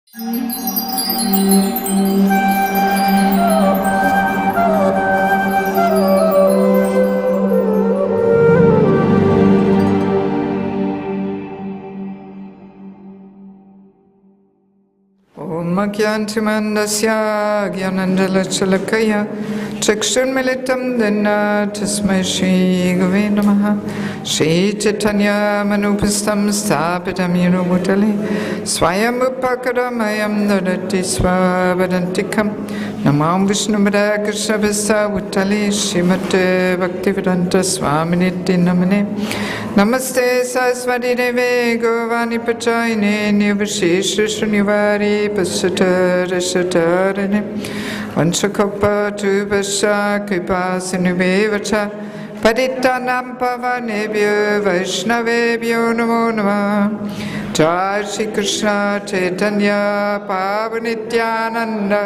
Magyantimandasya Gyanandalachalakaya Chakshunmilitam Dena Tasmai Shri Gave Namaha Shri Chaitanya Manupastam Sthapitam Yurubhutale Swayam Upakaramayam Dadati Swavadantikam Namam Vishnumada Krishna Vasa Bhutale Srimate Bhaktivedanta Swaminiti Namane Namaste Saraswati Deve Govani Pachayine Nivashesha Shrinivari Pasata Rashatarane Vanchakopa Tubasha Kripa Sinubevacha Paditanam Pavanebhyo Vaishnavebhyo Namo Namah Jai Shri Krishna Chaitanya Pavanityananda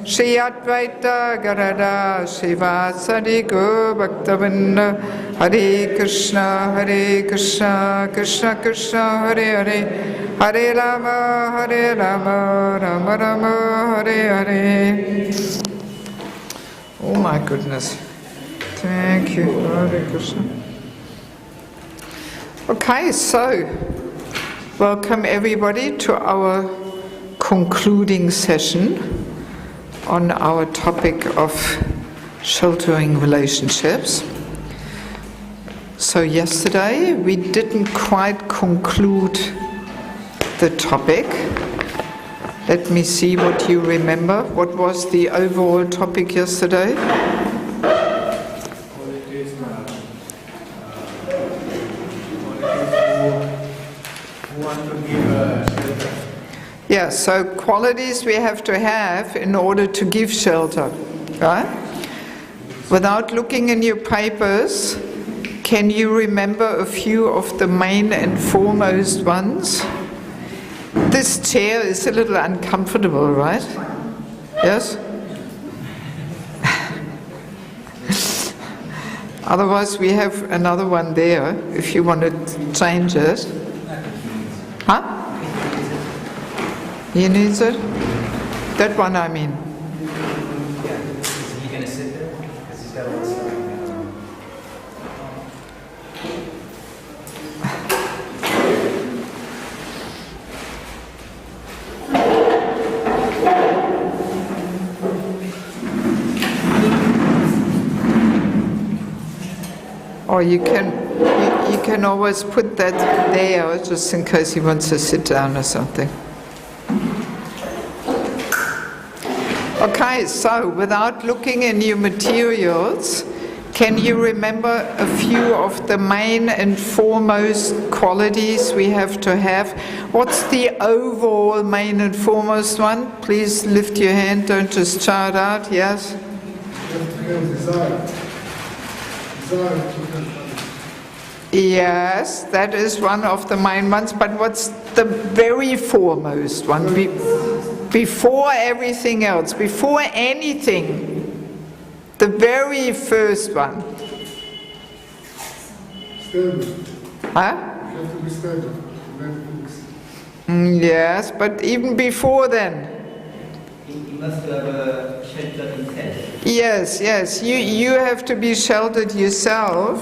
Shri Advaita Gadada Shivasadi Go Bhaktavinda Hare Krishna Krishna Krishna Hare Hare Hare Rama Rama Rama Hare Hare. Oh my goodness. Thank you, Hare Krishna. Okay, so welcome everybody to our concluding session on our topic of sheltering relationships. So yesterday we didn't quite conclude the topic. Let me see what you remember. What was the overall topic yesterday? Yeah, so qualities we have to have in order to give shelter, right? Without looking in your papers, can you remember a few of the main and foremost ones? This chair is a little uncomfortable, right? Yes? Otherwise we have another one there, if you want to change it. Huh? He needs it? That one I mean. Is he going to sit there? Because he's got a lot of stuff. Or you can always put that there just in case he wants to sit down or something. Okay, so without looking in your materials, can you remember a few of the main and foremost qualities we have to have? What's the overall main and foremost one? Please lift your hand, don't just shout out, yes? Yes, that is one of the main ones, but what's the very foremost one? Before everything else, before anything, the very first one. Stable. Huh? You have to be stable. Yes, but even before then. He must have a shelter himself. Yes, you have to be sheltered yourself,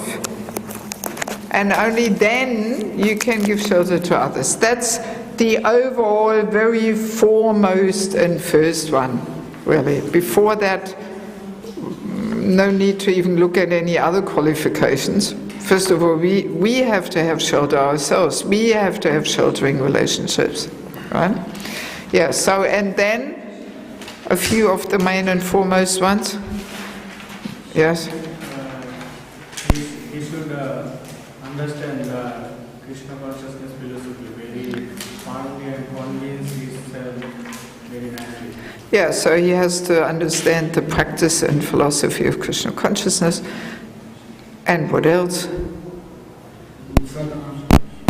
and only then you can give shelter to others. That's the overall very foremost and first one, really. Before that, no need to even look at any other qualifications. First of all, we have to have shelter ourselves. We have to have sheltering relationships, right? Yeah, so, and then a few of the main and foremost ones. Yes? He should understand Krishna Consciousness philosophy very fondly and convince himself very nicely. Yeah, so he has to understand the practice and philosophy of Krishna Consciousness. And what else?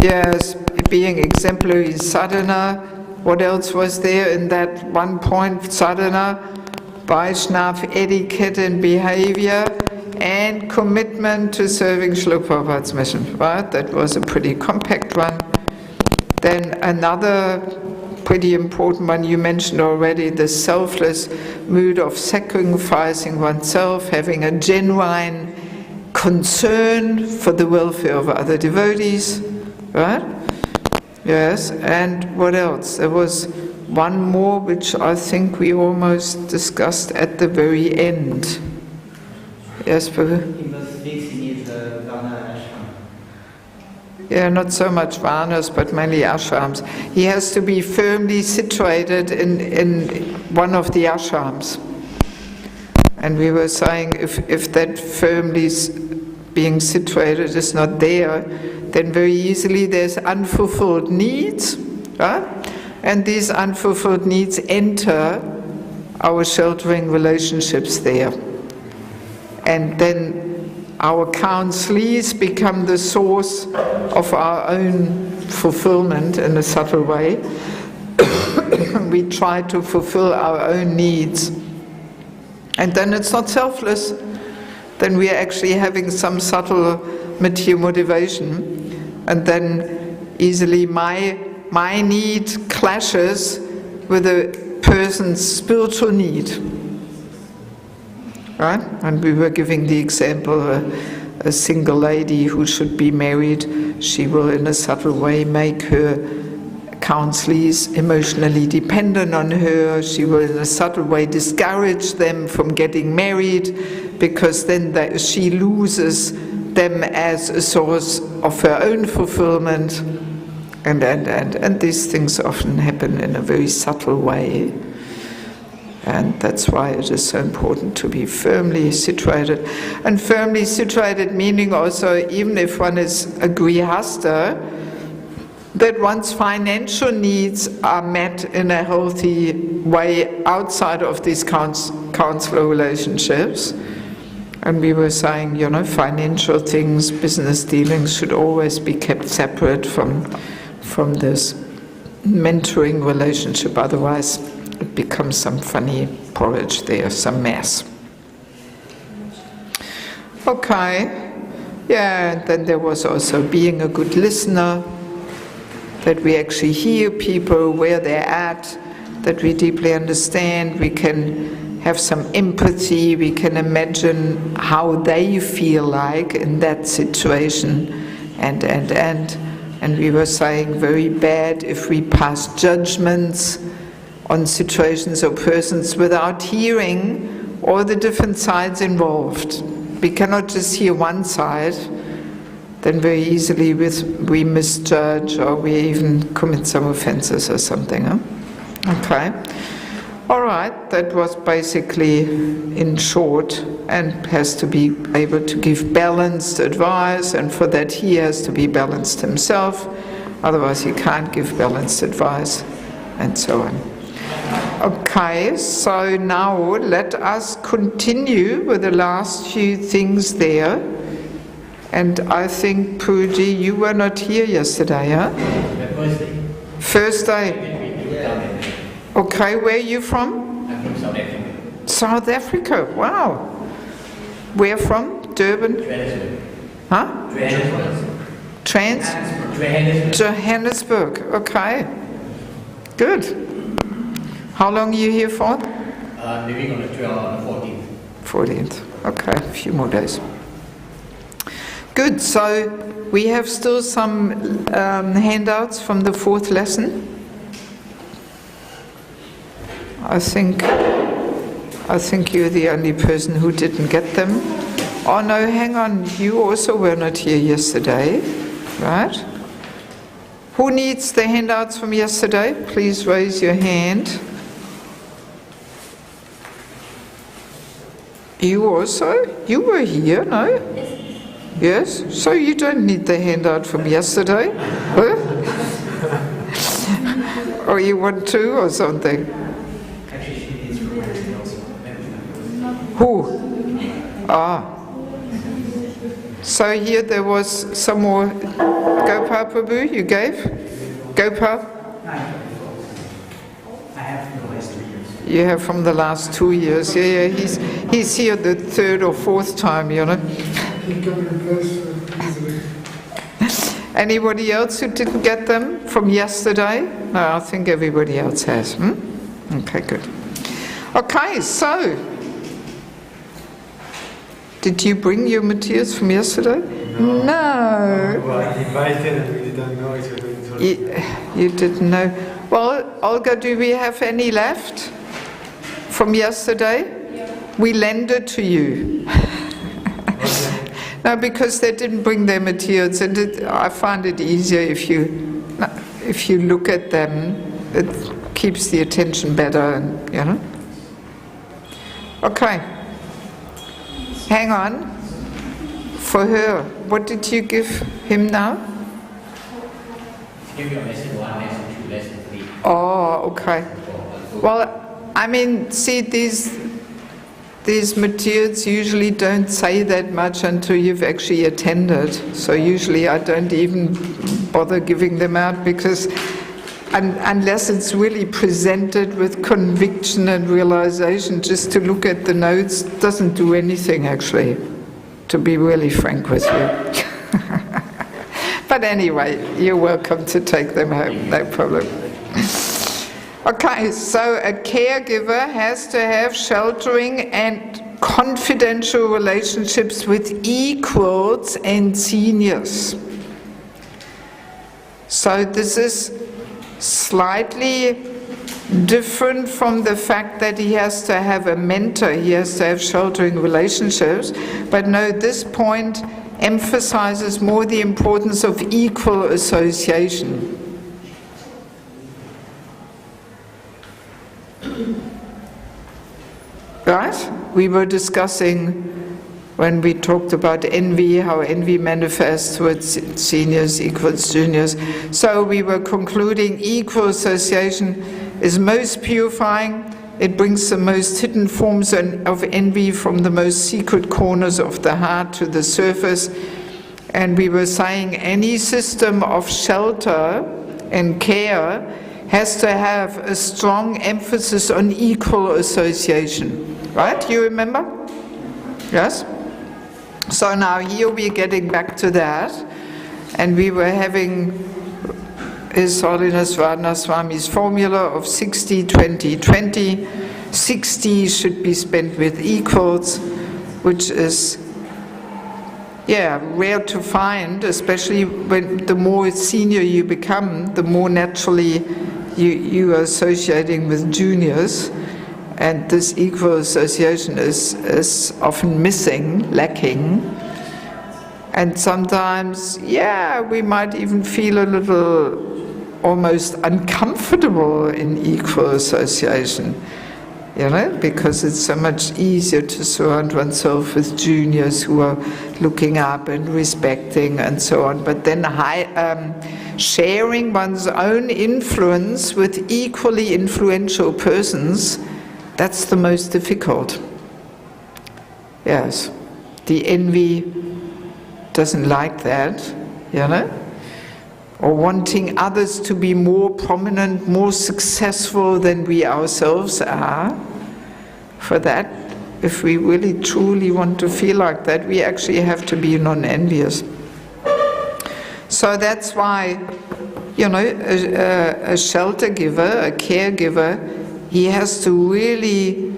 Yes, being exemplary sadhana. What else was there in that one point? Sadhana, Vaishnava etiquette and behavior, and commitment to serving Srila Prabhupada's mission, right? That was a pretty compact one. Then another pretty important one you mentioned already, the selfless mood of sacrificing oneself, having a genuine concern for the welfare of other devotees, right? Yes, and what else? There was one more which I think we almost discussed at the very end. Yes, Prabhu? He must fix in his Varna ashram. Yeah, not so much varnas, but mainly ashrams. He has to be firmly situated in one of the ashrams. And we were saying if that firmly being situated is not there, then very easily there's unfulfilled needs, right? And these unfulfilled needs enter our sheltering relationships there. And then our counselees become the source of our own fulfillment in a subtle way. We try to fulfill our own needs. And then it's not selfless. Then we are actually having some subtle material motivation. And then easily my need clashes with a person's spiritual need. Right? And we were giving the example, a single lady who should be married, she will in a subtle way make her counselees emotionally dependent on her. She will in a subtle way discourage them from getting married, because then she loses them as a source of her own fulfillment. And these things often happen in a very subtle way. And that's why it is so important to be firmly situated. And firmly situated meaning also, even if one is a grihasta, that one's financial needs are met in a healthy way outside of these counselor relationships. And we were saying, financial things, business dealings should always be kept separate from this mentoring relationship, otherwise it becomes some funny porridge there, some mess. Okay, yeah, and then there was also being a good listener, that we actually hear people where they're at, that we deeply understand, we can have some empathy, we can imagine how they feel like in that situation, and we were saying very bad if we pass judgments on situations or persons without hearing all the different sides involved. We cannot just hear one side, then very easily we misjudge or we even commit some offenses or something. Huh? Okay. All right, that was basically in short, and has to be able to give balanced advice, and for that he has to be balanced himself, otherwise he can't give balanced advice, and so on. Okay, so now let us continue with the last few things there. And I think, Pooji, you were not here yesterday, huh? First day. Okay, where are you from? I'm from South Africa. South Africa, wow. Where from? Durban? Johannesburg. Huh? Johannesburg. Johannesburg, okay. Good. How long are you here for? Leaving on the 14th. 14th, okay, a few more days. Good, so we have still some handouts from the fourth lesson. I think you're the only person who didn't get them. Oh no, hang on, you also were not here yesterday, right? Who needs the handouts from yesterday? Please raise your hand. You also? You were here, no? Yes? So you don't need the handout from yesterday? Huh? Or you want to, or something? Actually, she needs from everything else. Who? Ah. So here there was some more. Gopal Prabhu, you gave? Gopal? I have for the last 3 years. You have from the last 2 years. Yeah, he's here the third or fourth time, He can replace easily. Anybody else who didn't get them from yesterday? No, I think everybody else has. Okay, good. Okay, so, did you bring your materials from yesterday? No. Well, I invited and we didn't know if you were going to. You didn't know. Well, Olga, do we have any left from yesterday? Yeah. We lend it to you. No, because they didn't bring their materials, and I find it easier if you look at them. It keeps the attention better, and, you know. Okay. Hang on. For her, what did you give him now? Give you a lesson 1, lesson 2, lesson 3. Oh, okay. Well, I mean, see, these materials usually don't say that much until you've actually attended. So usually I don't even bother giving them out, because unless it's really presented with conviction and realization, just to look at the notes doesn't do anything, actually, to be really frank with you. But anyway, you're welcome to take them home, no problem. Okay, so a caregiver has to have sheltering and confidential relationships with equals and seniors. So this is slightly different from the fact that he has to have a mentor, he has to have sheltering relationships, but no, this point emphasizes more the importance of equal association. Right? We were discussing when we talked about envy, how envy manifests towards seniors equals juniors. So we were concluding equal association is most purifying. It brings the most hidden forms of envy from the most secret corners of the heart to the surface. And we were saying any system of shelter and care has to have a strong emphasis on equal association. Right? You remember? Yes? So now here we're getting back to that, and we were having His Holiness Radha Swami's formula of 60, 20, 20. 60 should be spent with equals, which is, rare to find, especially when the more senior you become, the more naturally you are associating with juniors. And this equal association is often missing, lacking. And sometimes, we might even feel a little almost uncomfortable in equal association, you know, because it's so much easier to surround oneself with juniors who are looking up and respecting and so on. But then sharing one's own influence with equally influential persons, that's the most difficult. Yes, the envy doesn't like that, you know, or wanting others to be more prominent, more successful than we ourselves are. For that, if we really truly want to feel like that, we actually have to be non-envious. So that's why, you know, a shelter giver, a caregiver, he has to really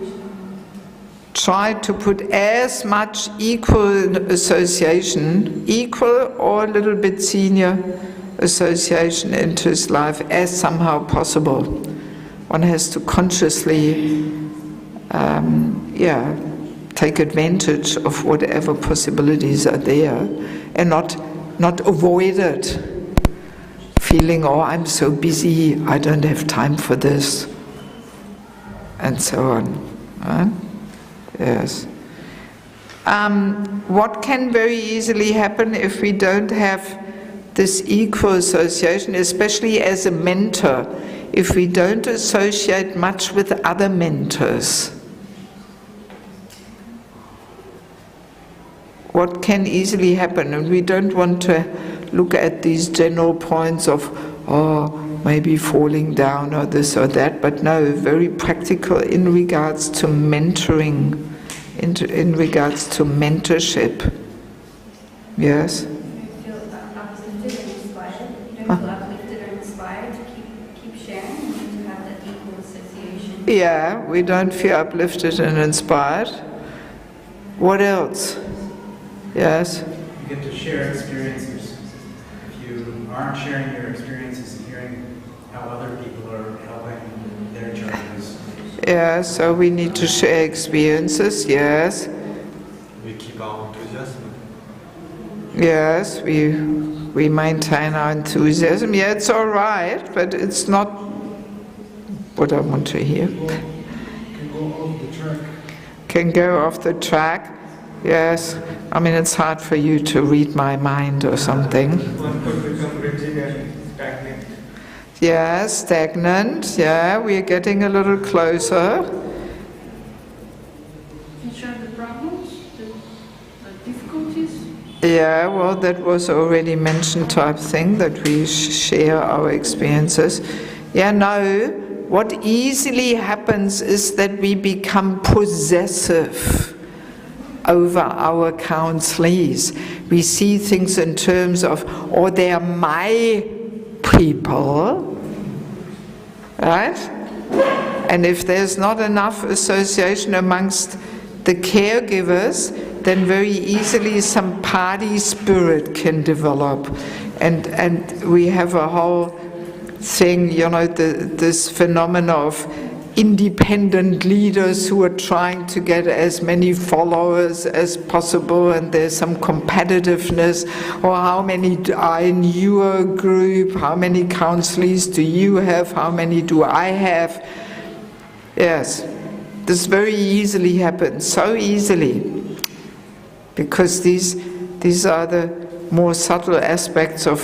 try to put as much equal association, equal or a little bit senior association into his life as somehow possible. One has to consciously, take advantage of whatever possibilities are there, and not avoid it, feeling, oh, I'm so busy, I don't have time for this, and so on. Right? Yes. What can very easily happen if we don't have this equal association, especially as a mentor, if we don't associate much with other mentors? What can easily happen? And we don't want to look at these general points of, maybe falling down or this or that, but no, very practical in regards to mentoring, in regards to mentorship. Yes? You feel uplifted and inspired. You don't feel uplifted or inspired to keep sharing. Yeah, we don't feel uplifted and inspired. What else? Yes? You get to share experiences. If you aren't sharing your experiences and hearing how other people are helping their journeys. Yeah, so we need to share experiences, yes. We keep our enthusiasm. Yes, we maintain our enthusiasm. Yeah, it's all right, but it's not what I want to hear. Can go off the track. Can go off the track. Yes, I mean it's hard for you to read my mind or something. One could become rigid and stagnant. Yeah, stagnant. Yeah, we're getting a little closer. Can share the problems, the difficulties. Yeah, well, that was already mentioned type thing, that we share our experiences. Yeah, no, what easily happens is that we become possessive over our counselees. We see things in terms of, oh, they're my people, right? And if there's not enough association amongst the caregivers, then very easily some party spirit can develop. And we have a whole thing, you know, this phenomena of independent leaders who are trying to get as many followers as possible, and there's some competitiveness, or how many are in your group, how many counselees do you have, how many do I have. Yes, this very easily happens, so easily, because these are the more subtle aspects of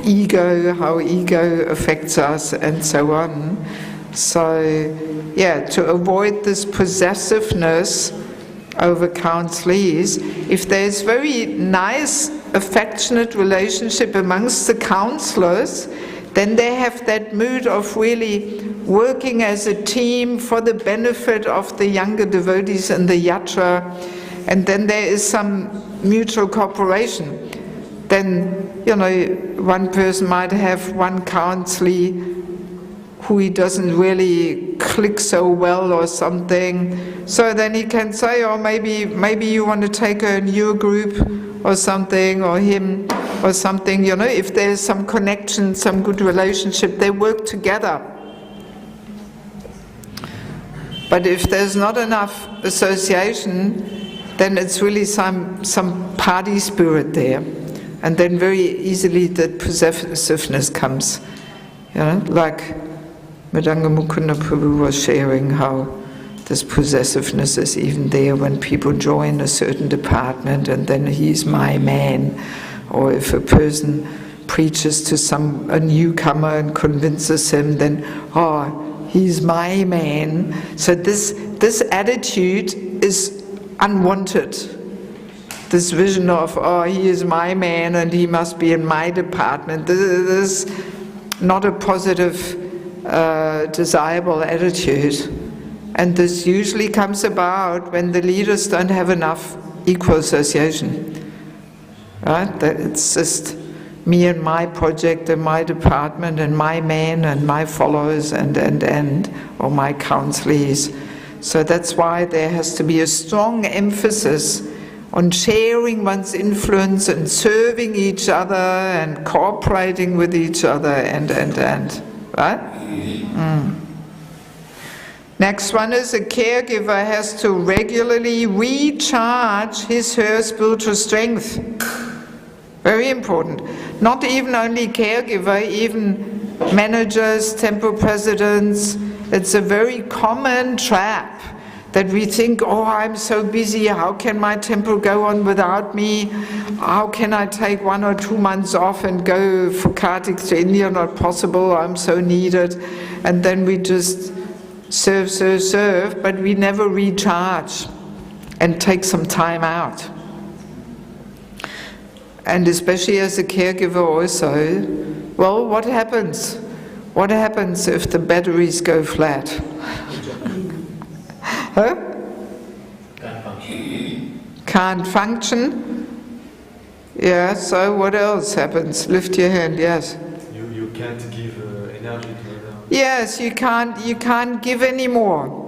ego, how ego affects us, and so on. So, yeah, to avoid this possessiveness over counselees, if there's very nice, affectionate relationship amongst the counselors, then they have that mood of really working as a team for the benefit of the younger devotees and the yatra, and then there is some mutual cooperation. Then, you know, one person might have one counselee who he doesn't really click so well or something, so then he can say, oh, maybe you want to take her in your group or something, or him or something, you know, if there's some connection, some good relationship, they work together. But if there's not enough association, then it's really some party spirit there, and then very easily that possessiveness comes, you know, like Madanga Mukunda Prabhu was sharing how this possessiveness is even there when people join a certain department and then he's my man, or if a person preaches to a newcomer and convinces him, then, oh, he's my man. So this attitude is unwanted. This vision of, oh, he is my man and he must be in my department, this is not a positive desirable attitude, and this usually comes about when the leaders don't have enough equal association, right? That it's just me and my project and my department and my man and my followers and or my counselees. So that's why there has to be a strong emphasis on sharing one's influence and serving each other and cooperating with each other and right? Next one is a caregiver has to regularly recharge her spiritual strength. Very important. Not even only caregiver, even managers, temple presidents. It's a very common trap that we think, oh, I'm so busy, how can my temple go on without me? How can I take 1 or 2 months off and go for Kartik to India? Not possible, I'm so needed. And then we just serve, but we never recharge and take some time out. And especially as a caregiver also, well, what happens? What happens if the batteries go flat? Huh? Can't function. Can't function? Yeah, so what else happens? Lift your hand, yes. You can't give energy to others. Yes, you can't give anymore.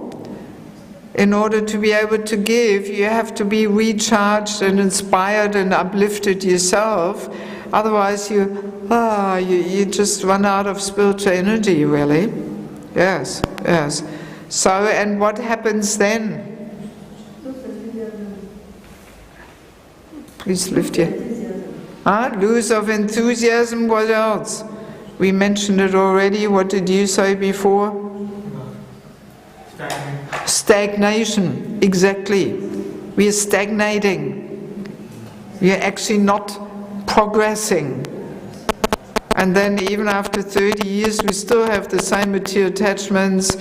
In order to be able to give, you have to be recharged and inspired and uplifted yourself. Otherwise, you just run out of spiritual energy, really. Yes, yes. So, and what happens then? Please lift your... Lose of enthusiasm, what else? We mentioned it already. What did you say before? Stagnation, exactly. We are stagnating. We are actually not progressing. And then even after 30 years, we still have the same material attachments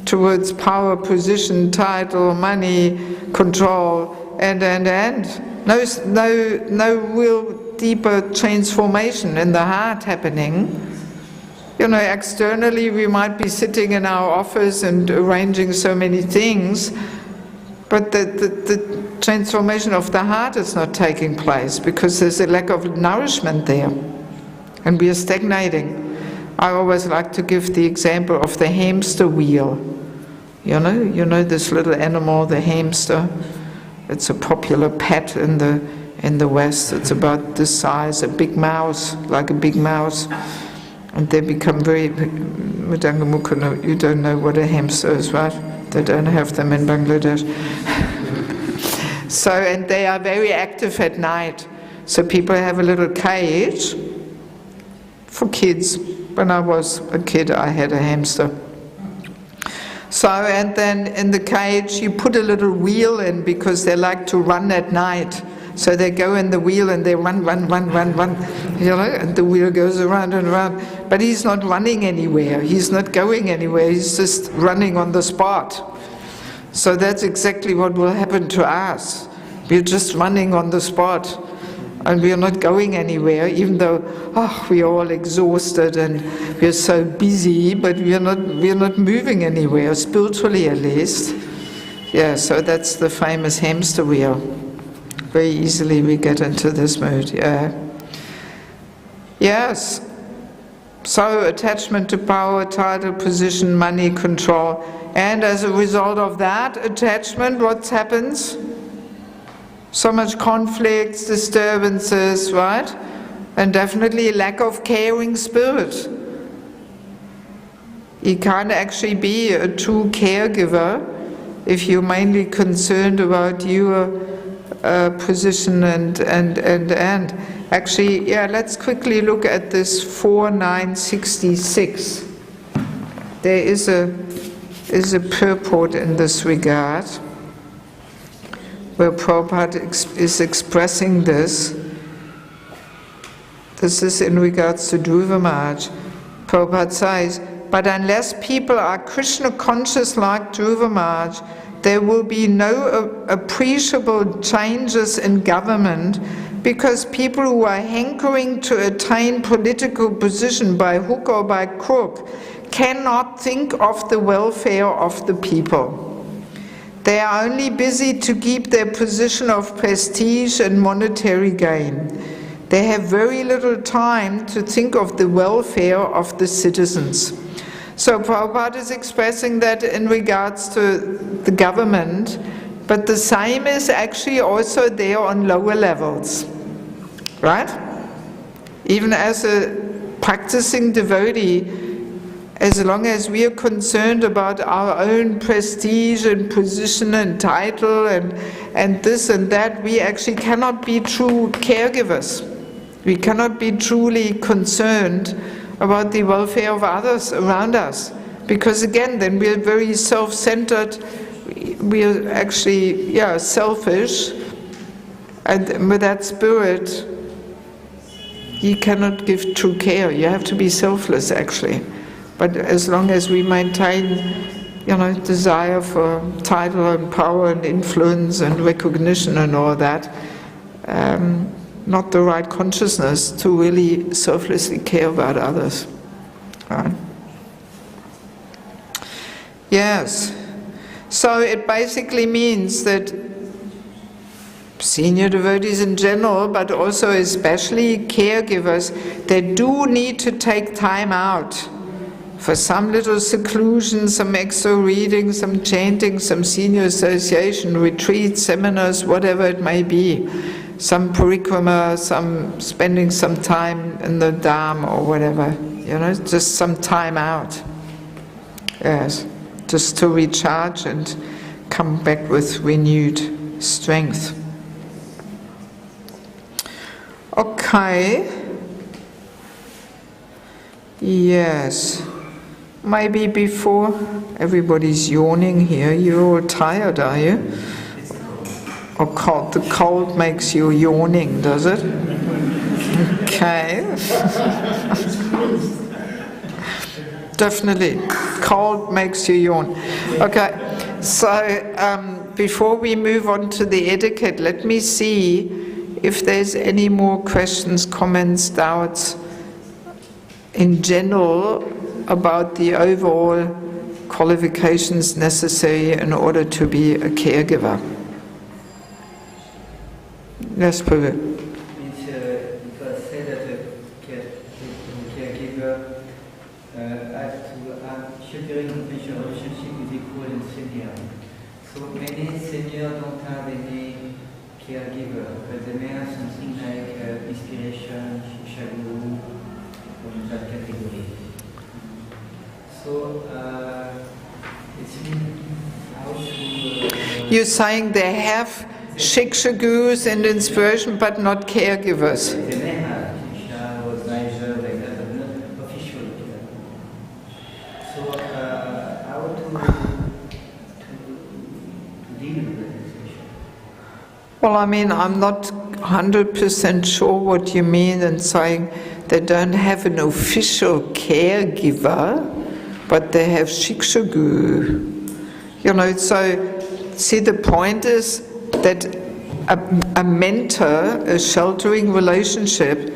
towards power, position, title, money, control, and. No real deeper transformation in the heart happening. You know, externally we might be sitting in our office and arranging so many things, but the transformation of the heart is not taking place because there's a lack of nourishment there, and we are stagnating. I always like to give the example of the hamster wheel. You know this little animal, the hamster. It's a popular pet in the West. It's about this size, a big mouse, like a big mouse. And they become very... You don't know what a hamster is, right? They don't have them in Bangladesh. So, and they are very active at night. So people have a little cage for kids. When I was a kid, I had a hamster. So, and then in the cage you put a little wheel in because they like to run at night. So they go in the wheel and they run, and the wheel goes around and around. But he's not running anywhere, he's not going anywhere, he's just running on the spot. So that's exactly what will happen to us. We're just running on the spot. And we are not going anywhere, even though we are all exhausted and we are so busy, but we are not moving anywhere, spiritually at least. Yeah, so that's the famous hamster wheel. Very easily we get into this mood, yeah. Yes. So attachment to power, title, position, money, control. And as a result of that attachment, what happens? So much conflicts, disturbances, right? And definitely lack of caring spirit. You can't actually be a true caregiver if you're mainly concerned about your position and. Actually, yeah, let's quickly look at this 4966. There is a purport in this regard, where Prabhupada is expressing this. This is in regards to Dhruva Maharaj. Prabhupada says, but unless people are Krishna conscious like Dhruva Maharaj, there will be no appreciable changes in government, because people who are hankering to attain political position by hook or by crook cannot think of the welfare of the people. They are only busy to keep their position of prestige and monetary gain. They have very little time to think of the welfare of the citizens. So Prabhupada is expressing that in regards to the government, but the same is actually also there on lower levels, right? Even as a practicing devotee, as long as we are concerned about our own prestige and position and title and this and that, we actually cannot be true caregivers. We cannot be truly concerned about the welfare of others around us. Because again, then we are very self-centered, we are actually, selfish, and with that spirit, you cannot give true care. You have to be selfless, actually. But as long as we maintain, desire for title and power and influence and recognition and all that, not the right consciousness to really selflessly care about others. Right? Yes. So it basically means that senior devotees in general, but also especially caregivers, they do need to take time out for some little seclusion, some extra reading, some chanting, some senior association, retreats, seminars, whatever it may be, some parikrama, some spending some time in the dham or whatever, you know, just some time out. Yes, just to recharge and come back with renewed strength. Okay. Yes. Maybe before everybody's yawning here, you're all tired, are you? Or cold? The cold makes you yawning, does it? Okay. Definitely. Cold makes you yawn. Okay. So before we move on to the etiquette, let me see if there's any more questions, comments, doubts in general about the overall qualifications necessary in order to be a caregiver. Yes, Prabhu. It was said that a caregiver has to have sheltering compassion relationship with equal and senior. So many seniors don't have any caregiver, but they may have something like inspiration, shadow, from that category. So it's how to... You're saying they have Shiksha gurus and inspiration, but not caregivers. They may have Shiksha or Niger, like that, but not official. So how to deal with that situation? Well, I mean, I'm not 100% sure what you mean in saying they don't have an official caregiver, but they have Shiksha guru. You know, so see, the point is that a mentor, a sheltering relationship,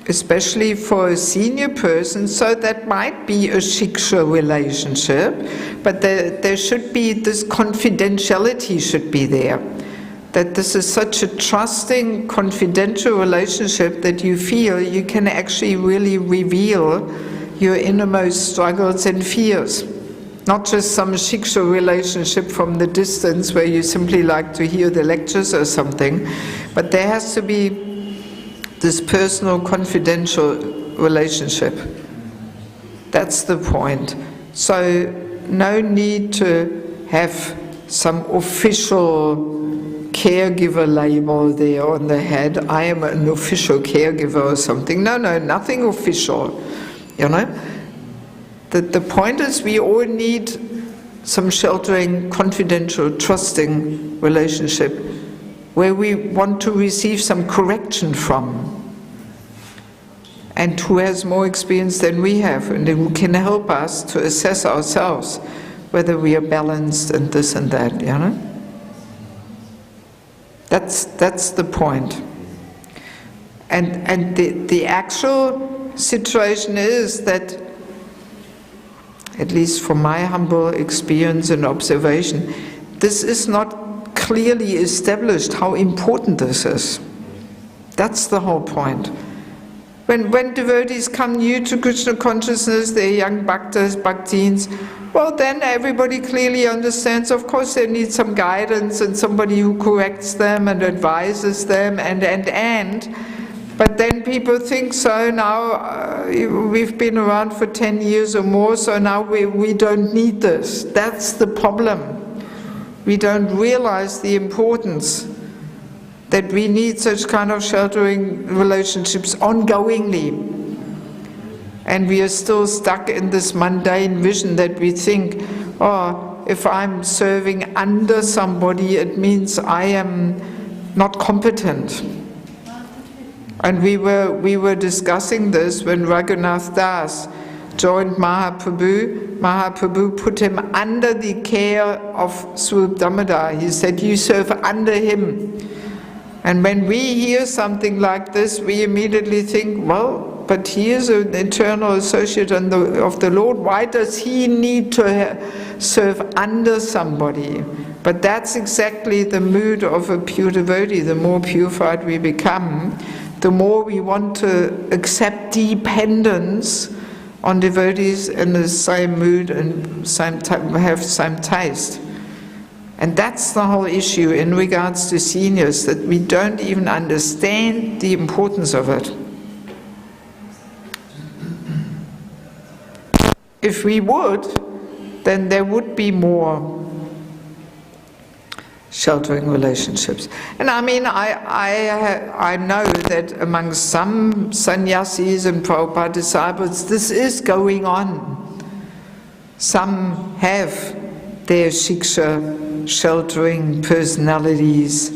especially for a senior person, so that might be a Shiksha relationship, but there should be this confidentiality should be there. That this is such a trusting, confidential relationship that you feel you can actually really reveal your innermost struggles and fears. Not just some Shiksha relationship from the distance where you simply like to hear the lectures or something, but there has to be this personal, confidential relationship. That's the point. So no need to have some official caregiver label there on the head. I am an official caregiver or something. No, nothing official. You know? The point is we all need some sheltering, confidential, trusting relationship where we want to receive some correction from, and who has more experience than we have, and who can help us to assess ourselves whether we are balanced and this and that, you know? That's the point. And the actual situation is that, at least from my humble experience and observation, this is not clearly established how important this is. That's the whole point. When devotees come new to Krishna consciousness, they're young bhaktas, bhaktins, well then everybody clearly understands, of course they need some guidance and somebody who corrects them and advises them but then people think, so now we've been around for 10 years or more, so now we don't need this. That's the problem. We don't realize the importance that we need such kind of sheltering relationships ongoingly. And we are still stuck in this mundane vision that we think, oh, if I'm serving under somebody, it means I am not competent. And we were discussing this when Raghunath Das joined Mahaprabhu. Mahaprabhu put him under the care of Swarup Damodar. He said, you serve under him. And when we hear something like this, we immediately think, well, but he is an eternal associate of the Lord. Why does he need to serve under somebody? But that's exactly the mood of a pure devotee. The more purified we become, the more we want to accept dependence on devotees in the same mood and have same taste. And that's the whole issue in regards to seniors, that we don't even understand the importance of it. If we would, then there would be more sheltering relationships. And I mean, I know that among some sannyasis and Prabhupada disciples, this is going on. Some have their shiksha, sheltering personalities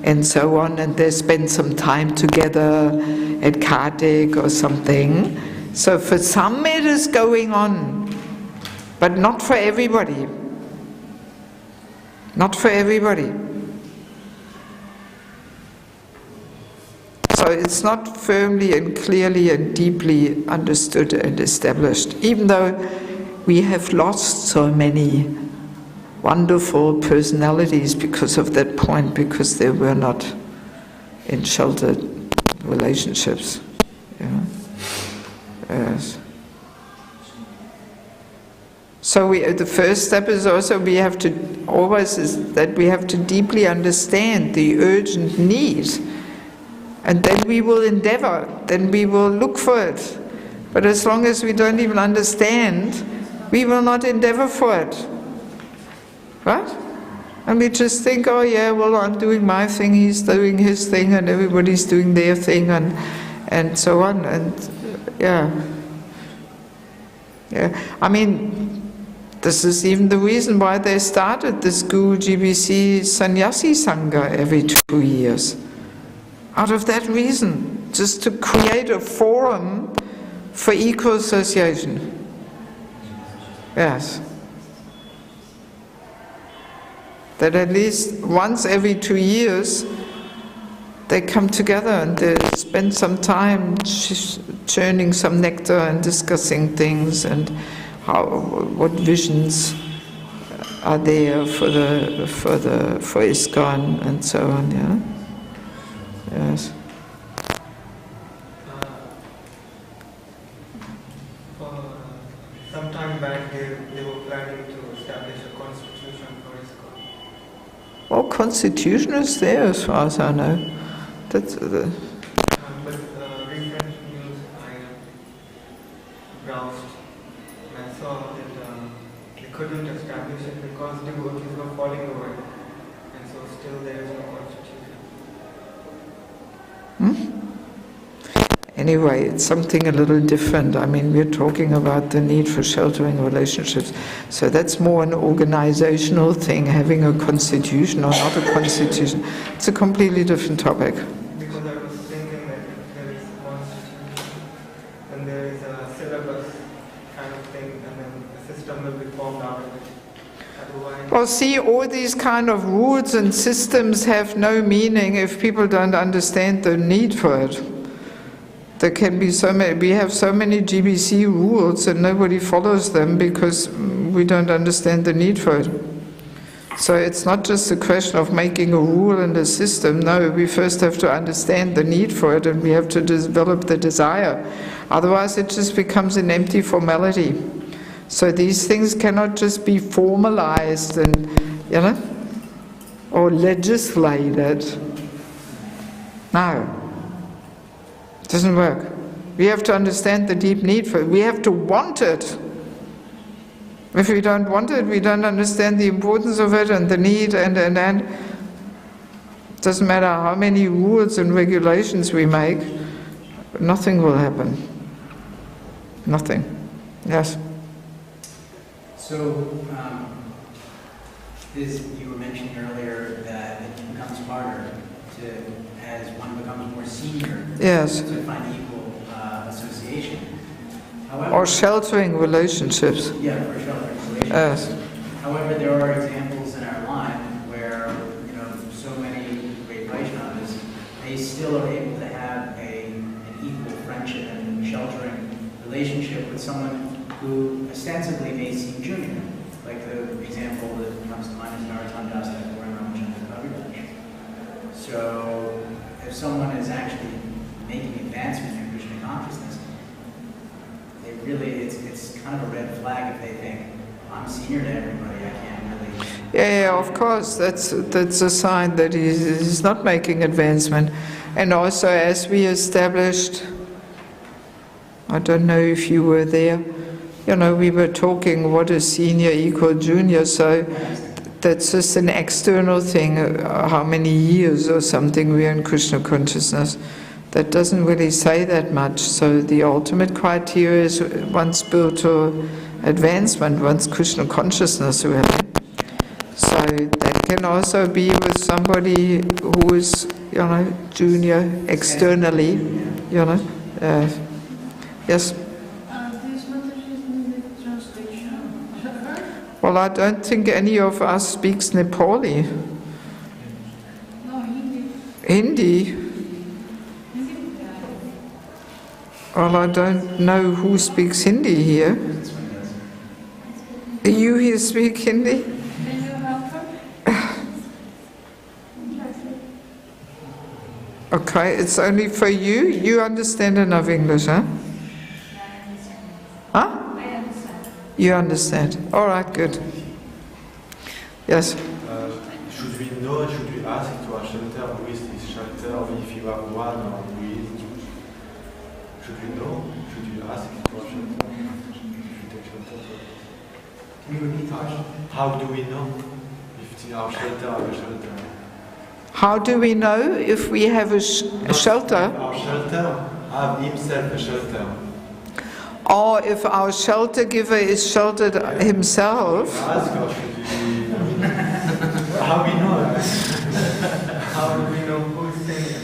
and so on, and they spend some time together at Kartik or something. So for some it is going on, but not for everybody. Not for everybody. So it's not firmly and clearly and deeply understood and established, even though we have lost so many wonderful personalities because of that point, because they were not in sheltered relationships. Yeah. Yes. So the first step is also we have to deeply understand the urgent need, and then we will endeavor, then we will look for it. But as long as we don't even understand, we will not endeavor for it. Right? And we just think, oh yeah, well, I'm doing my thing, he's doing his thing, and everybody's doing their thing, and so on. And yeah. I mean, this is even the reason why they started this Guru GBC Sannyasi Sangha every 2 years. Out of that reason, just to create a forum for equal association. Yes. That at least once every 2 years they come together and they spend some time churning some nectar and discussing things and what visions are there for ISKCON and so on. Yeah. Yes. Some time back they were planning to establish a constitution for ISKCON. Well, constitution is there as far as I know. That's but recent news I browsed and I saw that they couldn't establish it because devotees were falling away, and so still there is no constitution. Anyway, it's something a little different. I mean, we're talking about the need for sheltering relationships. So that's more an organizational thing, having a constitution or not a constitution. It's a completely different topic. Because I was thinking that if there is a constitution, then there is a syllabus kind of thing, and then a system will be formed out of it. Otherwise, Well, see, all these kind of rules and systems have no meaning if people don't understand the need for it. There can be so many, we have so many GBC rules and nobody follows them because we don't understand the need for it. So it's not just a question of making a rule and a system. No, we first have to understand the need for it and we have to develop the desire. Otherwise it just becomes an empty formality. So these things cannot just be formalized and, or legislated. No. It doesn't work. We have to understand the deep need for it. We have to want it. If we don't want it, we don't understand the importance of it and the need and. It doesn't matter how many rules and regulations we make, nothing will happen. Nothing. Yes? So, you were mentioning earlier that it becomes harder as one becomes more senior, Yes. to find equal association. However, Or sheltering relationships. yeah, for sheltering relationships. Yes. However, there are examples in our line where so many great Vaishnavas, they still are able to have an equal friendship and sheltering relationship with someone who ostensibly may seem junior. Like the example that comes to mind is Narottam Das Thakur and Ramachandra Kaviraj. So, if someone is actually making advancement in Krishna consciousness, they it's kind of a red flag if they think, I'm senior to everybody, I can't really... Yeah, of course, that's a sign that he's not making advancement. And also, as we established, I don't know if you were there, you know, we were talking what is senior equal junior, so that's just an external thing, how many years or something we're in Krishna consciousness. That doesn't really say that much. So the ultimate criteria is one's spiritual advancement, one's Krishna consciousness really. So that can also be with somebody who is, you know, junior externally, you know. Yes? This message is needed translation. Well, I don't think any of us speaks Nepali. No, Hindi. Hindi? Well, I don't know who speaks Hindi here. You here speak Hindi? Can you help her? Okay, it's only for you? You understand enough English, huh? Huh? I understand. You understand. All right, good. Yes? Should we know, should we ask to our shelter who is this shelter, if you have one or who is? Should we know? Should we ask to our shelter? Should we take shelter? Can you repeat the question? How do we know if it's in our shelter or a shelter? How do we know if we have a shelter? Our shelter have himself a shelter. Or if our shelter giver is sheltered himself? Ask or should we... How we know? How do we know who's senior?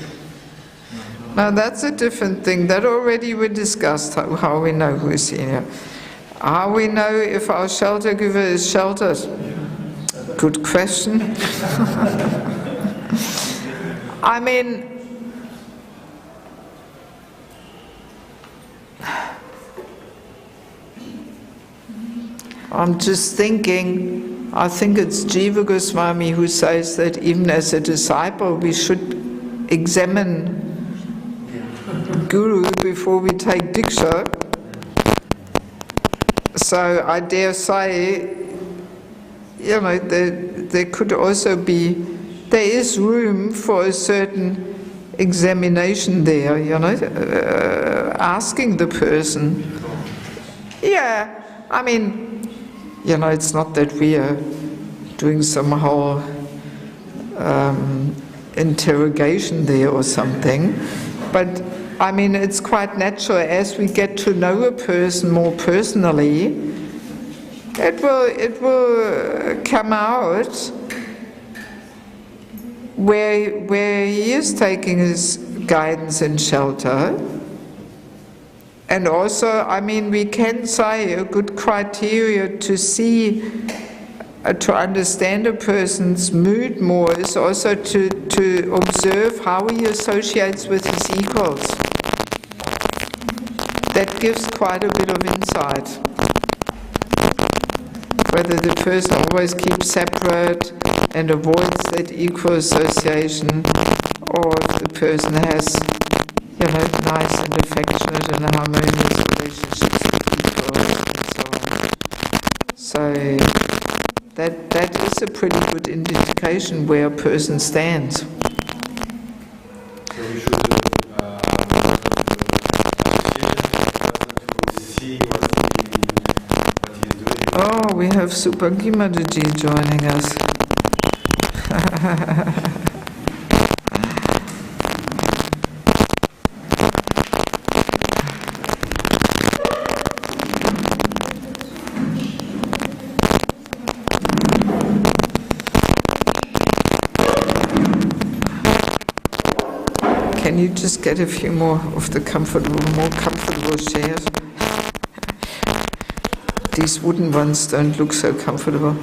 Now that's a different thing. That already we discussed, how we know who is senior. How we know if our shelter giver is sheltered? Good question. I mean, I'm just thinking, I think it's Jiva Goswami who says that even as a disciple we should examine Guru before we take Diksha. So I dare say, you know, there could also be, there is room for a certain examination there, you know, asking the person. Yeah, I mean, you know, it's not that we are doing some whole interrogation there or something, but I mean, it's quite natural as we get to know a person more personally, it will come out where he is taking his guidance and shelter. And also, I mean, we can say a good criteria to see, to understand a person's mood more is also to observe how he associates with his equals. That gives quite a bit of insight. Whether the person always keeps separate and avoids that equal association, or if the person has, you know, nice and affectionate and harmonious relationships with equals and so on. So that is a pretty good indication where a person stands. So we should see what he is doing. Oh, we have Subhagimadaji joining us. Can you just get a few more of the more comfortable chairs? These wooden ones don't look so comfortable.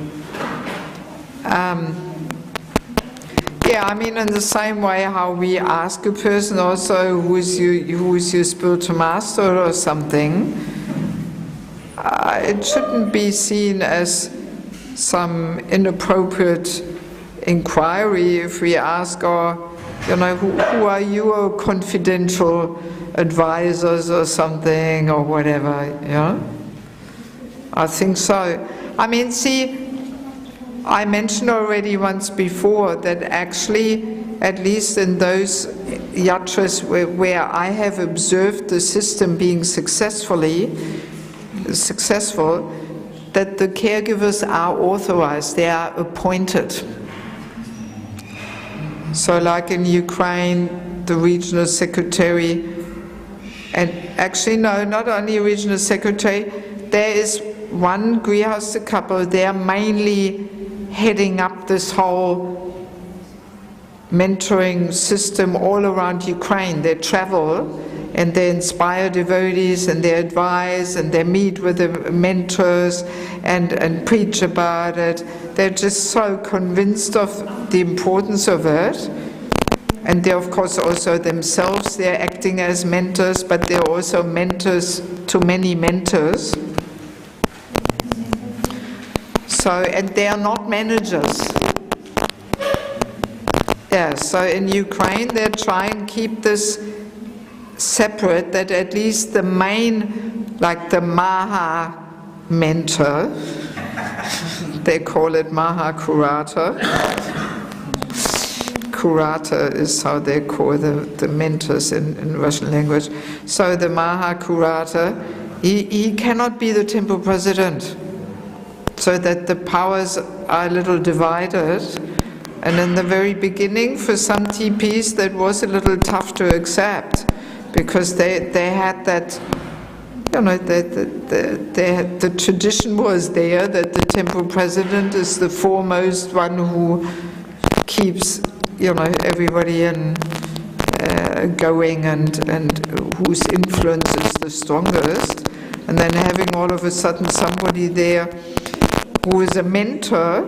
Yeah, I mean, in the same way how we ask a person also who is your spiritual master or something, it shouldn't be seen as some inappropriate inquiry if we ask, you know, who are your confidential advisors or something or whatever, you know? I think so. I mean, see, I mentioned already once before that actually, at least in those yatras where I have observed the system being successful, that the caregivers are authorized, they are appointed. So like in Ukraine, the regional secretary, and actually no, not only regional secretary, there is one Grihastha couple, they are mainly heading up this whole mentoring system all around Ukraine. They travel and they inspire devotees and they advise and they meet with the mentors and preach about it. They're just so convinced of the importance of it. And they're of course also themselves, they're acting as mentors, but they're also mentors to many mentors. So, and they are not managers. Yeah, so in Ukraine they try and keep this separate, that at least the main, like the Maha mentor, they call it Maha Kurata. Kurata is how they call the mentors in Russian language. So the Maha Kurata, he cannot be the temple president, so that the powers are a little divided. And in the very beginning, for some TPs, that was a little tough to accept, because they had that, you know, the tradition was there that the temple president is the foremost one who keeps, you know, everybody going and whose influence is the strongest. And then having all of a sudden somebody there who is a mentor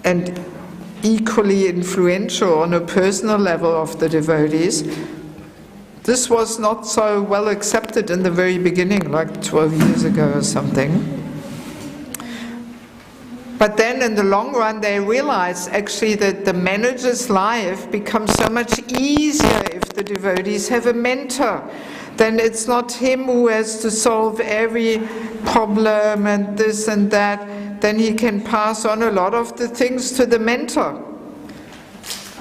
and equally influential on a personal level of the devotees, this was not so well accepted in the very beginning, like 12 years ago or something. But then in the long run they realized actually that the manager's life becomes so much easier if the devotees have a mentor. Then it's not him who has to solve every problem and this and that. Then he can pass on a lot of the things to the mentor.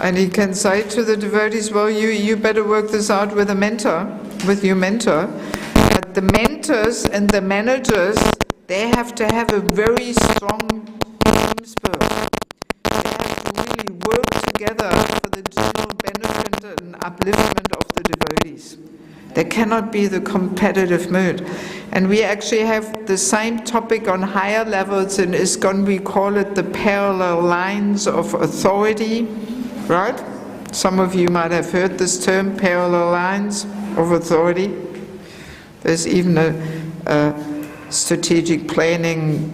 And he can say to the devotees, well, you better work this out with a mentor, with your mentor. But the mentors and the managers, they have to have a very strong team spirit. They have to really work together for the general benefit and upliftment of the devotees. There cannot be the competitive mood. And we actually have the same topic on higher levels in ISKCON. We call it the parallel lines of authority, right? Some of you might have heard this term, parallel lines of authority. There's even a strategic planning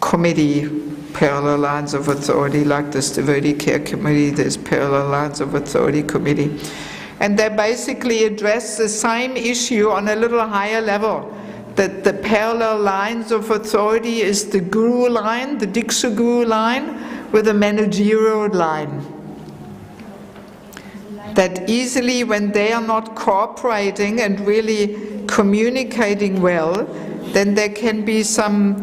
committee, parallel lines of authority, like this devotee care committee, there's parallel lines of authority committee. And they basically address the same issue on a little higher level. That the parallel lines of authority is the guru line, the Diksha guru line, with a managerial line. That easily, when they are not cooperating and really communicating well, then there can be some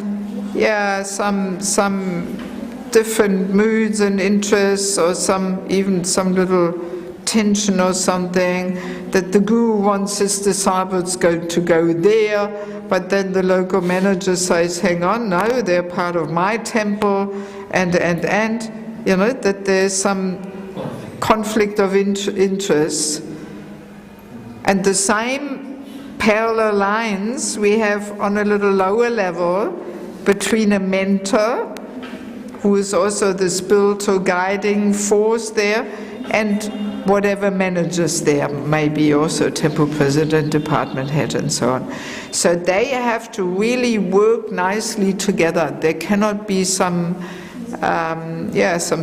different moods and interests, or even some little tension or something, that the guru wants his disciples to go there, but then the local manager says, hang on, no, they're part of my temple, and you know, that there's some conflict of interest. And the same parallel lines we have on a little lower level between a mentor, who is also the spiritual guiding force there, and whatever managers there, maybe also temple president, department head, and so on. So they have to really work nicely together. There cannot be some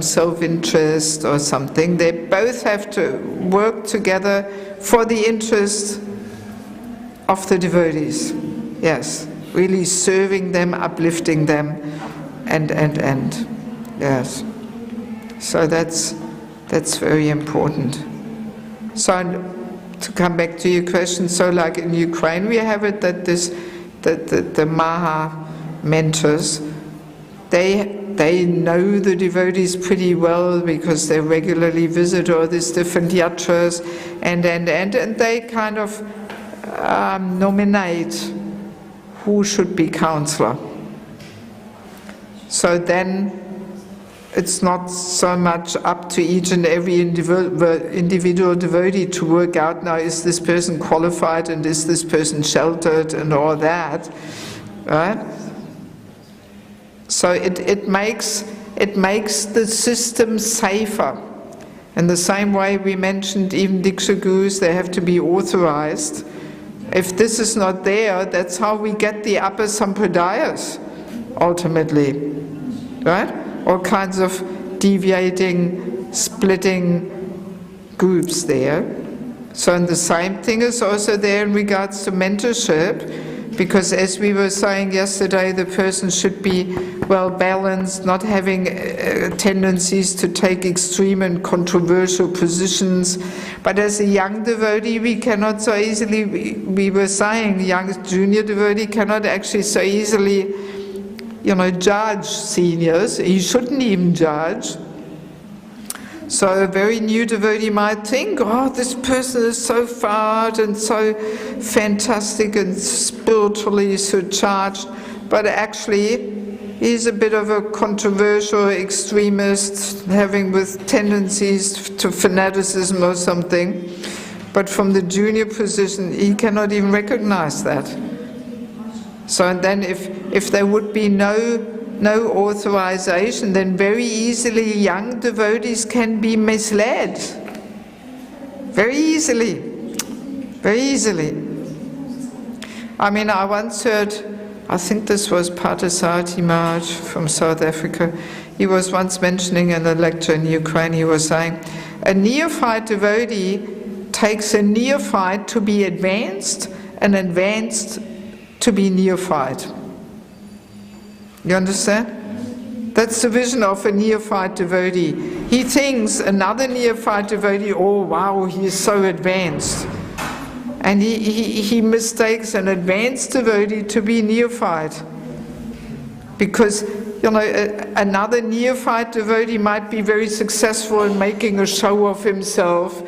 self-interest or something. They both have to work together for the interest of the devotees. Yes, really serving them, uplifting them, and yes. So that's That's very important. So, to come back to your question, so like in Ukraine we have it that the Maha mentors, they know the devotees pretty well because they regularly visit all these different yatras, and they kind of nominate who should be counselor. So then it's not so much up to each and every individual devotee to work out, now is this person qualified and is this person sheltered and all that, right? So it makes the system safer. In the same way we mentioned even Diksha Gurus, they have to be authorized. If this is not there, that's how we get the upper sampradayas, ultimately, right? All kinds of deviating, splitting groups there. So and the same thing is also there in regards to mentorship, because as we were saying yesterday, the person should be well balanced, not having tendencies to take extreme and controversial positions. But as a young devotee, we cannot so easily, we were saying, young junior devotee cannot actually so easily judge seniors. He shouldn't even judge. So a very new devotee might think, oh, this person is so far and so fantastic and spiritually so charged, but actually he's a bit of a controversial extremist, having with tendencies to fanaticism or something. But from the junior position, he cannot even recognize that. So and then if there would be no authorization, then very easily young devotees can be misled. Very easily. Very easily. I mean, I once heard, I think this was Parthasarathi Maharaj from South Africa, he was once mentioning in a lecture in Ukraine, he was saying, a neophyte devotee takes a neophyte to be advanced, and advanced to be neophyte. You understand? That's the vision of a neophyte devotee. He thinks another neophyte devotee, oh wow, he is so advanced. And he mistakes an advanced devotee to be neophyte. Because, another neophyte devotee might be very successful in making a show of himself,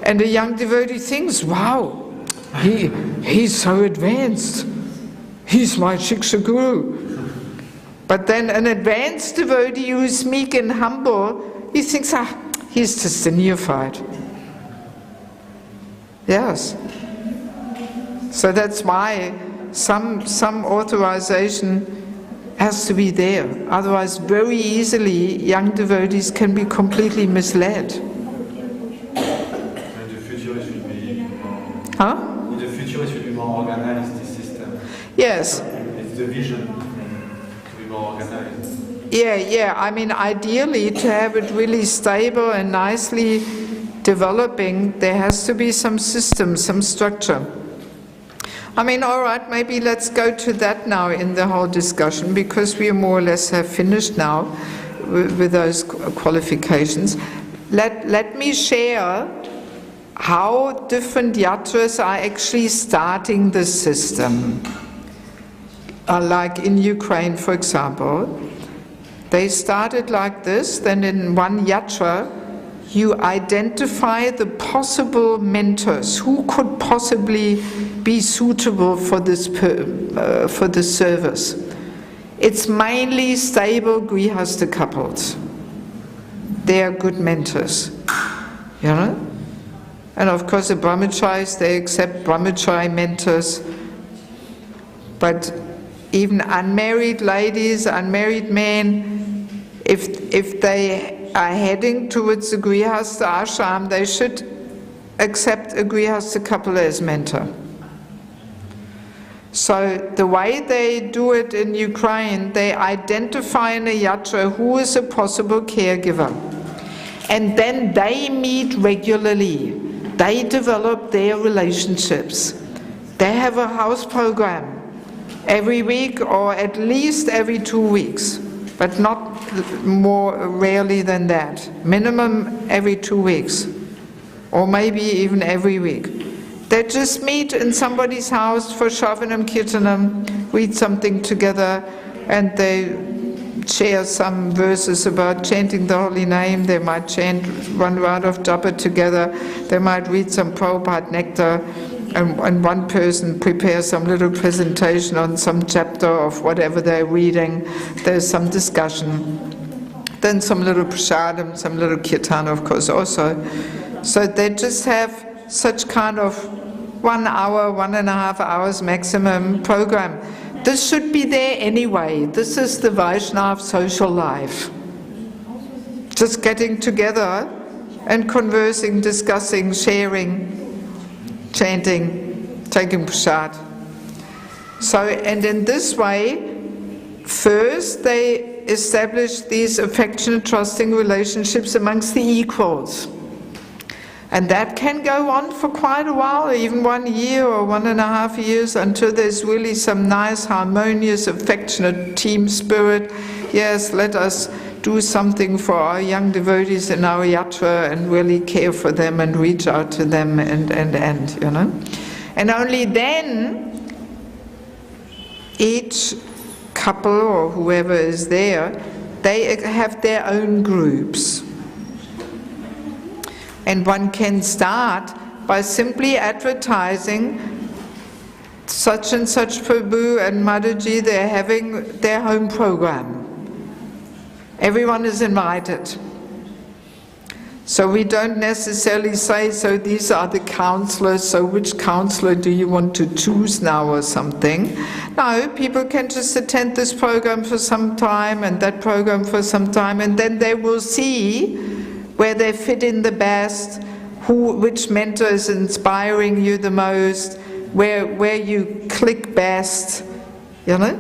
and a young devotee thinks, wow, he's so advanced. He's my Shiksha Guru. But then an advanced devotee who is meek and humble, he thinks, he's just a neophyte. Yes. So that's why some authorization has to be there. Otherwise, very easily, young devotees can be completely misled. In the future, it should be Huh? In the future, it should be more organized, the system. Yes. It's the vision to be more organized. Yeah. I mean, ideally, to have it really stable and nicely developing, there has to be some system, some structure. I mean, all right, maybe let's go to that now in the whole discussion, because we more or less have finished now with those qualifications. Let me share how different yatras are actually starting the system. Like in Ukraine, for example, they started like this. Then in one yatra, you identify the possible mentors who could possibly be suitable for this service. It's mainly stable grihastha couples. They are good mentors, And of course the brahmacharis, they accept brahmachari mentors. But even unmarried ladies, unmarried men, if they are heading towards the grihastha ashram, they should accept a grihastha couple as mentor. So the way they do it in Ukraine, they identify in a yatra who is a possible caregiver. And then they meet regularly. They develop their relationships. They have a house program every week or at least every 2 weeks. but not more rarely than that. Minimum every 2 weeks, or maybe even every week. They just meet in somebody's house for Shravanam Kirtanam, read something together, and they share some verses about chanting the holy name. They might chant one round of japa together. They might read some Prabhupada nectar, and one person prepares some little presentation on some chapter of whatever they're reading. There's some discussion. Then some little prasadam, some little kirtan, of course, also. So they just have such kind of 1 hour, 1.5 hours maximum program. This should be there anyway. This is the Vaishnav social life. Just getting together and conversing, discussing, sharing, chanting, taking prasad. So, and in this way, first they establish these affectionate, trusting relationships amongst the equals. And that can go on for quite a while, even 1 year or 1.5 years, until there's really some nice, harmonious, affectionate team spirit. Yes, let us do something for our young devotees in our yatra and really care for them and reach out to them and, you know. And only then, each couple or whoever is there, they have their own groups. And one can start by simply advertising such and such Prabhu and Mataji, they're having their home program. Everyone is invited. So we don't necessarily say, so these are the counselors, so which counselor do you want to choose now or something? No, people can just attend this program for some time and that program for some time, and then they will see where they fit in the best, which mentor is inspiring you the most, where you click best, you know?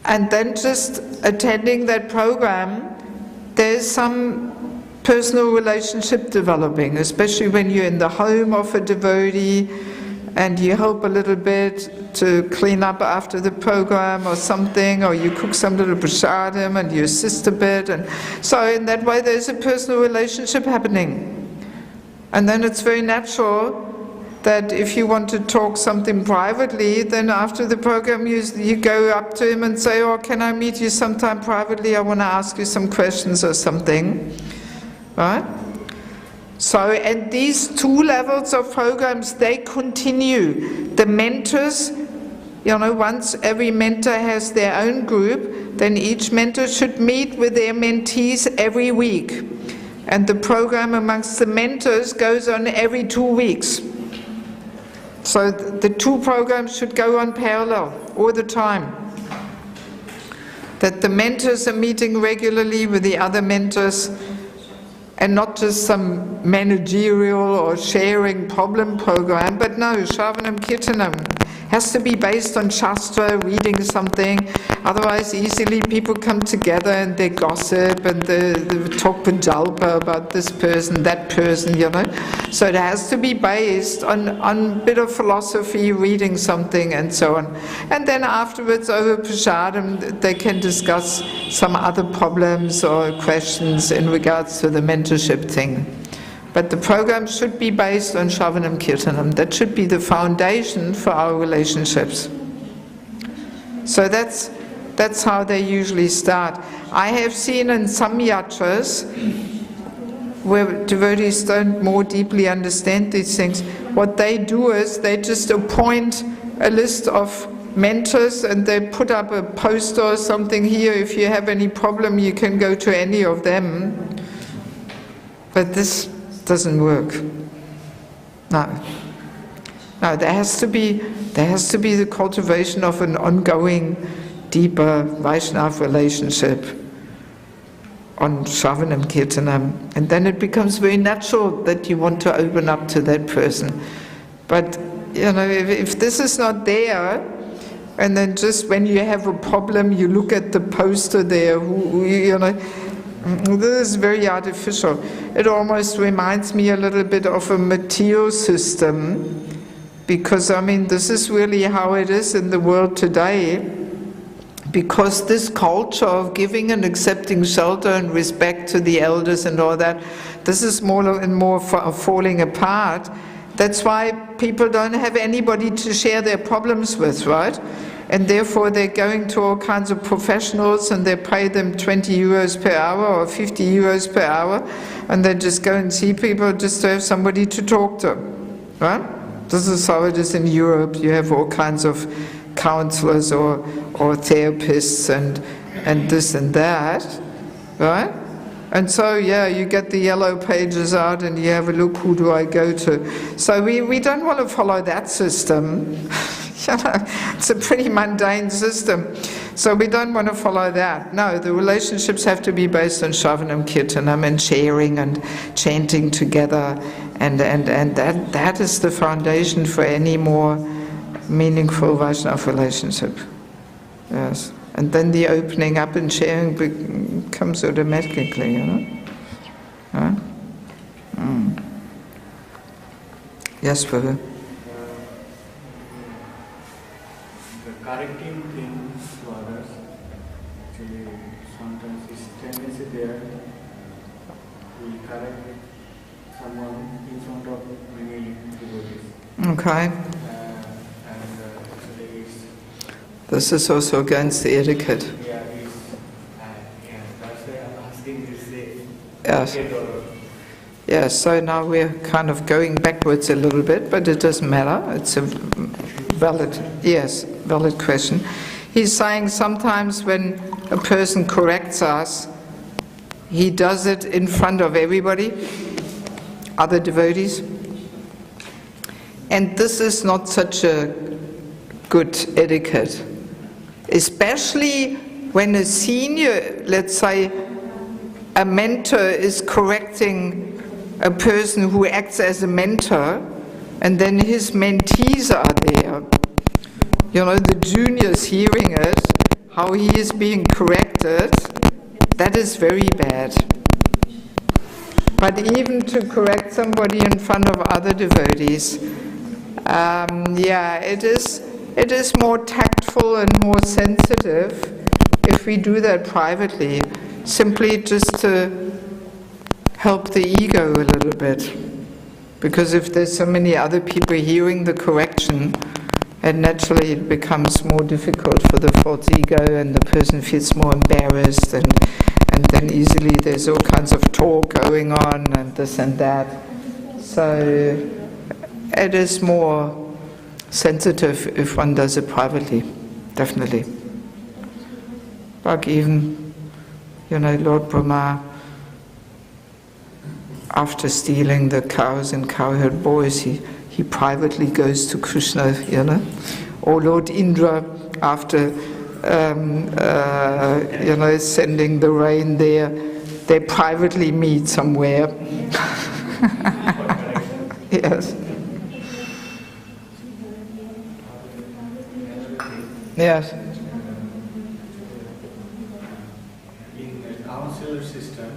And then just attending that program, there's some personal relationship developing, especially when you're in the home of a devotee and you help a little bit to clean up after the program or something, or you cook some little prasadam and you assist a bit, and so in that way there's a personal relationship happening. And then it's very natural that if you want to talk something privately, then after the program you go up to him and say, oh, can I meet you sometime privately? I want to ask you some questions or something, right? So, and these 2 levels of programs, they continue. The mentors, you know, once every mentor has their own group, then each mentor should meet with their mentees every week. And the program amongst the mentors goes on every 2 weeks. So the 2 programs should go on parallel all the time. That the mentors are meeting regularly with the other mentors, and not just some managerial or sharing problem program, but no, Shravanam Kirtanam has to be based on Shastra, reading something. Otherwise, easily people come together and they gossip and they talk pajalpa about this person, that person, you know. So it has to be based on a bit of philosophy, reading something and so on. And then afterwards, over prasadam, they can discuss some other problems or questions in regards to the mentorship thing. But the program should be based on Shravanam Kirtanam. That should be the foundation for our relationships. So that's how they usually start. I have seen in some yatras where devotees don't more deeply understand these things, what they do is they just appoint a list of mentors and they put up a poster or something here, if you have any problem you can go to any of them. But this doesn't work. No, there has to be the cultivation of an ongoing, deeper Vaishnava relationship on Shravanam Kirtanam, and then it becomes very natural that you want to open up to that person. But you know, if this is not there, and then just when you have a problem, you look at the poster there, you know. This is very artificial. It almost reminds me a little bit of a material system, because I mean this is really how it is in the world today. because this culture of giving and accepting shelter and respect to the elders and all that, this is more and more falling apart. That's why people don't have anybody to share their problems with, right? And therefore they're going to all kinds of professionals and they pay them 20 euros per hour or 50 euros per hour, and they just go and see people just to have somebody to talk to, right? This is how it is in Europe. You have all kinds of counselors or therapists and this and that, right? And so, yeah, you get the yellow pages out and you have a look, who do I go to? So we don't want to follow that system. You know, it's a pretty mundane system. So we don't want to follow that. No, the relationships have to be based on Shravanam Kirtanam and sharing and chanting together. And that is the foundation for any more meaningful Vaishnava relationship. Yes. And then the opening up and sharing comes automatically, you know. Huh? Yes, Prabhu. The correcting things to others, actually sometimes it's tendency there. We correct someone in front of many devotees. Okay. This is also against the etiquette. Yeah, that's why I'm asking this. Yes. Yes, so now we're kind of going backwards a little bit, but it doesn't matter. It's a valid question. He's saying sometimes when a person corrects us, he does it in front of everybody, other devotees. And this is not such a good etiquette. Especially when a senior, let's say a mentor, is correcting a person who acts as a mentor, and then his mentees are there. You know, the juniors hearing it, how he is being corrected, that is very bad. But even to correct somebody in front of other devotees, it is more tactful and more sensitive if we do that privately, simply just to help the ego a little bit. Because if there's so many other people hearing the correction, and naturally it becomes more difficult for the false ego, and the person feels more embarrassed, and then easily there's all kinds of talk going on and this and that. So it is more sensitive if one does it privately, definitely. Like even, Lord Brahma, after stealing the cows and cowherd boys, he privately goes to Krishna, Or Lord Indra, after sending the rain there, they privately meet somewhere. Yes. Yes. In a counselor system,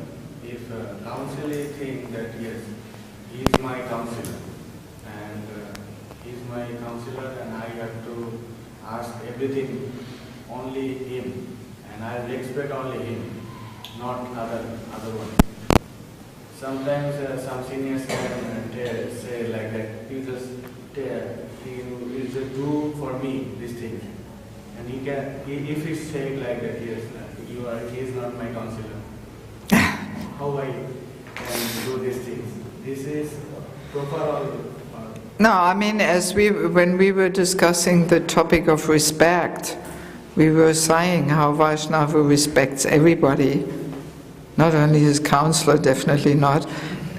if a counselor thinks that yes, he is my counselor, and he is my counselor, and I have to ask everything only him, and I will expect only him, not other one. Sometimes some seniors can say like that, you just do for me this thing. And he can, if he's saying like that, yes, he is not my counselor. How I can do these things? This is proper or? No, I mean, when we were discussing the topic of respect, we were saying how Vaishnava respects everybody, not only his counselor, definitely not,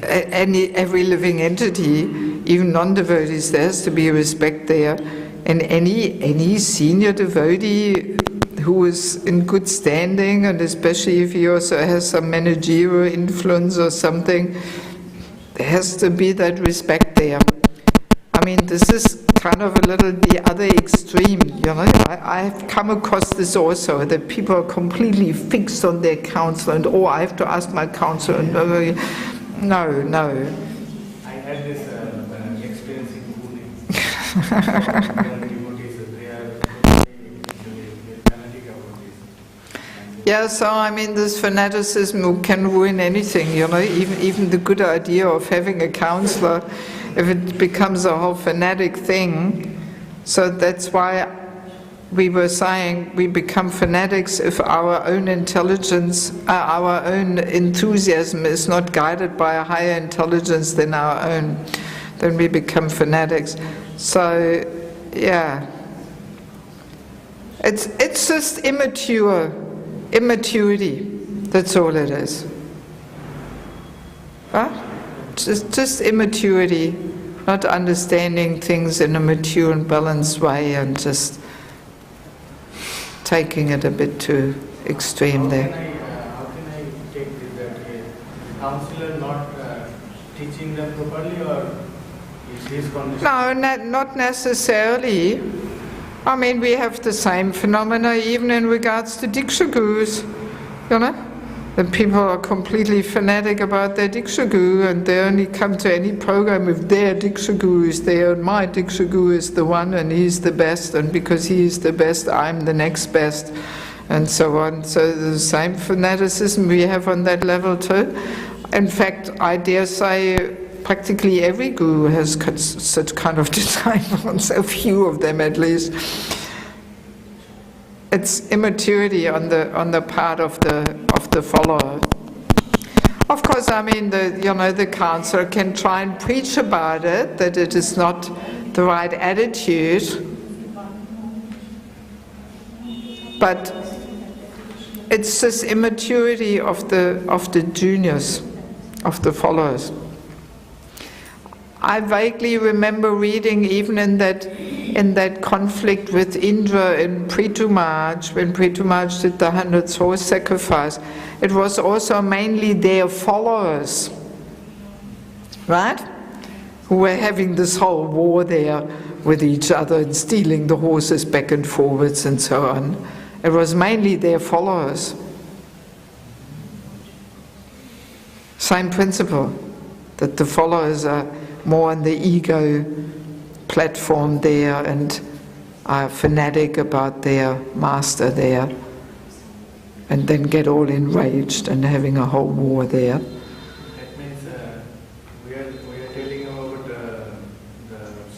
every living entity, even non-devotees, there has to be respect there. And any senior devotee who is in good standing, and especially if he also has some managerial influence or something, there has to be that respect there. I mean, this is kind of a little the other extreme, I have come across this also, that people are completely fixed on their counselor, and I have to ask my counselor. No. I had this experience in Pune. Devotees, they are fanatic about this. Yeah, so I mean, this fanaticism can ruin anything, you know, even the good idea of having a counselor, if it becomes a whole fanatic thing. So that's why we were saying we become fanatics if our own intelligence, our own enthusiasm is not guided by a higher intelligence than our own, then we become fanatics. So, yeah. It's just immaturity, that's all it is. Huh? Just immaturity, not understanding things in a mature and balanced way and just taking it a bit too extreme there. How can I take this that a counselor not teaching them properly, or is his condition? No, not necessarily. I mean, we have the same phenomena even in regards to Diksha Gurus, you know? That people are completely fanatic about their Diksha Guru and they only come to any program if their Diksha Guru is there and my Diksha Guru is the one and he's the best, and because he is the best, I'm the next best, and so on. So the same fanaticism we have on that level too. In fact, I dare say practically every guru has such kind of disciples, a few of them at least. It's immaturity on the part of the follower. Of course, I mean, the counselor can try and preach about it, that it is not the right attitude, but it's this immaturity of the juniors, of the followers. I vaguely remember reading even in that conflict with Indra in Prithu Maharaj, when Prithu Maharaj did the 100th horse sacrifice, it was also mainly their followers, right? Who were having this whole war there with each other and stealing the horses back and forwards and so on. It was mainly their followers. Same principle, that the followers are more on the ego platform there and are fanatic about their master there, and then get all enraged and having a whole war there. That means we are telling about the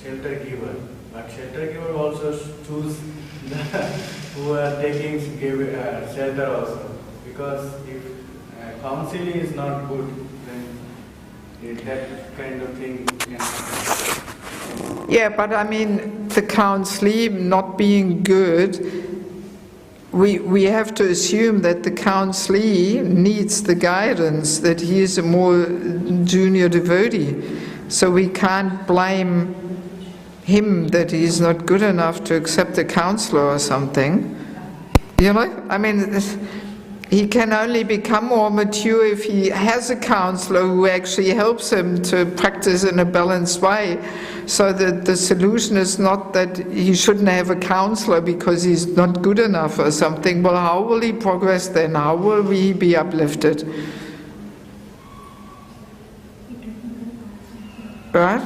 shelter giver, but shelter giver also choose who are taking shelter also, because if counseling is not good, then that kind of thing can happen. Yeah, but I mean, the counselee not being good, we have to assume that the counselee needs the guidance, that he is a more junior devotee. So we can't blame him that he is not good enough to accept a counselor or something. You know, I mean, he can only become more mature if he has a counselor who actually helps him to practice in a balanced way. So that the solution is not that he shouldn't have a counselor because he's not good enough or something. Well, how will he progress then? How will he be uplifted? Right?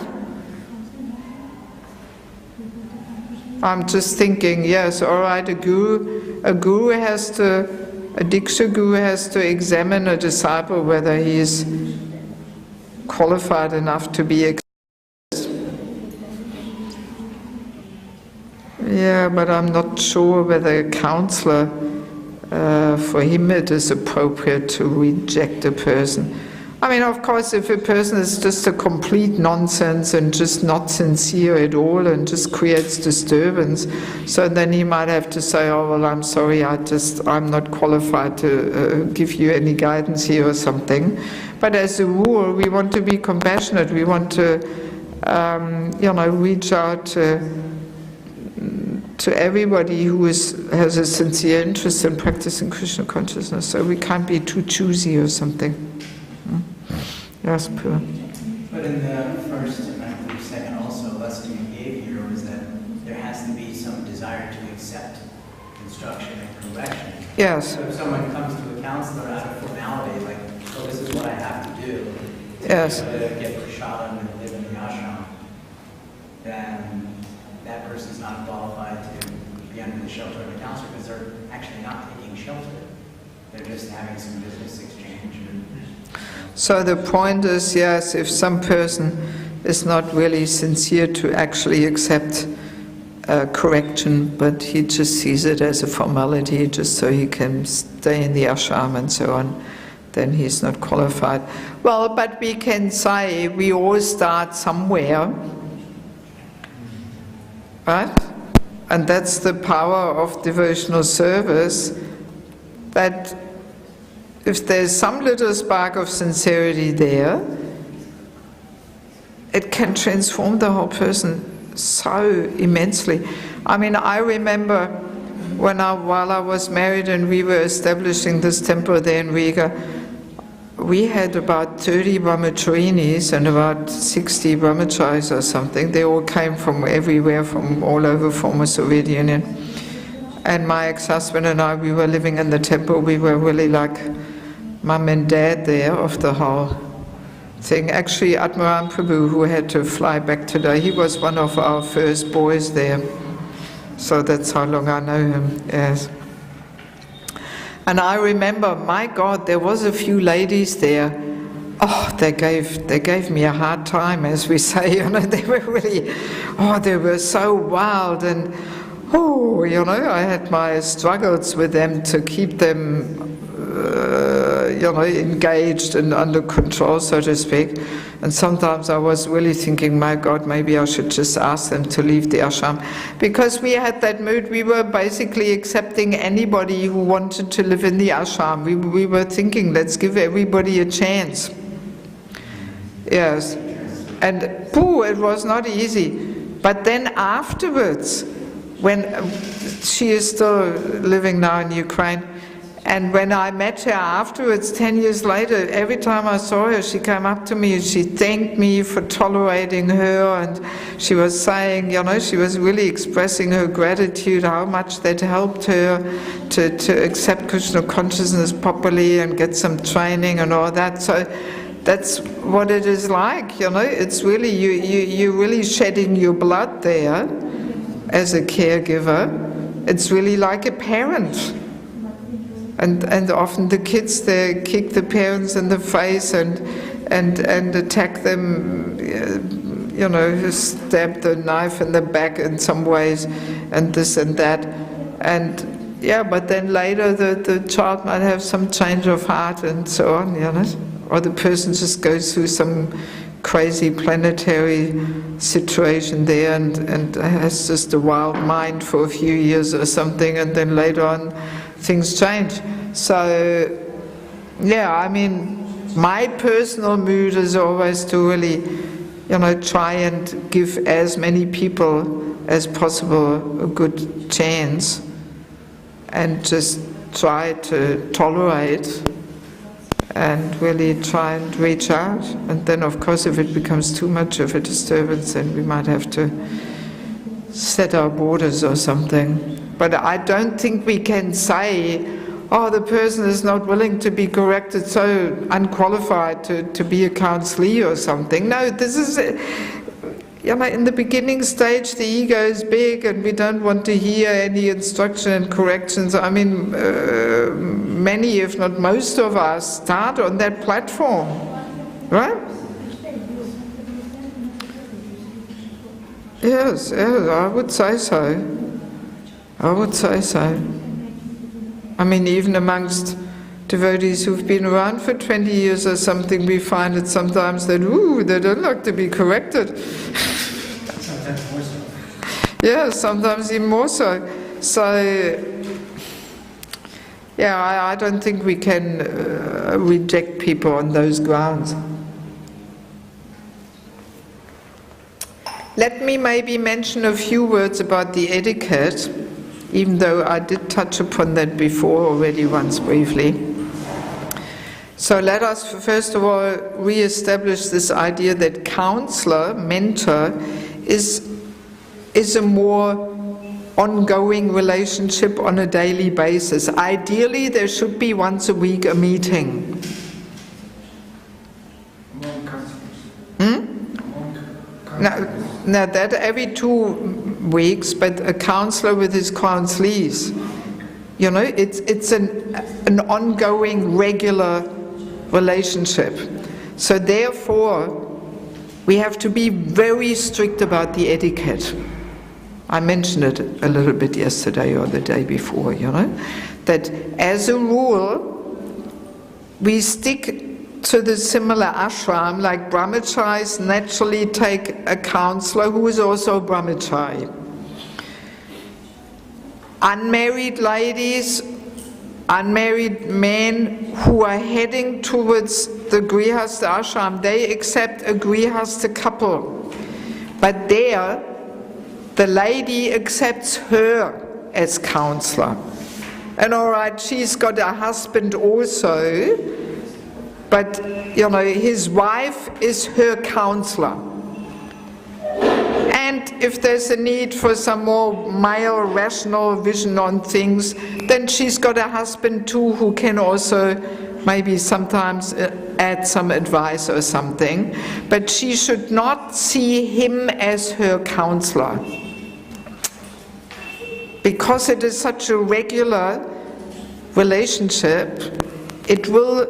I'm just thinking, yes, all right, a Diksha Guru has to examine a disciple whether he is qualified enough to be accepted. Yeah, but I'm not sure whether a counselor, for him it is appropriate to reject a person. I mean, of course, if a person is just a complete nonsense and just not sincere at all and just creates disturbance, so then he might have to say, oh, well, I'm sorry, I'm not qualified to give you any guidance here or something. But as a rule, we want to be compassionate. We want to, reach out to everybody who has a sincere interest in practicing Krishna consciousness. So we can't be too choosy or something. Yes, Pooh. But in the first and I believe second also lesson you gave here was that there has to be some desire to accept instruction and correction. Yes. So if someone comes to a counselor out of formality, like, oh, this is what I have to do, Yes. to get prashadam and live in the ashram, then that person's not qualified to be under the shelter of a counselor because they're actually not taking shelter. They're just having some business exchange. So the point is, yes, if some person is not really sincere to actually accept correction, but he just sees it as a formality just so he can stay in the ashram and so on, then he's not qualified. Well, but we can say we all start somewhere, right? And that's the power of devotional service, that if there's some little spark of sincerity there, it can transform the whole person so immensely. I mean, I remember while I was married and we were establishing this temple there in Riga, we had about 30 brahmacharinis and about 60 brahmacharis or something. They all came from everywhere, from all over former Soviet Union. And my ex-husband and I, we were living in the temple. We were really like mum and dad there of the whole thing. Actually, Atmaram Prabhu, who had to fly back today, he was one of our first boys there. So that's how long I know him, yes. And I remember, my God, there was a few ladies there. Oh, they gave me a hard time, as we say, you know. They were really, they were so wild, and I had my struggles with them to keep them engaged and under control, so to speak. And sometimes I was really thinking, my God, maybe I should just ask them to leave the ashram. Because we had that mood, we were basically accepting anybody who wanted to live in the ashram. We were thinking, let's give everybody a chance. Yes. And it was not easy. But then afterwards, when she is still living now in Ukraine, and when I met her afterwards, 10 years later, every time I saw her, she came up to me and she thanked me for tolerating her, and she was saying, she was really expressing her gratitude, how much that helped her to accept Krishna consciousness properly and get some training and all that. So that's what it is like, It's really, you're really shedding your blood there as a caregiver. It's really like a parent. And often the kids, they kick the parents in the face and attack them, stab the knife in the back in some ways, and this and that. And but then later the child might have some change of heart and so on, or the person just goes through some crazy planetary situation there and has just a wild mind for a few years or something, and then later on things change. So, I mean, my personal mood is always to really, try and give as many people as possible a good chance, and just try to tolerate and really try and reach out. And then, of course, if it becomes too much of a disturbance, then we might have to set our borders or something. But I don't think we can say, the person is not willing to be corrected, so unqualified to be a counselee or something. No, this is, in the beginning stage, the ego is big and we don't want to hear any instruction and corrections. I mean, many, if not most of us, start on that platform, right? Yes, I would say so. I would say so. I mean, even amongst devotees who've been around for 20 years or something, we find it sometimes that, they don't like to be corrected. Sometimes more so. Yeah, sometimes even more so. So, I don't think we can reject people on those grounds. Let me maybe mention a few words about the etiquette, even though I did touch upon that before already once briefly. So let us first of all re-establish this idea that counselor, mentor, is a more ongoing relationship on a daily basis. Ideally, there should be once a week a meeting. Among counselors. Now that every 2 weeks, but a counselor with his counselees. You know, it's an ongoing, regular relationship. So therefore, we have to be very strict about the etiquette. I mentioned it a little bit yesterday or the day before, you know, that as a rule, we stick to the similar ashram, like brahmacharis naturally take a counselor who is also a brahmachari. Unmarried ladies, unmarried men who are heading towards the grihastha ashram, they accept a grihastha couple. But there, the lady accepts her as counselor. And all right, she's got a husband also, but you know, his wife is her counselor. And if there's a need for some more male rational vision on things, then she's got a husband too who can also maybe sometimes add some advice or something. But she should not see him as her counselor. Because it is such a regular relationship, it will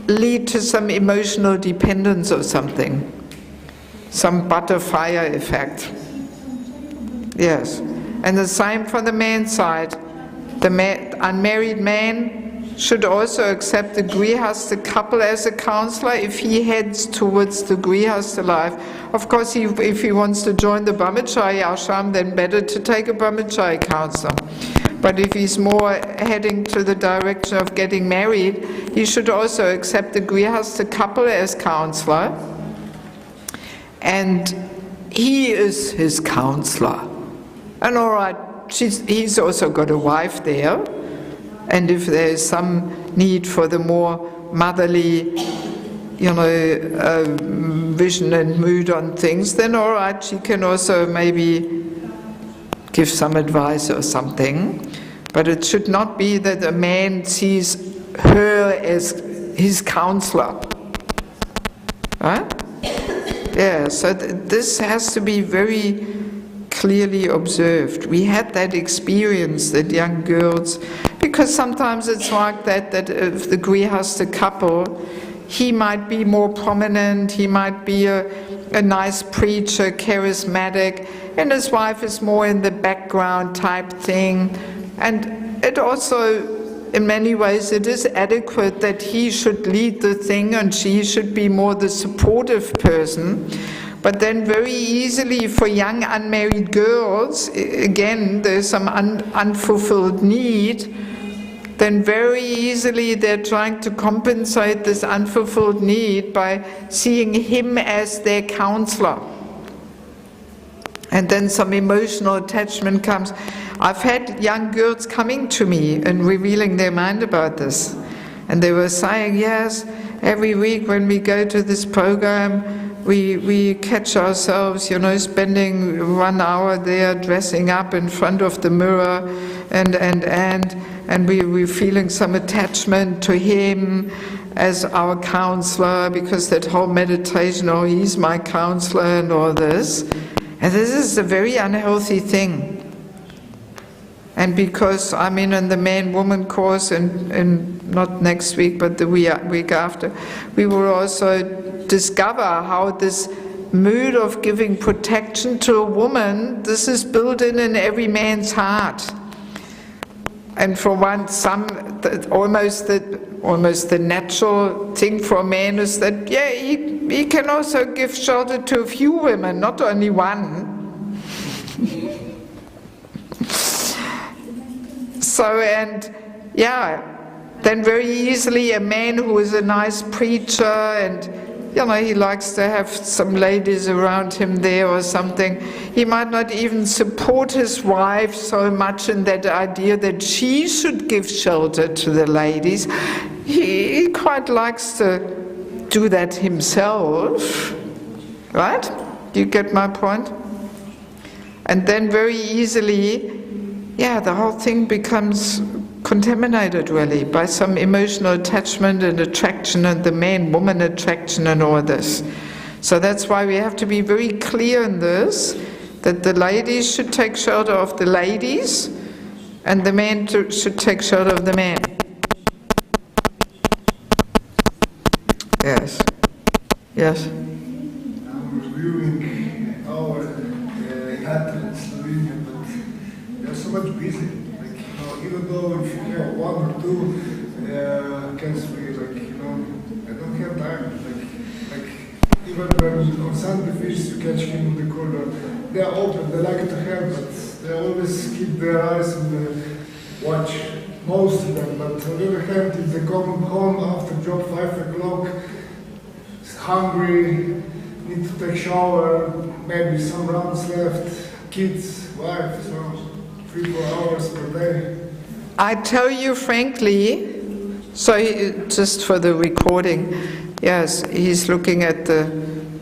lead to some emotional dependence or something. Some butterfly effect. Yes. And the same for the man's side. The unmarried man should also accept the grihastha couple as a counselor if he heads towards the grihastha life. Of course, if he wants to join the brahmachari ashram, then better to take a brahmachari counselor. But if he's more heading to the direction of getting married, he should also accept the grihastha couple as counselor. And he is his counselor. And all right, he's also got a wife there. And if there is some need for the more motherly, you know, vision and mood on things, then all right, she can also maybe give some advice or something. But it should not be that a man sees her as his counselor. Right? Yeah, so this has to be very clearly observed. We had that experience, that young girls, because sometimes it's like that if the grihastha couple, he might be more prominent, he might be a nice preacher, charismatic, and his wife is more in the background type thing. And it also, in many ways, it is adequate that he should lead the thing and she should be more the supportive person. But then very easily for young unmarried girls, again, there's some unfulfilled need, then very easily they're trying to compensate this unfulfilled need by seeing him as their counselor. And then some emotional attachment comes. I've had young girls coming to me and revealing their mind about this. And they were saying, yes, every week when we go to this program, we catch ourselves, you know, spending 1 hour there dressing up in front of the mirror and we're feeling some attachment to him as our counselor, because that whole meditation, oh, he's my counselor and all this. And this is a very unhealthy thing. And because I'm in the man-woman course, and not next week, but the week after, we will also discover how this mood of giving protection to a woman, this is built in every man's heart. And for one, almost the natural thing for a man is that, yeah, he can also give shelter to a few women, not only one. So, and yeah, then very easily a man who is a nice preacher and, you know, he likes to have some ladies around him there or something, he might not even support his wife so much in that idea that she should give shelter to the ladies. He quite likes to do that himself, right? Do you get my point? And then very easily, yeah, the whole thing becomes contaminated really by some emotional attachment and attraction and the man-woman attraction and all this. So that's why we have to be very clear in this, that the ladies should take shelter of the ladies And the man should take shelter of the man. Yes. Yes. I'm reviewing our yacht in Slovenia, but they're so much busy. Like, you know, even though if you have one or two cancer-free, like, you know, I don't have time. Like even when on Sunday fish you catch him in the corner, they are open, they like to have, but they always keep their eyes on the watch. Most of them, but on the other hand, if they come home after job 5 o'clock, hungry, need to take shower, maybe some rounds left, kids, wife, so 3-4 hours per day. I tell you frankly, so just for the recording, yes, he's looking at the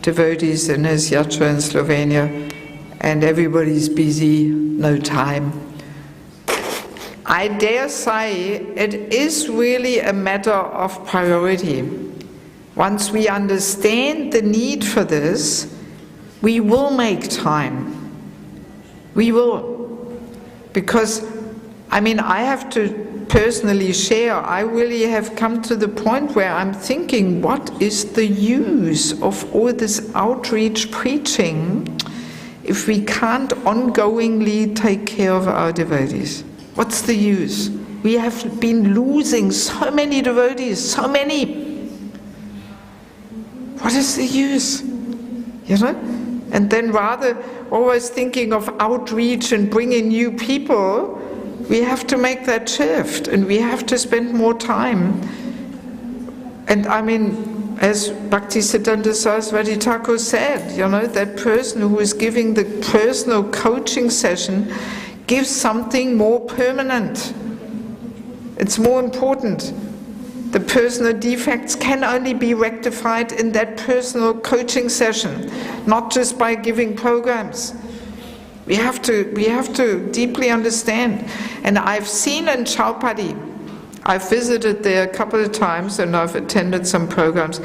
devotees in his yatra in Slovenia, and everybody's busy, no time. I dare say it is really a matter of priority. Once we understand the need for this, we will make time. We will. Because, I mean, I have to personally share, I really have come to the point where I'm thinking, what is the use of all this outreach preaching if we can't ongoingly take care of our devotees? What's the use? We have been losing so many devotees, so many. What is the use? You know? And then rather always thinking of outreach and bringing new people, we have to make that shift and we have to spend more time. And I mean, as Bhaktisiddhanta Saraswati Thakur said, you know, that person who is giving the personal coaching session gives something more permanent. It's more important. The personal defects can only be rectified in that personal coaching session, not just by giving programs. We have to deeply understand. And I've seen in Chaupadi, I've visited there a couple of times and I've attended some programs.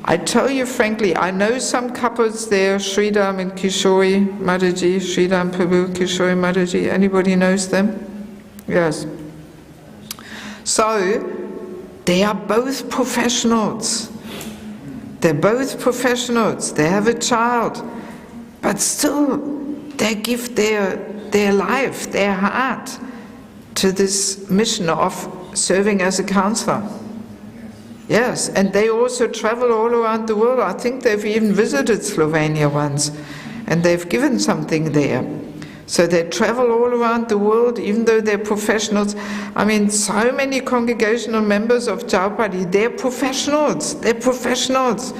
I tell you frankly, I know some couples there, Sridham and Kishori Mataji, Sridham Prabhu, Kishori Mataji, anybody knows them? Yes. So, they are both professionals. They're both professionals. They have a child. But still, they give their life, their heart to this mission of serving as a counselor. Yes, and they also travel all around the world. I think they've even visited Slovenia once, and they've given something there. So they travel all around the world, even though they're professionals. I mean, so many congregational members of Chaupadi, they're professionals. They're professionals.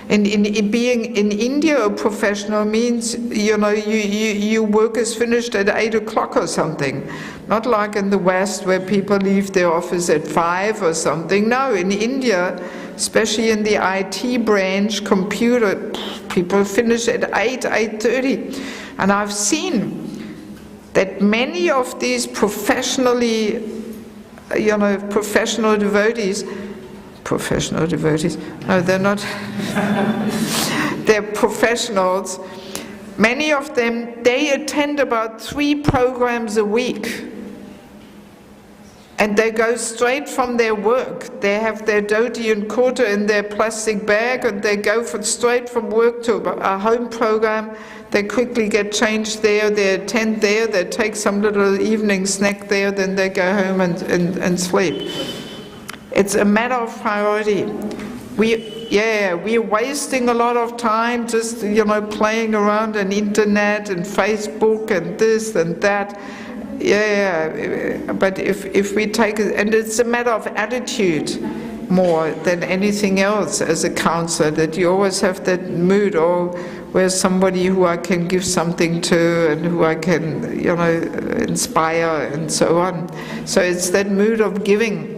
And being in India a professional means, you know, your work is finished at 8 o'clock or something. Not like in the West where people leave their office at 5 or something. No, in India, especially in the IT branch, computer, people finish at 8:30. And I've seen that many of these professionally, you know, professional devotees, no, they're not, they're professionals, many of them, they attend about 3 programs a week. And they go straight from their work. They have their dhoti and kurta in their plastic bag and they go straight from work to a home program. They quickly get changed there, they attend there, they take some little evening snack there, then they go home and sleep. It's a matter of priority. We're wasting a lot of time just, you know, playing around on internet and Facebook and this and that. But if we take it, and it's a matter of attitude more than anything else as a counselor, that you always have that mood, or where's somebody who I can give something to and who I can, you know, inspire and so on. So it's that mood of giving.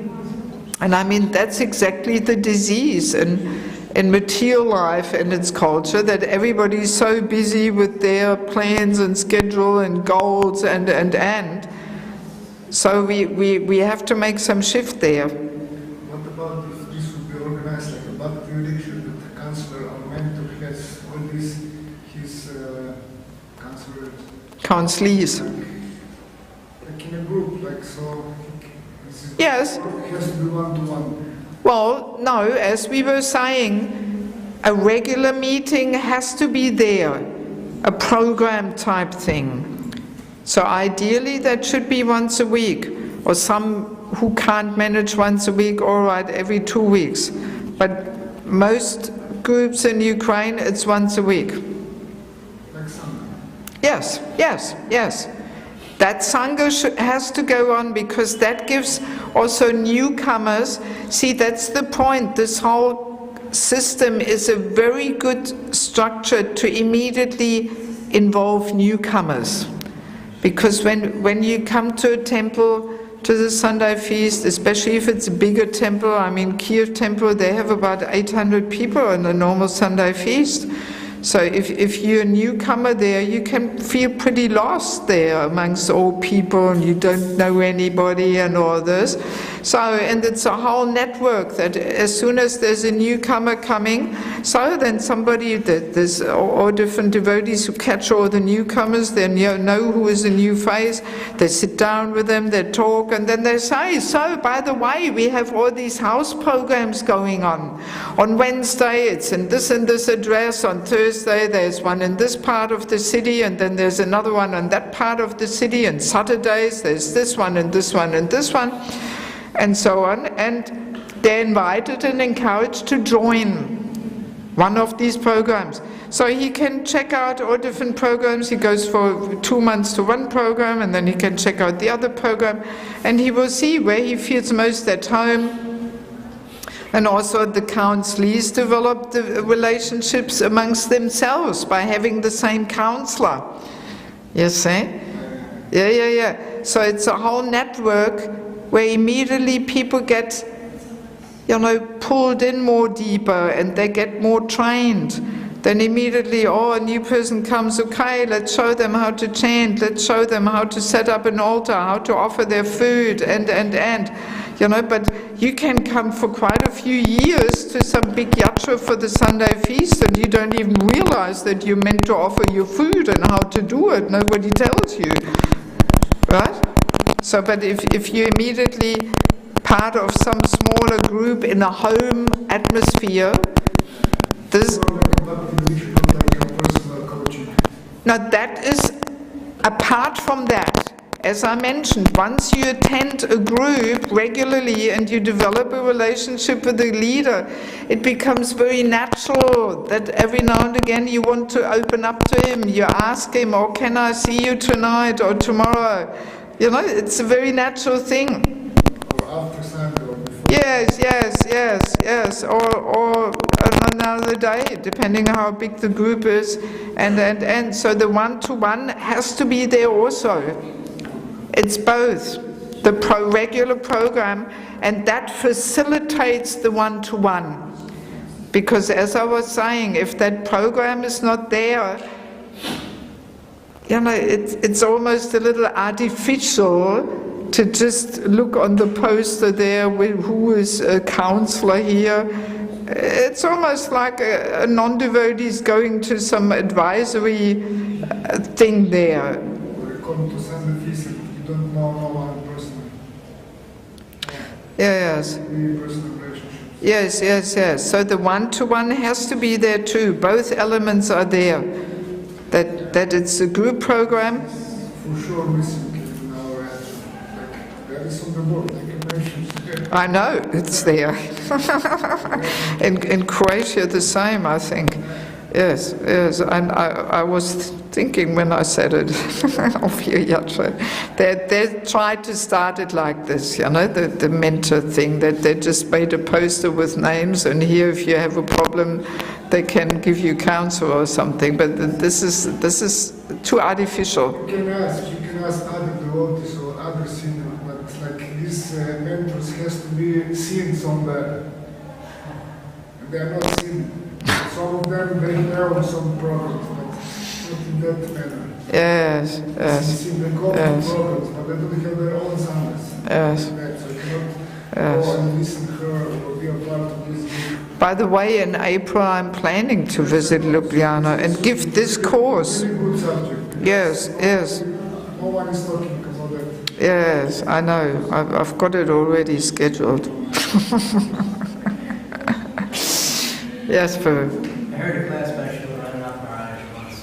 And I mean, that's exactly the disease in material life and its culture, that everybody's so busy with their plans and schedule and goals and. So we have to make some shift there. What about if this would be organized like a bhakti retreat with the counselor or mentor has all these, his counselors? Counselees. Like like in a group, like so. Yes. It has to be one-to-one. Well, no, as we were saying, a regular meeting has to be there, a program type thing. So ideally that should be once a week, or some who can't manage once a week, all right, every 2 weeks. But most groups in Ukraine, it's once a week. Like Sangha. Yes, yes, yes. That Sangha has to go on because that gives also newcomers. See, that's the point. This whole system is a very good structure to immediately involve newcomers. Because when you come to a temple, to the Sunday feast, especially if it's a bigger temple, I mean Kiev temple, they have about 800 people on a normal Sunday feast. So if you're a newcomer there, you can feel pretty lost there amongst all people and you don't know anybody and all this. So, and it's a whole network that as soon as there's a newcomer coming, so then somebody, there's all different devotees who catch all the newcomers, they know who is a new face, they sit down with them, they talk, and then they say, so by the way, we have all these house programs going on. On Wednesday it's in this address, on Thursday there's one in this part of the city, and then there's another one in that part of the city, and Saturdays there's this one and this one and this one, and so on, and they're invited and encouraged to join one of these programs. So he can check out all different programs. He goes for 2 months to one program, and then he can check out the other program, and he will see where he feels most at home. And also the counselees develop the relationships amongst themselves by having the same counselor. You see? Yeah. So it's a whole network where immediately people get, pulled in more deeper and they get more trained. Then immediately, a new person comes, okay, let's show them how to chant, let's show them how to set up an altar, how to offer their food, and. But you can come for quite a few years to some big yatra for the Sunday feast and you don't even realize that you're meant to offer your food and how to do it. Nobody tells you, right? So, but if you're immediately part of some smaller group in a home atmosphere, this... Now that is apart from that. As I mentioned, once you attend a group regularly and you develop a relationship with the leader, it becomes very natural that every now and again you want to open up to him, you ask him, or can I see you tonight or tomorrow? It's a very natural thing. Or after Sunday or before. Yes, or another day, depending on how big the group is, and so the one-to-one has to be there also. It's both the regular program, and that facilitates the one-to-one. Because as I was saying, if that program is not there, it's almost a little artificial to just look on the poster there with who is a counselor here. It's almost like a non-devotee is going to some advisory thing there. Come to Sunday feast, you don't know no one personally. Yes. Yes. So the one-to-one has to be there too. Both elements are there. That it's a group program. For sure missing in our answer. Like that is on the board, like you mentioned. I know, it's there. In Croatia the same, I think. Yes, and I was thinking when I said it of your yatra, they tried to start it like this, the mentor thing, that they just made a poster with names, and here if you have a problem, they can give you counsel or something. But this is too artificial. You can ask other devotees or other sinners, but like these mentors has to be seen somewhere. They are not seen. Some of them, they have some programs, but not in that manner. Yes. They go to programs, but they don't have their own Sundays. Yes. So you cannot go and listen to her or be a part of this group. By the way, in April I'm planning to visit Ljubljana and give this course. Very good subject. Yes. No one is talking about that. Yes, I know. I've got it already scheduled. Yes, Boo. I heard a class by Srila Radhanath Maharaj once,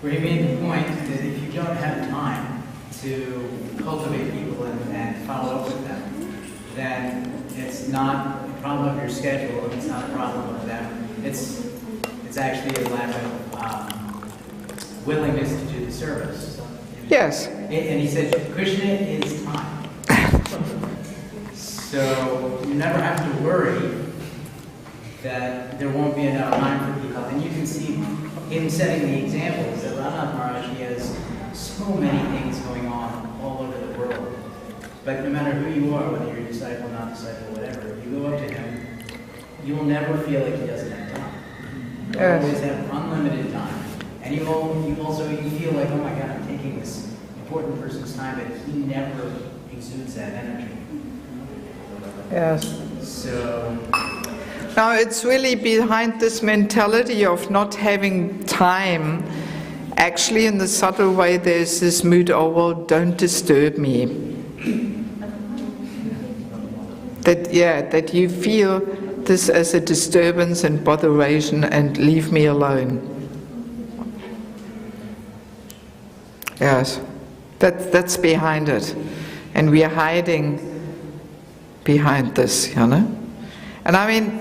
where he made the point that if you don't have time to cultivate people and follow up with them, then it's not a problem of your schedule, it's not a problem of them. It's actually a lack of willingness to do the service. Yes. And he said, Krishna is time. So you never have to worry that there won't be enough time for people. And you can see him setting the examples that Radhanath Maharaj, he has so many things going on all over the world. But no matter who you are, whether you're a disciple, not disciple, whatever, if you go up to him, you will never feel like he doesn't have time. You'll always have unlimited time. And you also feel like, oh my God, I'm taking this important person's time, but he never exudes that energy. Yes. So now it's really behind this mentality of not having time. Actually, in the subtle way, there's this mood, oh well, don't disturb me. That you feel this as a disturbance and botheration and leave me alone. Yes, that's behind it. And we are hiding behind this, you know. And I mean,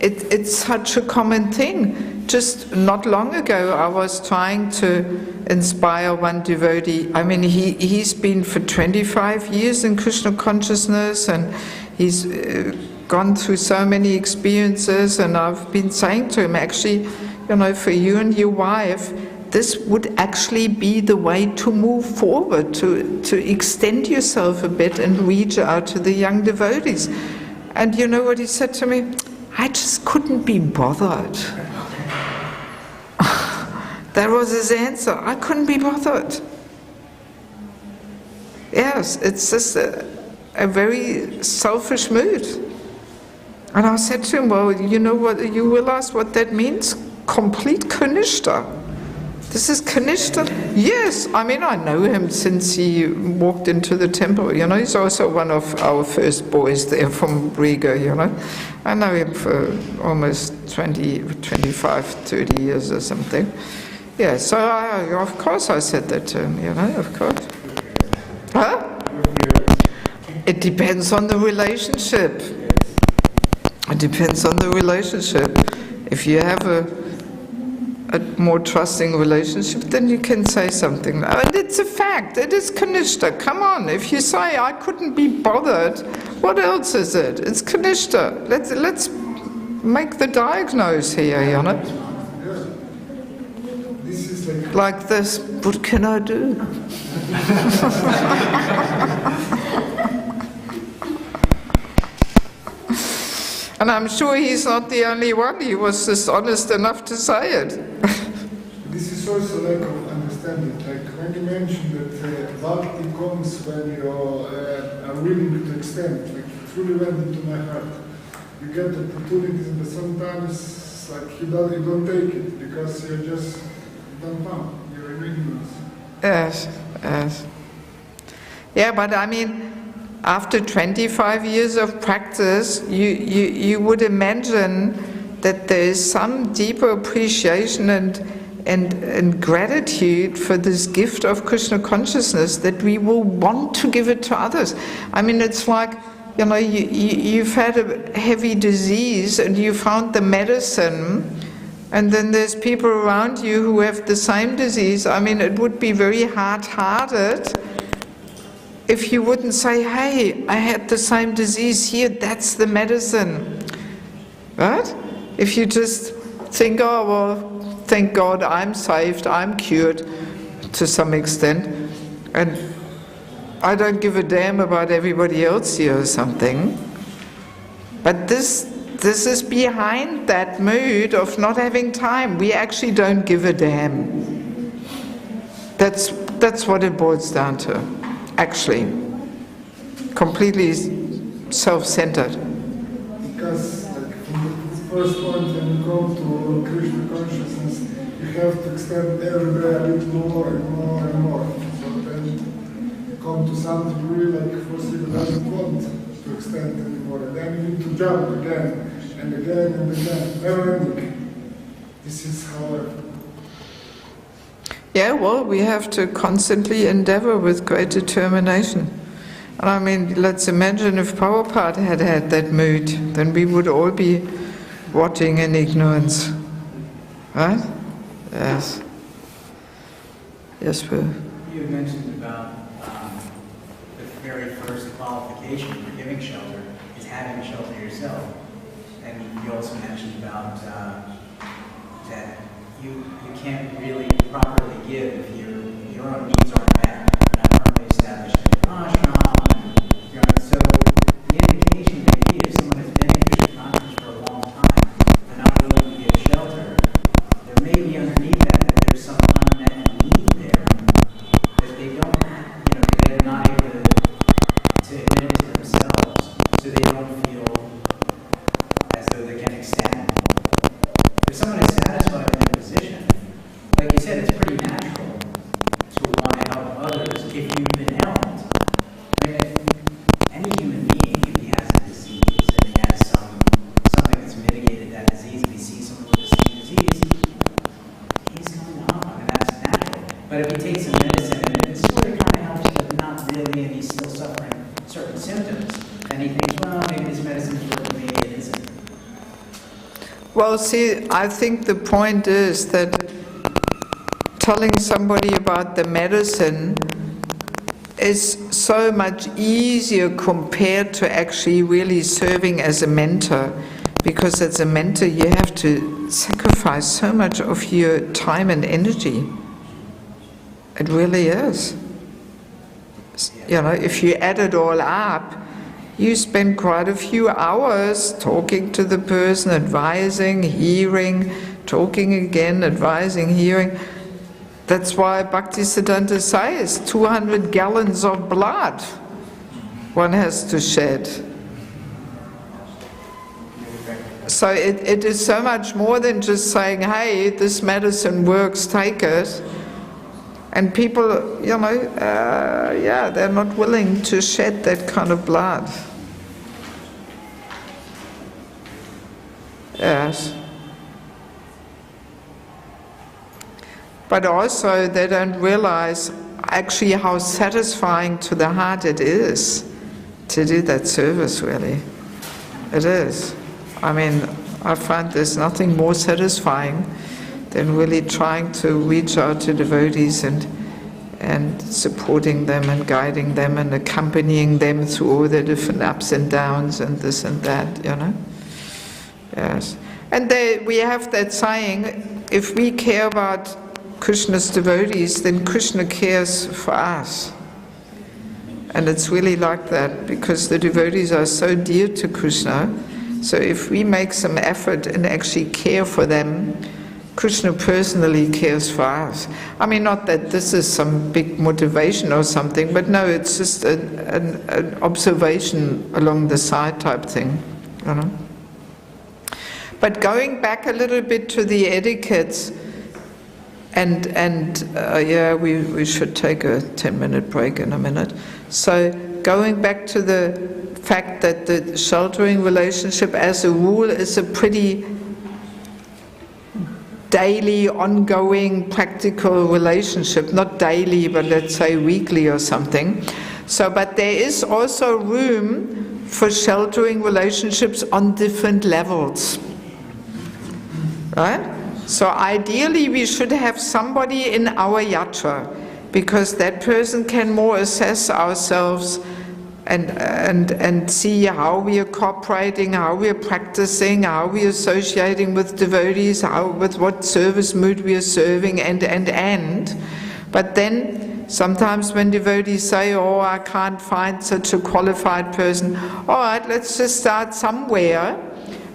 it's such a common thing. Just not long ago, I was trying to inspire one devotee. I mean, he's been for 25 years in Krishna Consciousness, and he's gone through so many experiences, and I've been saying to him, actually, you know, for you and your wife, this would actually be the way to move forward, to extend yourself a bit and reach out to the young devotees. And you know what he said to me? I just couldn't be bothered. That was his answer. I couldn't be bothered. Yes, it's just a very selfish mood. And I said to him, well, you know what, you realize what that means? Complete kanishta. This is Kanishta. Yes, I mean, I know him since he walked into the temple, you know. He's also one of our first boys there from Riga, you know. I know him for almost 20, 25, 30 years or something. Yeah, so of course I said that to him, you know, of course. Huh? It depends on the relationship. It depends on the relationship. If you have a more trusting relationship, then you can say something. And it's a fact, it is Kanishta. Come on, if you say, I couldn't be bothered, what else is it? It's Kanishta. Let's make the diagnose here, you know? This is like this, what can I do? And I'm sure he's not the only one. He was just honest enough to say it. This is also lack of understanding. Like when you mentioned that bhakti comes when you are willing to extend, like it really went into my heart. You get opportunities, but sometimes like you don't take it because you're just dumbfounded. You're in ignorance. Yes, yes. Yeah, but I mean, after 25 years of practice, you would imagine that there is some deeper appreciation and gratitude for this gift of Krishna consciousness, that we will want to give it to others. I mean, it's like, you know, you've had a heavy disease and you found the medicine, and then there's people around you who have the same disease. I mean, it would be very hard-hearted if you wouldn't say, hey, I had the same disease here, that's the medicine. Right? If you just think, oh, well, thank God I'm saved, I'm cured to some extent, and I don't give a damn about everybody else here or something. But this is behind that mood of not having time. We actually don't give a damn. That's what it boils down to. Actually, completely self-centered. Because like, from the first point when you come to Krishna consciousness, you have to extend every day a bit more and more and more. So then come to some degree, like first it doesn't want to extend anymore, and then you need to jump again and again and again, never ending. This is how Yeah, well, we have to constantly endeavor with great determination. And I mean, let's imagine if Prabhupada had had that mood, then we would all be rotting in ignorance. Right? Yes. Yes, Boo. You had mentioned about the very first qualification for giving shelter is having shelter yourself. And you also mentioned about that you can't really properly give if your own needs aren't met. You're not firmly established in an ashram. So the indication may be if someone has been in Krishna consciousness for a long time, they're not willing to give shelter, there may be underneath that there's some unmet need there that they don't, they're not able to admit to themselves, so they don't feel as though they can extend. If someone is satisfied in their position, like you said, it's pretty natural to want to help others if you've been helped. I mean, any human being, if he has a disease and he has something that's mitigated that disease, if he sees someone with the same disease, he's going to help. I mean, that's natural. But if he takes some medicine and it sort of kind of helps, but not really, and he's still suffering certain symptoms, and he thinks, well, maybe this medicine's working, maybe it isn't. Well, see, I think the point is that telling somebody about the medicine is so much easier compared to actually really serving as a mentor, because as a mentor you have to sacrifice so much of your time and energy. It really is. If you add it all up, you spend quite a few hours talking to the person, advising, hearing, talking again, advising, hearing. That's why Bhaktisiddhanta says 200 gallons of blood one has to shed. So it is so much more than just saying, hey, this medicine works, take it. And people, they're not willing to shed that kind of blood. Yes. But also they don't realize actually how satisfying to the heart it is to do that service, really. It is. I mean, I find there's nothing more satisfying than really trying to reach out to devotees and supporting them and guiding them and accompanying them through all the different ups and downs and this and that, Yes. And we have that saying, if we care about Krishna's devotees, then Krishna cares for us. And it's really like that, because the devotees are so dear to Krishna. So if we make some effort and actually care for them, Krishna personally cares for us. I mean, not that this is some big motivation or something, but no, it's just an observation along the side type thing, But going back a little bit to the etiquettes, we should take a 10-minute break in a minute. So going back to the fact that the sheltering relationship as a rule is a pretty daily, ongoing, practical relationship, not daily, but let's say weekly or something. So, but there is also room for sheltering relationships on different levels, right? So ideally we should have somebody in our yatra, because that person can more assess ourselves and see how we are cooperating, how we are practicing, how we are associating with devotees, with what service mood we are serving, and. But then sometimes when devotees say, oh, I can't find such a qualified person, all right, let's just start somewhere.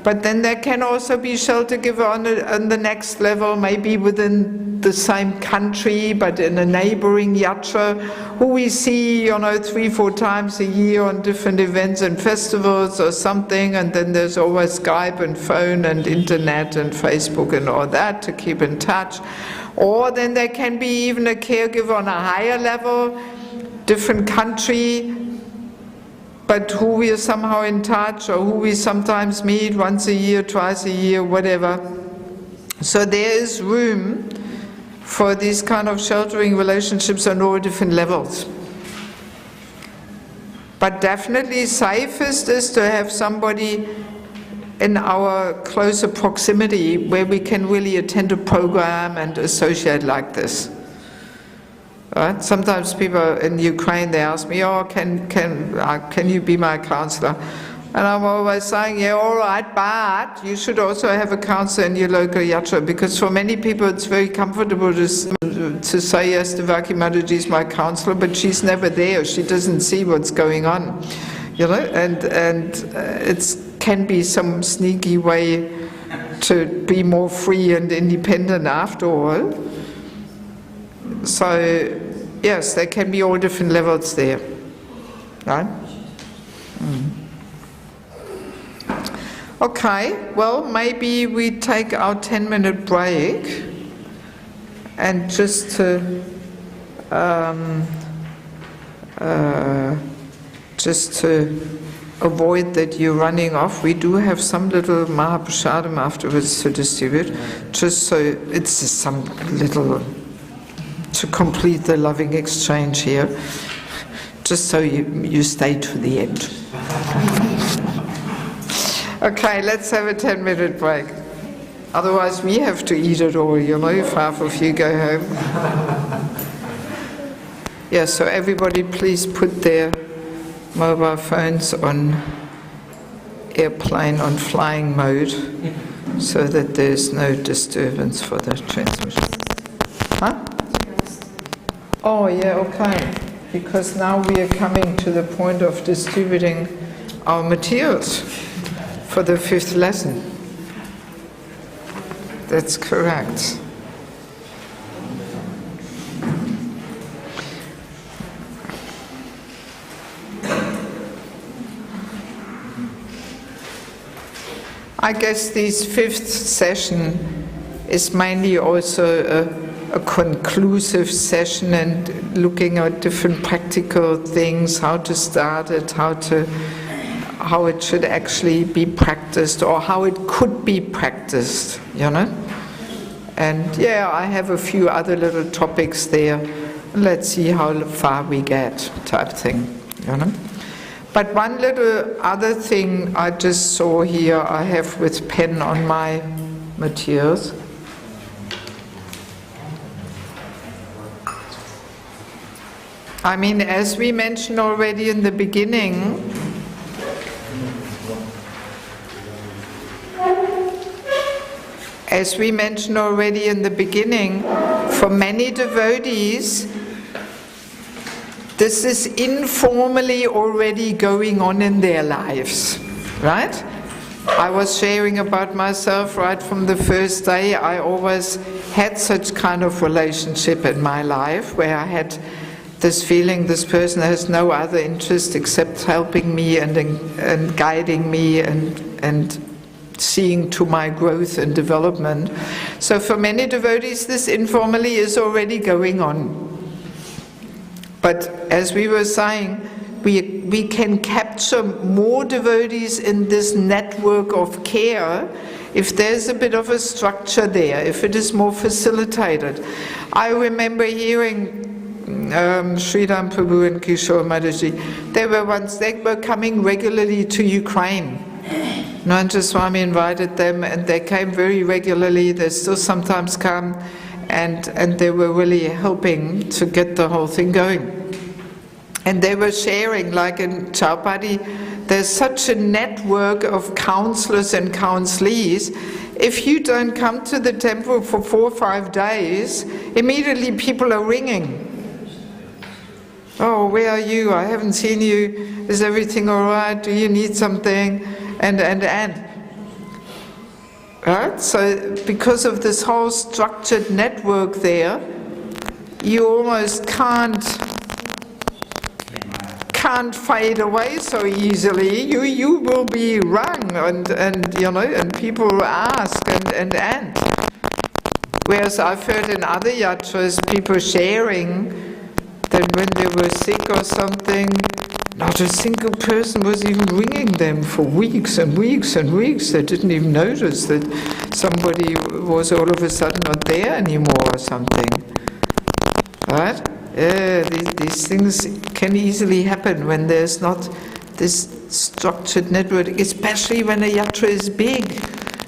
But then there can also be shelter giver on the next level, maybe within the same country, but in a neighboring yatra, who we see, 3-4 times a year on different events and festivals or something, and then there's always Skype and phone and internet and Facebook and all that to keep in touch. Or then there can be even a caregiver on a higher level, different country, but who we are somehow in touch, or who we sometimes meet once a year, twice a year, whatever. So there is room for these kind of sheltering relationships on all different levels. But definitely safest is to have somebody in our closer proximity where we can really attend a program and associate like this. Right? Sometimes people in Ukraine, they ask me, oh, can you be my counselor? And I'm always saying, yeah, all right, but you should also have a counselor in your local yatra, because for many people it's very comfortable to say, yes, Devaki Mataji is my counselor, but she's never there, she doesn't see what's going on. You know, and it can be some sneaky way to be more free and independent after all. So, yes, there can be all different levels there, right? Okay, well, maybe we take our 10-minute break, and just to avoid that you're running off, we do have some little Mahaprasadam afterwards to distribute, just so it's some little, to complete the loving exchange here, just so you stay to the end. Okay, let's have a 10-minute break. Otherwise we have to eat it all, you know, if half of you go home. Yeah, so everybody please put their mobile phones on airplane, on flying mode, so that there's no disturbance for the transmission. Huh? Oh yeah, okay. Because now we are coming to the point of distributing our materials for the 5th lesson. That's correct. I guess this 5th session is mainly also a conclusive session, and looking at different practical things, how to start it, how it should actually be practiced, or how it could be practiced, you know. And yeah, I have a few other little topics there. Let's see how far we get, type thing, you know. But one little other thing I just saw here, I have with pen on my materials. I mean, as we mentioned already in the beginning, for many devotees, this is informally already going on in their lives, right? I was sharing about myself right from the first day. I always had such kind of relationship in my life where I had this feeling this person has no other interest except helping me and guiding me and seeing to my growth and development. So for many devotees this informally is already going on. But as we were saying, we can capture more devotees in this network of care if there's a bit of a structure there, if it is more facilitated. I remember hearing Sridham Prabhu and Kishore Mataji, they were coming regularly to Ukraine. Nanja Swami invited them and they came very regularly. They still sometimes come, and they were really helping to get the whole thing going. And they were sharing, like in Chaupadi, there's such a network of counselors and counselees. If you don't come to the temple for 4 or 5 days, immediately people are ringing. Oh, where are you? I haven't seen you. Is everything all right? Do you need something? And. Right? So because of this whole structured network there, you almost can't fade away so easily. You will be rung and you know, and people will ask and. Whereas I've heard in other yatras people sharing that when they were sick or something, not a single person was even ringing them for weeks and weeks and weeks. They didn't even notice that somebody was all of a sudden not there anymore or something. Right? These things can easily happen when there's not this structured network, especially when a yatra is big.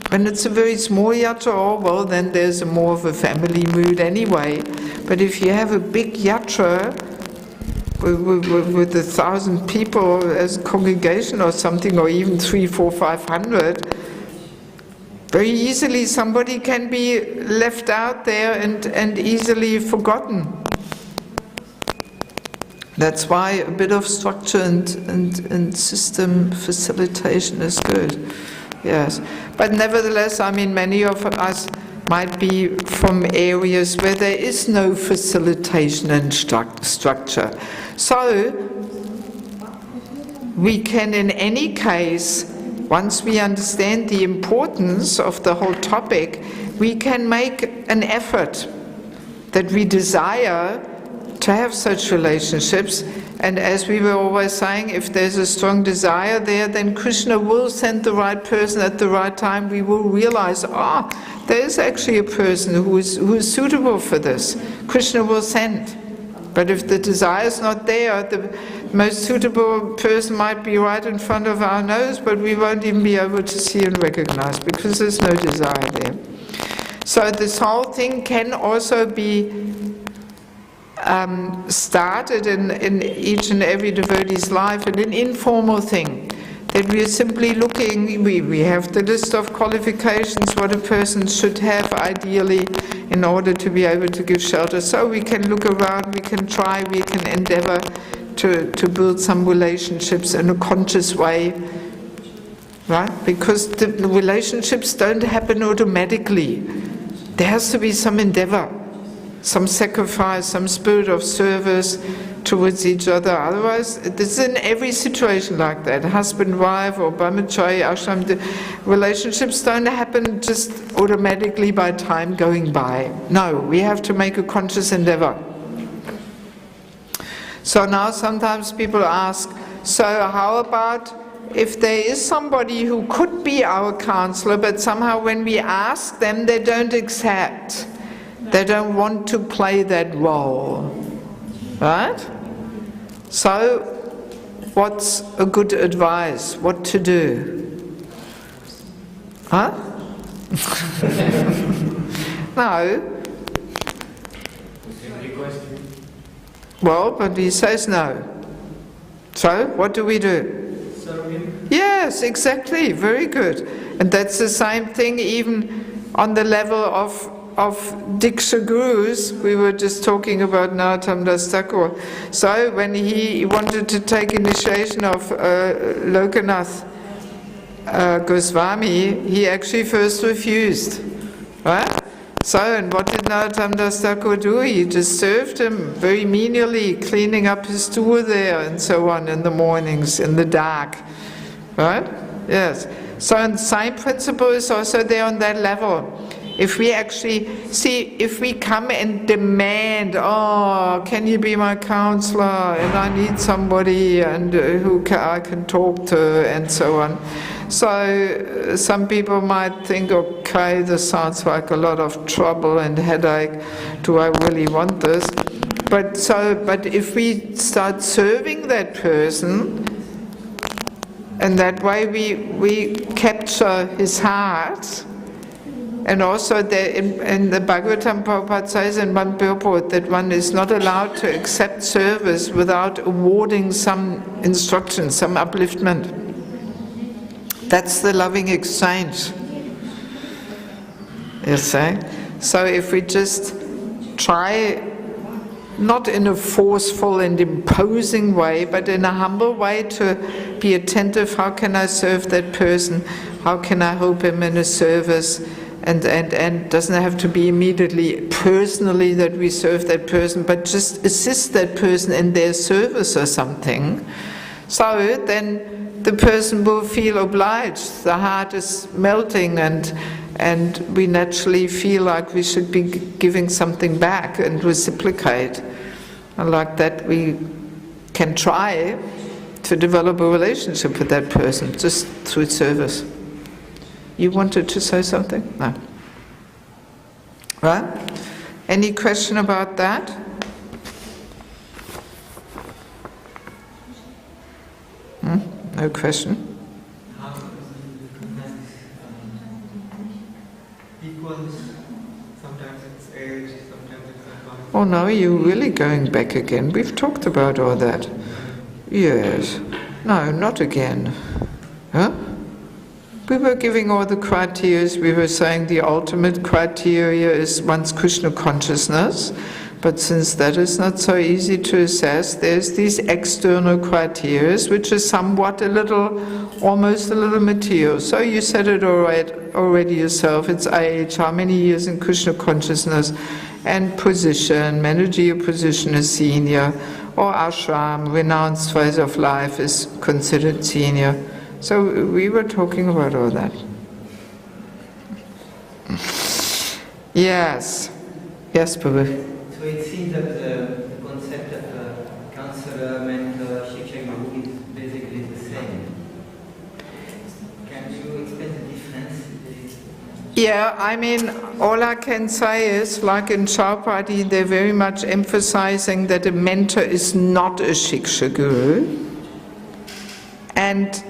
When it's a very small yatra, oh well, then there's more of a family mood anyway. But if you have a big yatra with 1,000 people as a congregation or something, or even 300, 400, 500, very easily somebody can be left out there and easily forgotten. That's why a bit of structure and system facilitation is good. Yes. But nevertheless, I mean, many of us might be from areas where there is no facilitation and structure. So, we can in any case, once we understand the importance of the whole topic, we can make an effort that we desire to have such relationships. And as we were always saying, if there's a strong desire there, then Krishna will send the right person at the right time. We will realize, there is actually a person who is suitable for this. Krishna will send. But if the desire is not there, the most suitable person might be right in front of our nose, but we won't even be able to see and recognize because there's no desire there. So this whole thing can also be started in each and every devotee's life, in an informal thing, that we are simply looking, we have the list of qualifications, what a person should have ideally in order to be able to give shelter. So we can look around, we can try, we can endeavor to build some relationships in a conscious way, right? Because the relationships don't happen automatically. There has to be some endeavor, some sacrifice, some spirit of service towards each other. Otherwise, this is in every situation like that. Husband, wife, or brahmachari, ashram, the relationships don't happen just automatically by time going by. No, we have to make a conscious endeavor. So now sometimes people ask, so how about if there is somebody who could be our counselor, but somehow when we ask them, they don't accept. They don't want to play that role, right? So, what's a good advice? What to do? Huh? No. Well, but he says no. So, what do we do? Serve him. Yes, exactly. Very good. And that's the same thing even on the level of Diksha Gurus. We were just talking about Narottam Das Thakur. So when he wanted to take initiation of Lokanath Goswami, he actually first refused. Right? So, and what did Narottam Das Thakur do? He just served him very menially, cleaning up his stool there and so on in the mornings, in the dark. Right? Yes. So the same principle is also there on that level. If we actually, if we come and demand, can you be my counselor, and I need somebody and I can talk to, and so on. So some people might think, okay, this sounds like a lot of trouble and headache, do I really want this? But if we start serving that person, and that way we capture his heart. And also in the Bhagavatam, Prabhupada says in one purport that one is not allowed to accept service without awarding some instruction, some upliftment. That's the loving exchange. You see? So if we just try, not in a forceful and imposing way, but in a humble way to be attentive, how can I serve that person? How can I help him in a service? And doesn't have to be immediately personally that we serve that person, but just assist that person in their service or something. So then the person will feel obliged. The heart is melting, and we naturally feel like we should be giving something back and reciprocate. And like that we can try to develop a relationship with that person just through service. You wanted to say something? No. Right? Any question about that? No question? Equals, sometimes it's age, sometimes it's advanced. Oh no, you're really going back again. We've talked about all that. Yes. No, not again. Huh? We were giving all the criteria. We were saying the ultimate criteria is one's Krishna consciousness. But since that is not so easy to assess, there's these external criteria, which is somewhat almost a little material. So you said it already yourself, it's age, how many years in Krishna consciousness, and position, managerial position is senior, or ashram, renounced phase of life is considered senior. So we were talking about all that. Yes. Yes, Prabhu. So it seems that the concept of counselor, mentor, shiksha, guru is basically the same. Can you explain the difference? Yeah, I mean, all I can say is, like in Chowpatty, they're very much emphasizing that a mentor is not a shiksha guru. And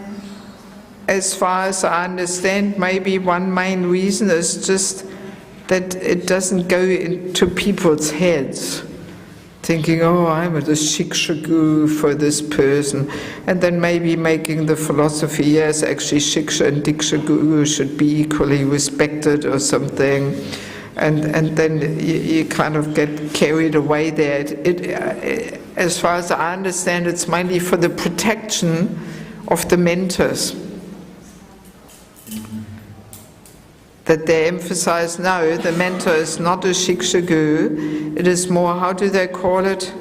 as far as I understand, maybe one main reason is just that it doesn't go into people's heads, thinking, oh, I'm a shiksha guru for this person, and then maybe making the philosophy, yes, actually shiksha and diksha guru should be equally respected or something, and then you kind of get carried away there. As far as I understand, it's mainly for the protection of the mentors. That they emphasize, no, the mentor is not a shiksha guru, it is more, how do they call it?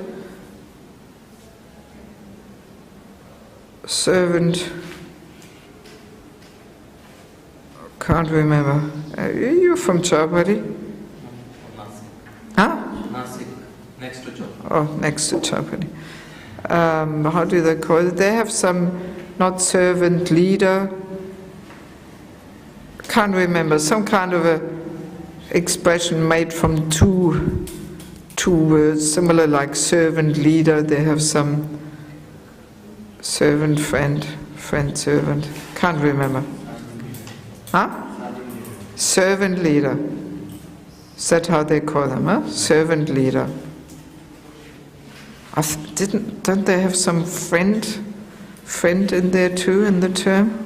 Servant. Can't remember. You're from Chowpatty? Huh? Nasik, next to Chowpatty. Oh, next to Chowpatty. How do they call it? They have some, not servant leader, can't remember, some kind of a expression made from two words, similar like servant leader. They have some servant friend servant. Can't remember. Huh? Servant leader. Is that how they call them? Huh? Servant leader. Don't they have some friend in there too in the term?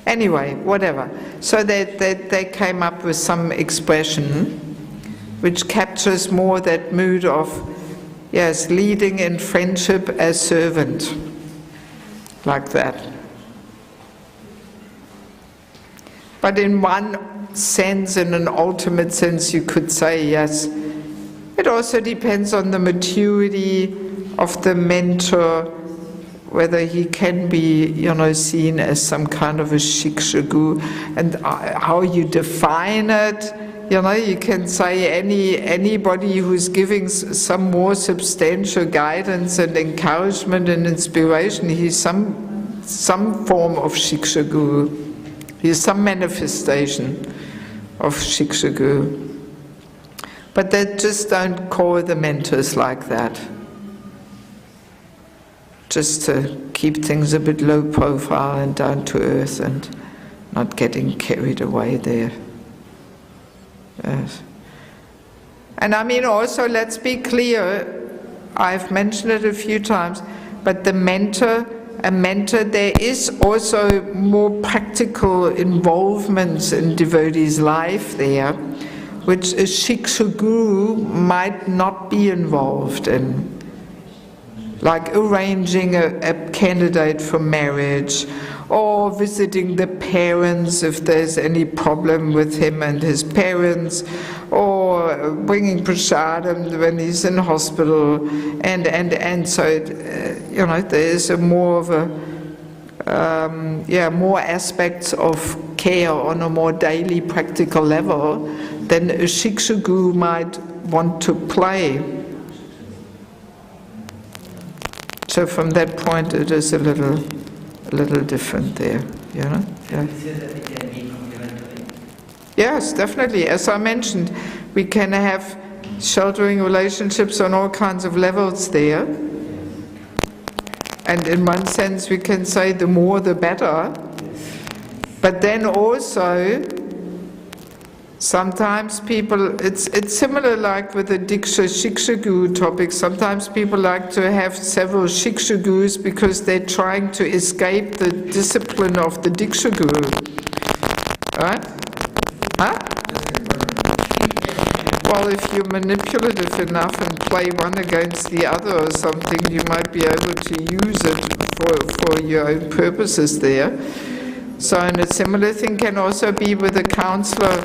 Anyway, whatever. So they came up with some expression which captures more that mood of, yes, leading in friendship as servant, like that. But in one sense, in an ultimate sense, you could say, yes, it also depends on the maturity of the mentor, whether he can be, seen as some kind of a shiksha guru, and how you define it. You can say anybody who's giving some more substantial guidance and encouragement and inspiration, he's some form of shiksha guru. He's some manifestation of shiksha guru. But they just don't call the mentors like that. Just to keep things a bit low profile and down to earth and not getting carried away there. Yes. And I mean also, let's be clear, I've mentioned it a few times, but a mentor, there is also more practical involvements in devotees' life there, which a shiksha guru might not be involved in. Like arranging a candidate for marriage, or visiting the parents if there's any problem with him and his parents, or bringing prasadam when he's in hospital, and so there is a more of a more aspects of care on a more daily practical level than a shiksha guru might want to play. So from that point, it is a little different there, you know. Yeah. You said that they can be complementary. Yes, definitely. As I mentioned, we can have sheltering relationships on all kinds of levels there. And in one sense, we can say the more the better. But then also, sometimes people, it's similar like with the Diksha Shiksha Guru topic. Sometimes people like to have several Shiksha Gurus because they're trying to escape the discipline of the Diksha Guru. Right? Huh? Well, if you're manipulative enough and play one against the other or something, you might be able to use it for your own purposes there. So, and a similar thing can also be with a counselor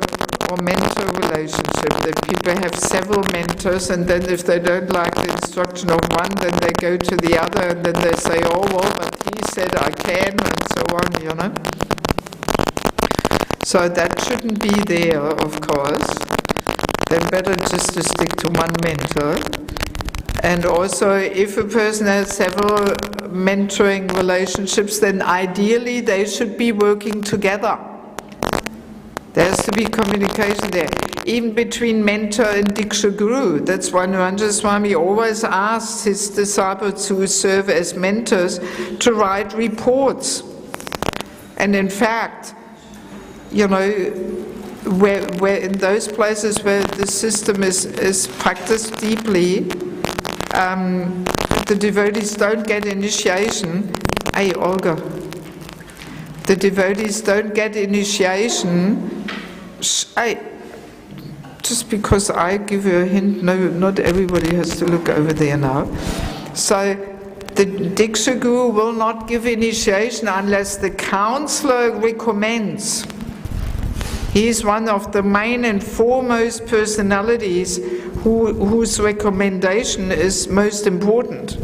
or mentor relationship, that people have several mentors, and then if they don't like the instruction of one, then they go to the other, and then they say, oh well, but he said I can, and so on, you know. So that shouldn't be there, of course. Then better just to stick to one mentor. And also, if a person has several mentoring relationships, then ideally they should be working together. There has to be communication there, even between mentor and Diksha Guru. That's why Janmashtami always asks his disciples who serve as mentors to write reports. And in fact, you know, where in those places where the system is practiced deeply, the devotees don't get initiation. Hey, Olga. The devotees don't get initiation. Just because I give you a hint, no, not everybody has to look over there now. So the Diksha Guru will not give initiation unless the counselor recommends. He is one of the main and foremost personalities whose recommendation is most important.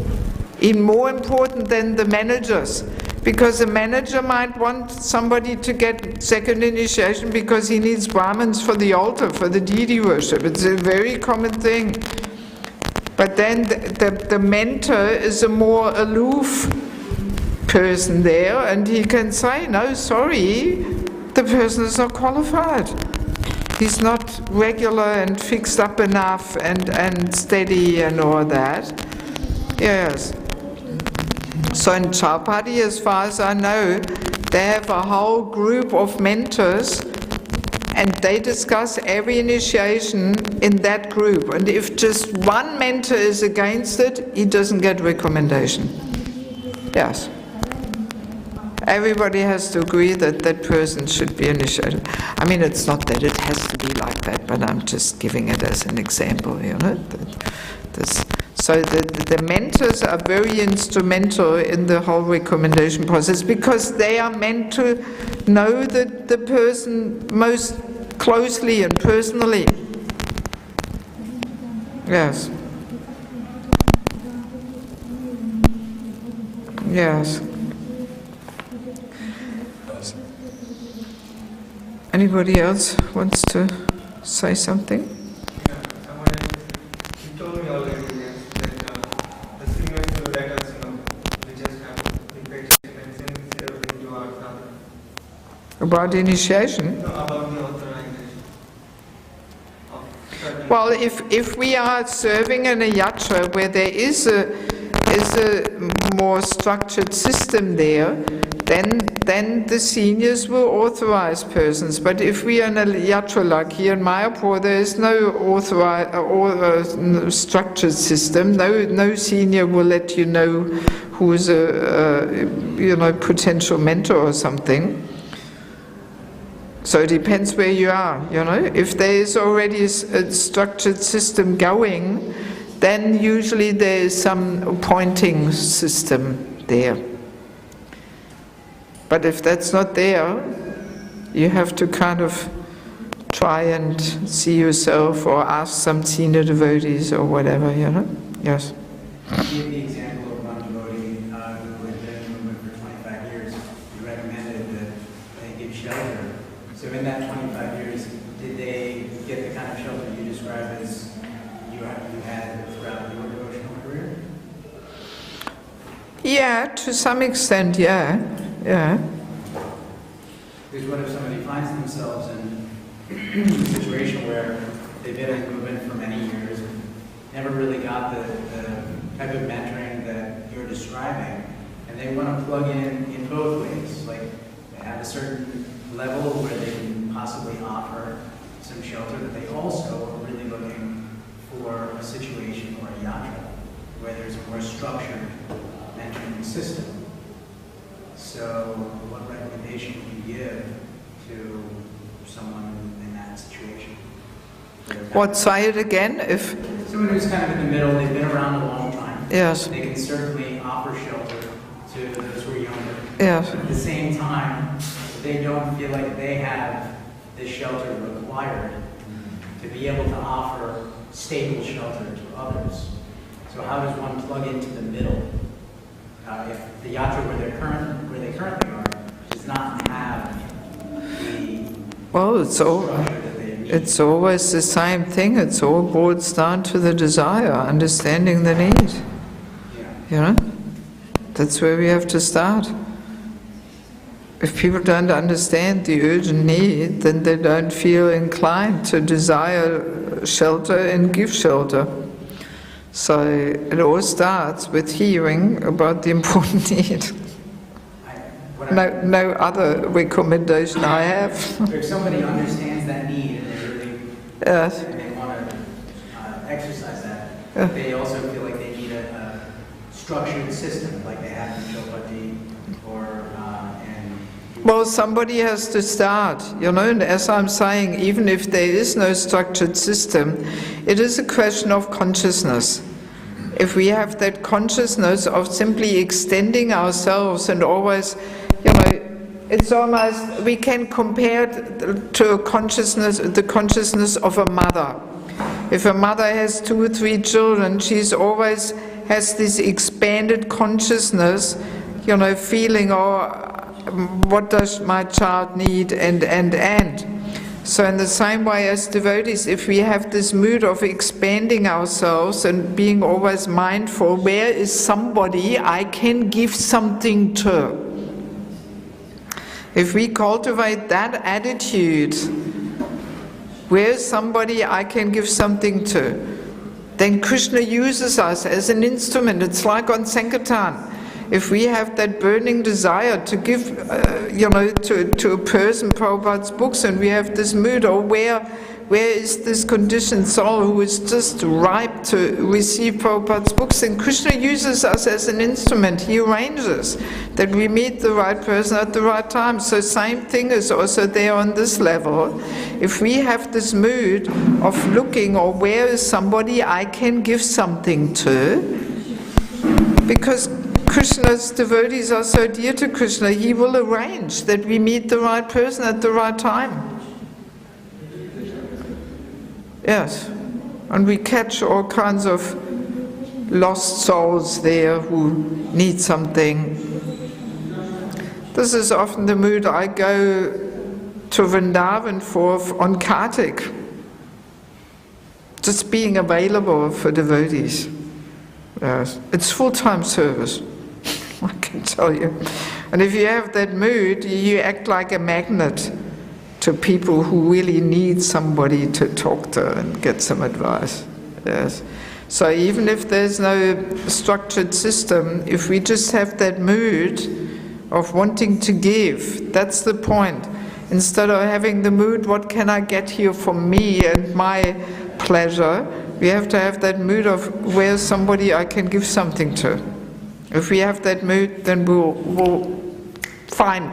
Even more important than the managers. Because a manager might want somebody to get second initiation because he needs Brahmins for the altar, for the deity worship. It's a very common thing. But then the mentor is a more aloof person there, and he can say, no, sorry, the person is not qualified. He's not regular and fixed up enough and steady and all that. Yes. So in Chapati, as far as I know, they have a whole group of mentors, and they discuss every initiation in that group. And if just one mentor is against it, he doesn't get recommendation. Yes. Everybody has to agree that that person should be initiated. I mean, it's not that it has to be like that, but I'm just giving it as an example, you know. So the mentors are very instrumental in the whole recommendation process, because they are meant to know the person most closely and personally. Yes. Yes. Anybody else wants to say something? Yeah, you told me already that the singers will let us know. We just have to be patient and sincere into our sadhana. About initiation? No, about the authorization. Well, if we are serving in a yatra where there is a more structured system there, then the seniors will authorize persons. But if we are in a yatra like here in Mayapur, there is no structured system. No senior will let you know who is a potential mentor or something. So it depends where you are. If there is already a structured system going, then usually there is some appointing system there. But if that's not there, you have to kind of try and see yourself or ask some senior devotees or whatever, Yes. Give the example of one devotee who had been in the movement for 25 years. He recommended that they give shelter. So in that 25 years, did they get the kind of shelter you described as you had throughout your devotional career? Yeah, to some extent, yeah. Because what if somebody finds themselves in a situation where they've been in movement for many years, never really got the type of mentoring that you're describing, and they want to plug in both ways, like they have a certain level where they can possibly offer some shelter, but they also are really looking for a situation or a yatra where there's a more structured mentoring system. So what recommendation can you give to someone in that situation? What, say it again? If someone who's kind of in the middle, they've been around a long time. Yes. They can certainly offer shelter to those who are younger. Yes. But at the same time, they don't feel like they have the shelter required to be able to offer stable shelter to others. So how does one plug into the middle? If the yatra where they currently are does not have the structure that they need. It's always the same thing. It's all boils down to the desire, understanding the need. You know, that's where we have to start. If people don't understand the urgent need, then they don't feel inclined to desire shelter and give shelter. So it all starts with hearing about the important need. No other recommendation I have. If somebody understands that need and they really and they want to exercise that, they also feel like they need a structured system like they have in Chopati or Well, somebody has to start, you know, and as I'm saying, even if there is no structured system, it is a question of consciousness. If we have that consciousness of simply extending ourselves and always, you know, it's almost, we can compare it to a consciousness, the consciousness of a mother. If a mother has 2 or 3 children, she's always has this expanded consciousness, you know, feeling, what does my child need, and. So in the same way as devotees, if we have this mood of expanding ourselves and being always mindful, where is somebody I can give something to? If we cultivate that attitude, where is somebody I can give something to? Then Krishna uses us as an instrument. It's like on Sankirtan. If we have that burning desire to give, you know, to a person Prabhupada's books, and we have this mood, where is this conditioned soul who is just ripe to receive Prabhupada's books, then Krishna uses us as an instrument. He arranges that we meet the right person at the right time. So same thing is also there on this level. If we have this mood of looking, where is somebody I can give something to, because Krishna's devotees are so dear to Krishna, he will arrange that we meet the right person at the right time. Yes, and we catch all kinds of lost souls there who need something. This is often the mood I go to Vrindavan for on Kartik. Just being available for devotees. Yes, it's full-time service. I can tell you. And if you have that mood, you act like a magnet to people who really need somebody to talk to and get some advice. Yes. So even if there's no structured system, if we just have that mood of wanting to give, that's the point. Instead of having the mood, what can I get here for me and my pleasure, we have to have that mood of where's somebody I can give something to. If we have that mood, then we'll find,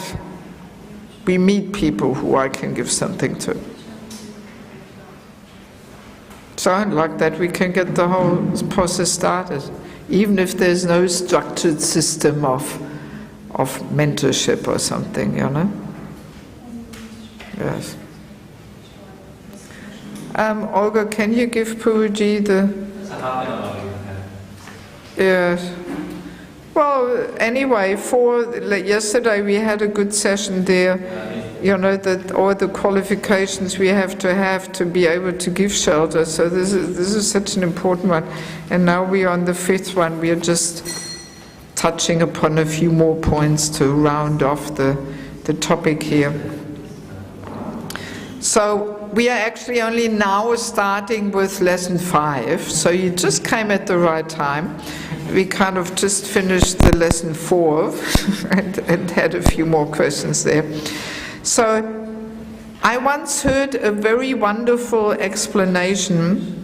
we meet people who I can give something to. So like that we can get the whole process started, even if there's no structured system of mentorship or something, you know. Yes. Olga, can you give Puruji the... Yes. Well, anyway, yesterday we had a good session there, you know, that all the qualifications we have to be able to give shelter. So this is such an important one. And now we are on the 5th one. We are just touching upon a few more points to round off the topic here. So we are actually only now starting with lesson 5, so you just came at the right time. We kind of just finished the lesson 4 and had a few more questions there. So I once heard a very wonderful explanation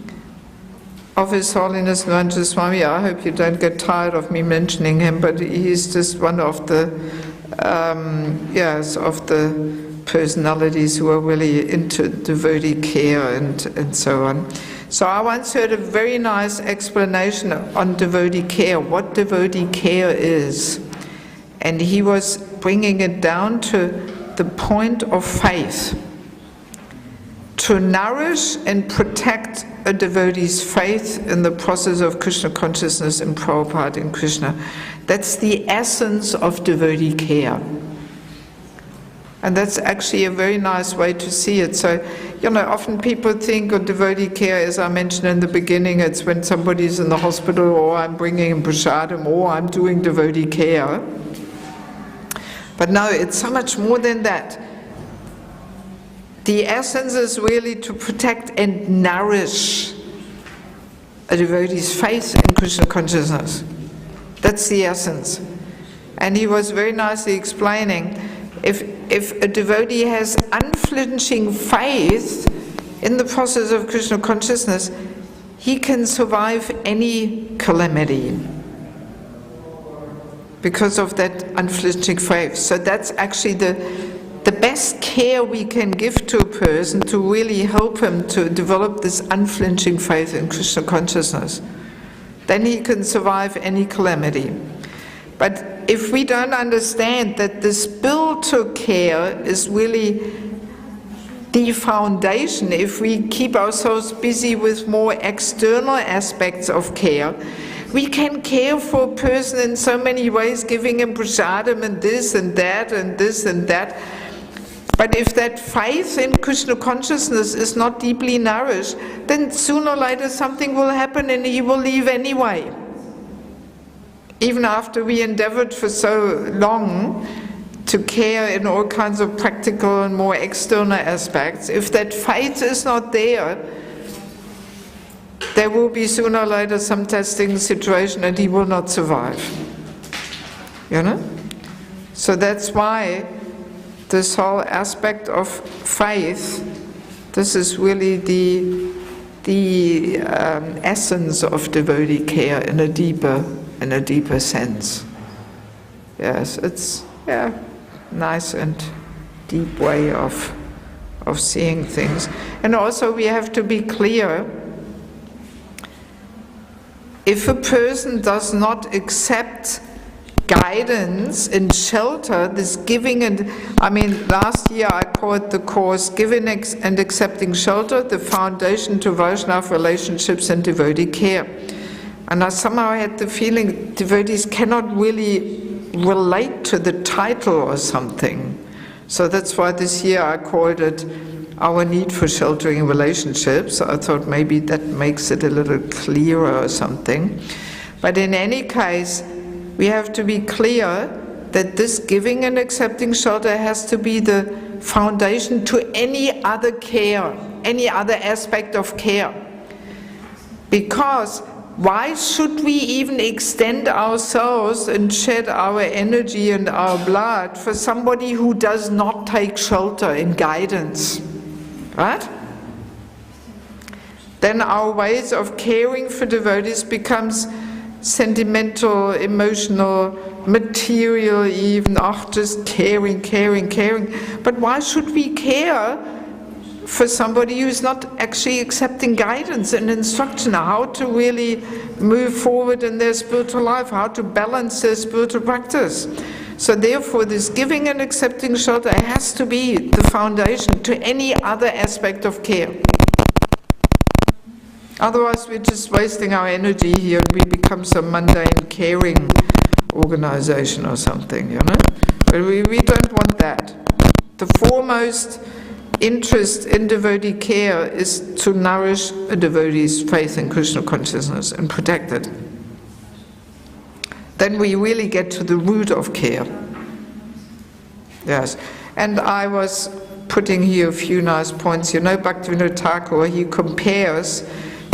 of His Holiness Janmashtami. I hope you don't get tired of me mentioning him, but he's just one of the personalities who are really into devotee care and so on. So I once heard a very nice explanation on devotee care, what devotee care is. And he was bringing it down to the point of faith. To nourish and protect a devotee's faith in the process of Krishna consciousness and Prabhupada in Krishna. That's the essence of devotee care. And that's actually a very nice way to see it. So, often people think of devotee care, as I mentioned in the beginning, it's when somebody's in the hospital, or I'm bringing him prasadam, or I'm doing devotee care. But no, it's so much more than that. The essence is really to protect and nourish a devotee's faith in Krishna consciousness. That's the essence. And he was very nicely explaining, if a devotee has unflinching faith in the process of Krishna consciousness, he can survive any calamity because of that unflinching faith. So that's actually the best care we can give to a person, to really help him to develop this unflinching faith in Krishna consciousness. Then he can survive any calamity. But if we don't understand that the spiritual care is really the foundation, if we keep ourselves busy with more external aspects of care, we can care for a person in so many ways, giving him prasadam and this and that and this and that. But if that faith in Krishna consciousness is not deeply nourished, then sooner or later something will happen and he will leave anyway. Even after we endeavored for so long to care in all kinds of practical and more external aspects, if that faith is not there, there will be sooner or later some testing situation and he will not survive. So that's why this whole aspect of faith, this is really the essence of devotee care in a deeper sense. Yes, it's nice and deep way of seeing things. And also we have to be clear, if a person does not accept guidance and shelter, this giving and, last year I called the course Giving and Accepting Shelter, the Foundation to Vaishnava Relationships and Devotee Care. And I somehow had the feeling devotees cannot really relate to the title or something. So that's why this year I called it Our Need for Sheltering Relationships. I thought maybe that makes it a little clearer or something. But in any case, we have to be clear that this giving and accepting shelter has to be the foundation to any other care, any other aspect of care. Because why should we even extend ourselves and shed our energy and our blood for somebody who does not take shelter and guidance? Right? Then our ways of caring for devotees becomes sentimental, emotional, material even, just caring. But why should we care for somebody who's not actually accepting guidance and instruction, how to really move forward in their spiritual life, how to balance their spiritual practice? So therefore this giving and accepting shelter has to be the foundation to any other aspect of care. Otherwise we're just wasting our energy here and we become some mundane caring organization or something, But we don't want that. The foremost interest in devotee care is to nourish a devotee's faith in Krishna consciousness and protect it. then we really get to the root of care. Yes, and I was putting here a few nice points. You know, Bhaktivinoda Thakur, he compares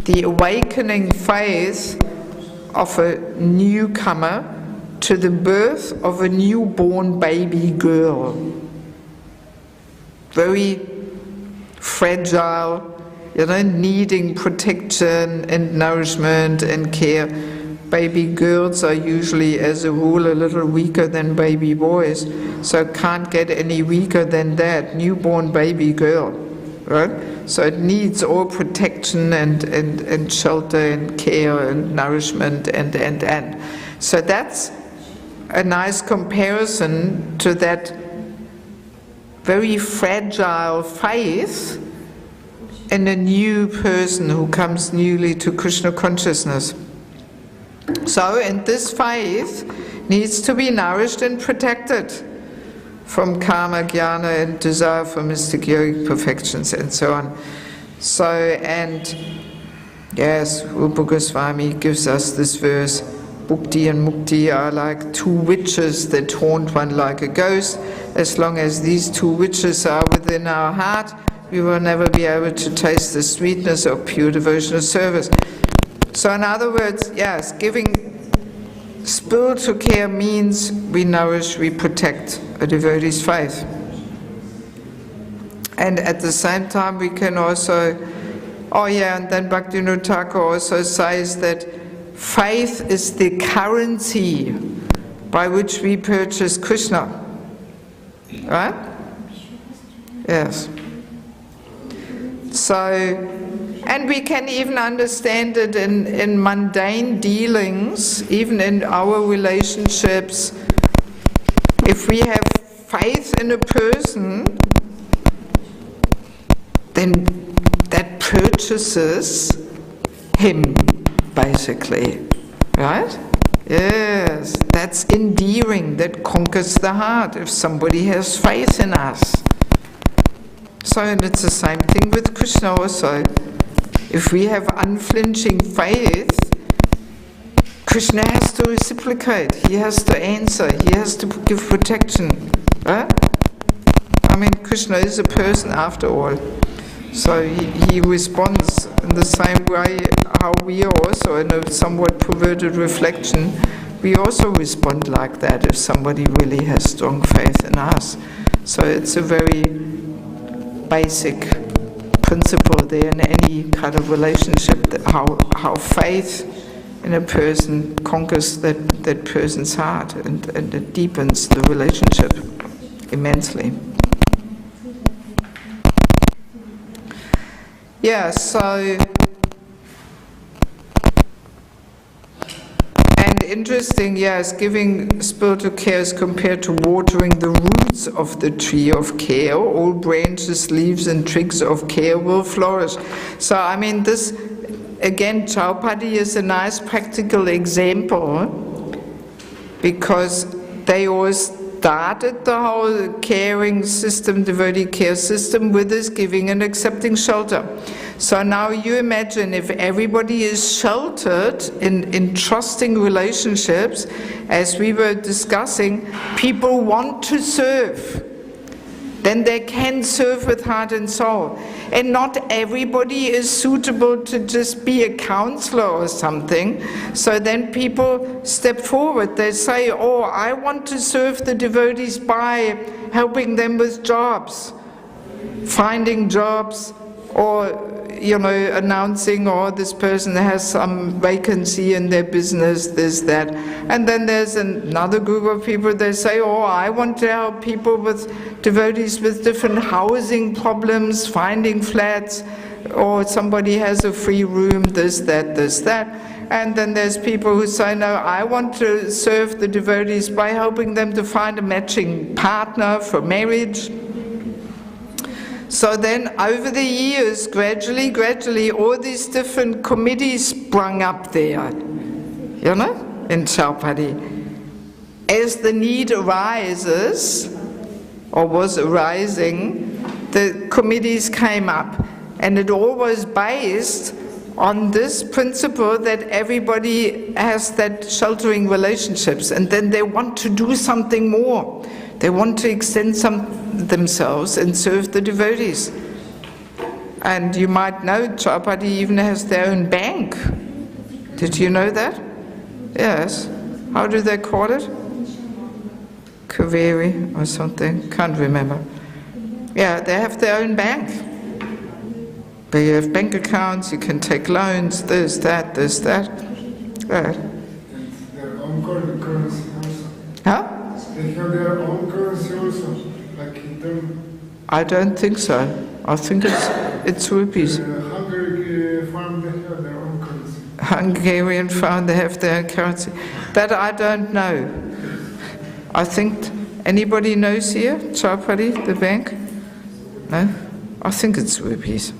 the awakening faith of a newcomer to the birth of a newborn baby girl. Very fragile, you know, needing protection and nourishment and care. Baby girls are usually, as a rule, a little weaker than baby boys, so can't get any weaker than that, newborn baby girl, right? So it needs all protection and shelter and care and nourishment and. So that's a nice comparison to that very fragile faith in a new person who comes newly to Krishna consciousness. So, and this faith needs to be nourished and protected from karma, jnana, and desire for mystic yogic perfections and so on. So, and yes, Rupa Goswami gives us this verse, Bhukti and Mukti are like two witches that haunt one like a ghost. As long as these two witches are within our heart, we will never be able to taste the sweetness of pure devotional service. So in other words, yes, giving spiritual care means we nourish, we protect a devotee's faith. And at the same time we can also, and then Bhaktivinoda Thakur also says that faith is the currency by which we purchase Krishna. Right? Yes. So, and we can even understand it in mundane dealings, even in our relationships. If we have faith in a person, then that purchases him, basically. Right? Yes, that's endearing, that conquers the heart, if somebody has faith in us. So, and it's the same thing with Krishna also. If we have unflinching faith, Krishna has to reciprocate, he has to answer, he has to give protection. Right? I mean, Krishna is a person after all. So he responds in the same way how we are also, in a somewhat perverted reflection, we also respond like that if somebody really has strong faith in us. So it's a very basic principle there in any kind of relationship, that how faith in a person conquers that person's heart and it deepens the relationship immensely. Yeah, so, and interesting, yes, giving spiritual care is compared to watering the roots of the tree of care. All branches, leaves and twigs of care will flourish. So, I mean, this, again, Chaupadi is a nice practical example because they always started the whole caring system, devotee care system, with this giving and accepting shelter. So now you imagine if everybody is sheltered in trusting relationships, as we were discussing, people want to serve. Then they can serve with heart and soul. And not everybody is suitable to just be a counselor or something. So then people step forward. They say, oh, I want to serve the devotees by helping them with jobs, finding jobs, or announcing, this person has some vacancy in their business, this, that. And then there's another group of people, they say, I want to help people devotees with different housing problems, finding flats, or somebody has a free room, this, that. And then there's people who say, no, I want to serve the devotees by helping them to find a matching partner for marriage. So then, over the years, gradually, all these different committees sprung up there, in Chaupadi. As the need arises, or was arising, the committees came up, and it all was based on this principle that everybody has that sheltering relationships, and then they want to do something more. They want to extend themselves and serve the devotees. And you might know Chapati even has their own bank. Did you know that? Yes. How do they call it? Kaveri or something, can't remember. Yeah, they have their own bank. They have bank accounts, you can take loans, this, that. And their own currency also. Huh? They have their own currency also, like in term. I don't think so. I think it's rupees. Hungary farm, they have their own currency. Hungarian farm, they have their own currency. That I don't know. I think, anybody knows here, Chapati, the bank? No? I think it's rupees.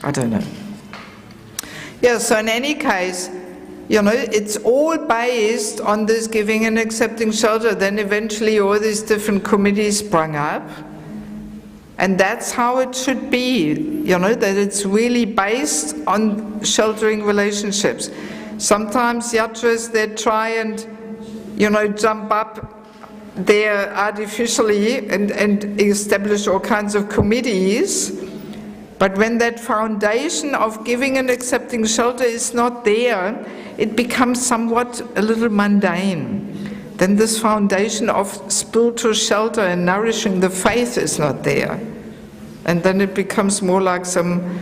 I don't know. Yeah, so in any case, you know, it's all based on this giving and accepting shelter. Then eventually all these different committees sprung up. And that's how it should be, you know, that it's really based on sheltering relationships. Sometimes yatras, they try and, you know, jump up there artificially and establish all kinds of committees. But when that foundation of giving and accepting shelter is not there, it becomes somewhat a little mundane. Then this foundation of spiritual shelter and nourishing the faith is not there. And then it becomes more like some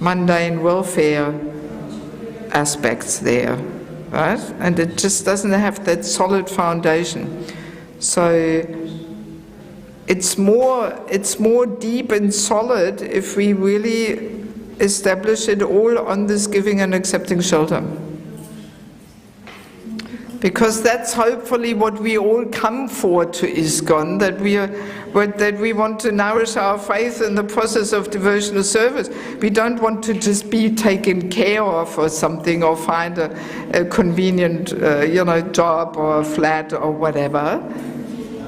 mundane welfare aspects there, right? And it just doesn't have that solid foundation. So it's more deep and solid if we really establish it all on this giving and accepting shelter. Because that's hopefully what we all come for to ISKCON, that we want to nourish our faith in the process of devotional service. We don't want to just be taken care of or something, or find a convenient job or a flat or whatever.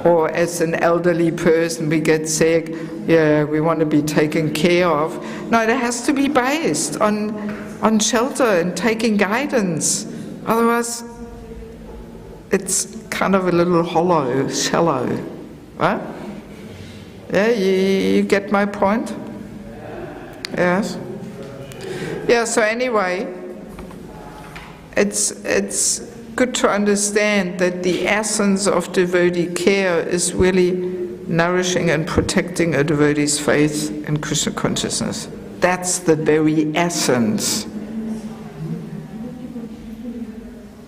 Or as an elderly person, we get sick, yeah, we want to be taken care of. No, it has to be based on shelter and taking guidance. Otherwise, it's kind of a little hollow, shallow, right? Yeah, you get my point? Yes? Yeah, so anyway, it's good to understand that the essence of devotee care is really nourishing and protecting a devotee's faith in Krishna consciousness. That's the very essence.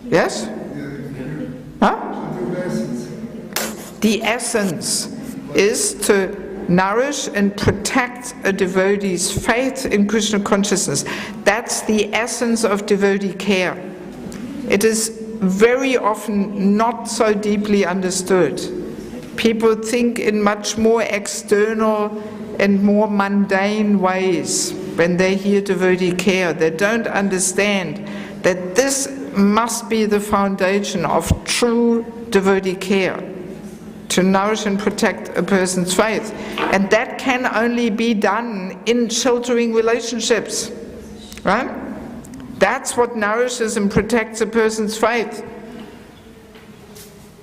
Yes? Huh? The essence is to nourish and protect a devotee's faith in Krishna consciousness. That's the essence of devotee care. It is very often not so deeply understood. People think in much more external and more mundane ways when they hear devotee care. They don't understand that this must be the foundation of true devotee care, to nourish and protect a person's faith. And that can only be done in sheltering relationships, right? That's what nourishes and protects a person's faith.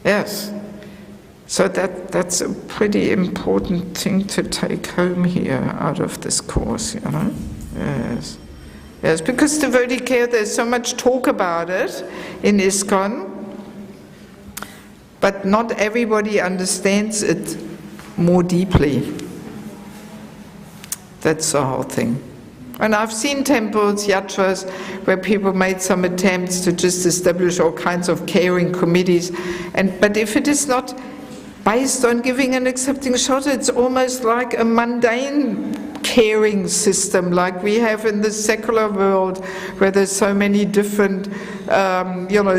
Yes. So that's a pretty important thing to take home here out of this course, you know? Yes. Yes, because devotee care, there's so much talk about it in ISKCON, but not everybody understands it more deeply. That's the whole thing. And I've seen temples, yatras, where people made some attempts to just establish all kinds of caring committees, but if it is not based on giving and accepting shelter, it's almost like a mundane caring system like we have in the secular world, where there's so many different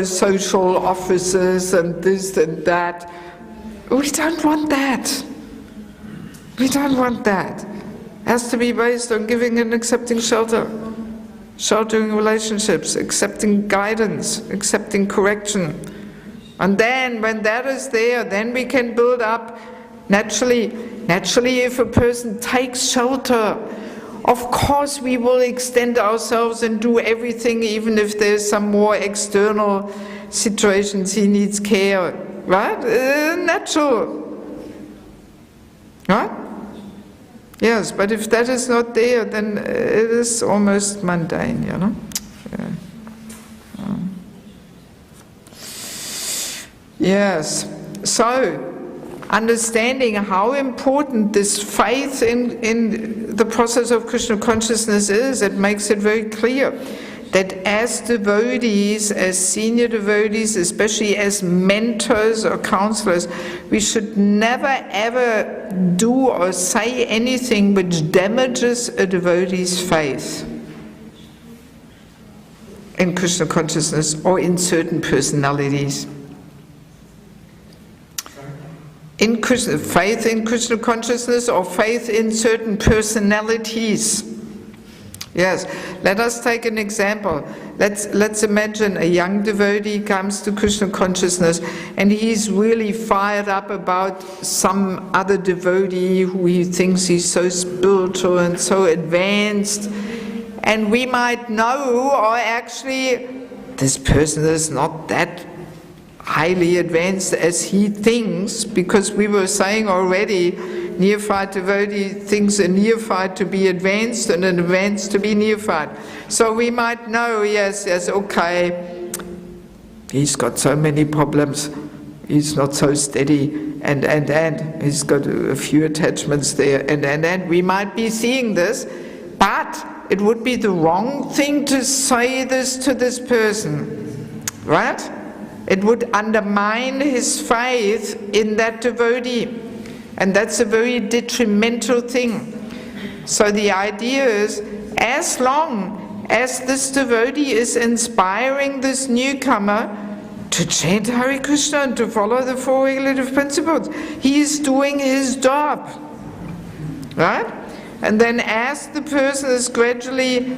social offices and this and that. We don't want that. We don't want that. It has to be based on giving and accepting shelter, sheltering relationships, accepting guidance, accepting correction. And then when that is there, then we can build up naturally if a person takes shelter of course we will extend ourselves and do everything, even if there's some more external situations he needs care, right? Natural, right? Yes, but if that is not there, then it is almost mundane, you know? Yeah. Yes, so understanding how important this faith in the process of Krishna consciousness is, it makes it very clear that as devotees, as senior devotees, especially as mentors or counselors, we should never ever do or say anything which damages a devotee's faith in Krishna consciousness or in certain personalities. In Krishna, faith in Krishna consciousness or faith in certain personalities. Yes, let us take an example. Let's imagine a young devotee comes to Krishna consciousness and he's really fired up about some other devotee who he thinks he's so spiritual and so advanced. And we might know, or actually, this person is not that highly advanced as he thinks, because we were saying already, neophyte devotee thinks a neophyte to be advanced and an advanced to be neophyte. So we might know, yes, okay, he's got so many problems, he's not so steady, and he's got a few attachments there, and we might be seeing this, but it would be the wrong thing to say this to this person, right? It would undermine his faith in that devotee, and that's a very detrimental thing. So the idea is, as long as this devotee is inspiring this newcomer to chant Hare Krishna and to follow the four regulative principles, he is doing his job, right? And then as the person is gradually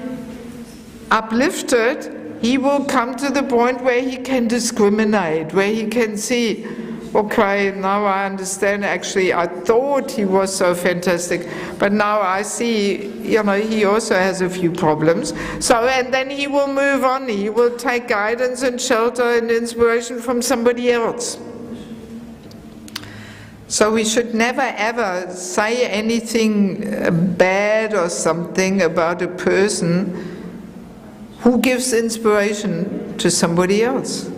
uplifted, he will come to the point where he can discriminate, where he can see, okay, now I understand, actually I thought he was so fantastic, but now I see, you know, he also has a few problems. So, and then he will move on, he will take guidance and shelter and inspiration from somebody else. So we should never ever say anything bad or something about a person who gives inspiration to somebody else,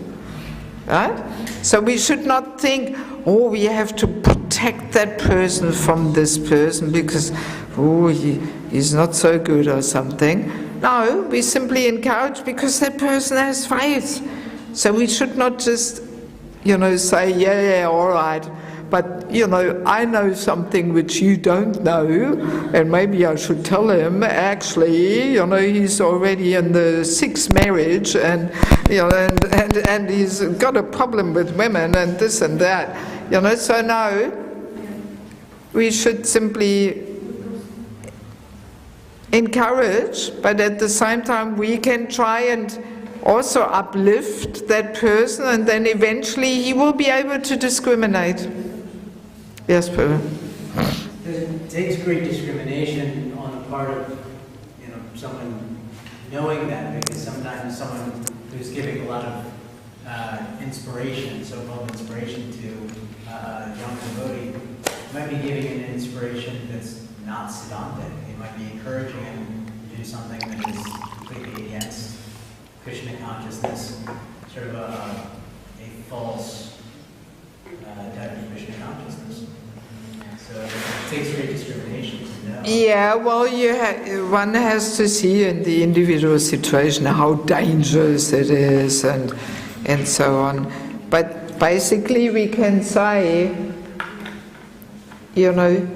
right? So we should not think, oh, we have to protect that person from this person because, oh, he's not so good or something. No, we simply encourage because that person has faith. So we should not just, you know, say, yeah, all right, but, you know, I know something which you don't know, and maybe I should tell him, actually, you know, he's already in the 6th marriage, and, you know, and he's got a problem with women, and this and that, you know, so no, we should simply encourage, but at the same time we can try and also uplift that person, and then eventually he will be able to discriminate. Yes, Peter. It takes great discrimination on the part of, you know, someone knowing that, because sometimes someone who's giving a lot of inspiration, so-called inspiration to a young devotee, might be giving an inspiration that's not Siddhantic. They might be encouraging him to do something that is completely against Krishna consciousness, sort of a false type of Krishna consciousness. So it takes great discrimination to know. Yeah, well, one has to see in the individual situation how dangerous it is and so on. But basically we can say, you know,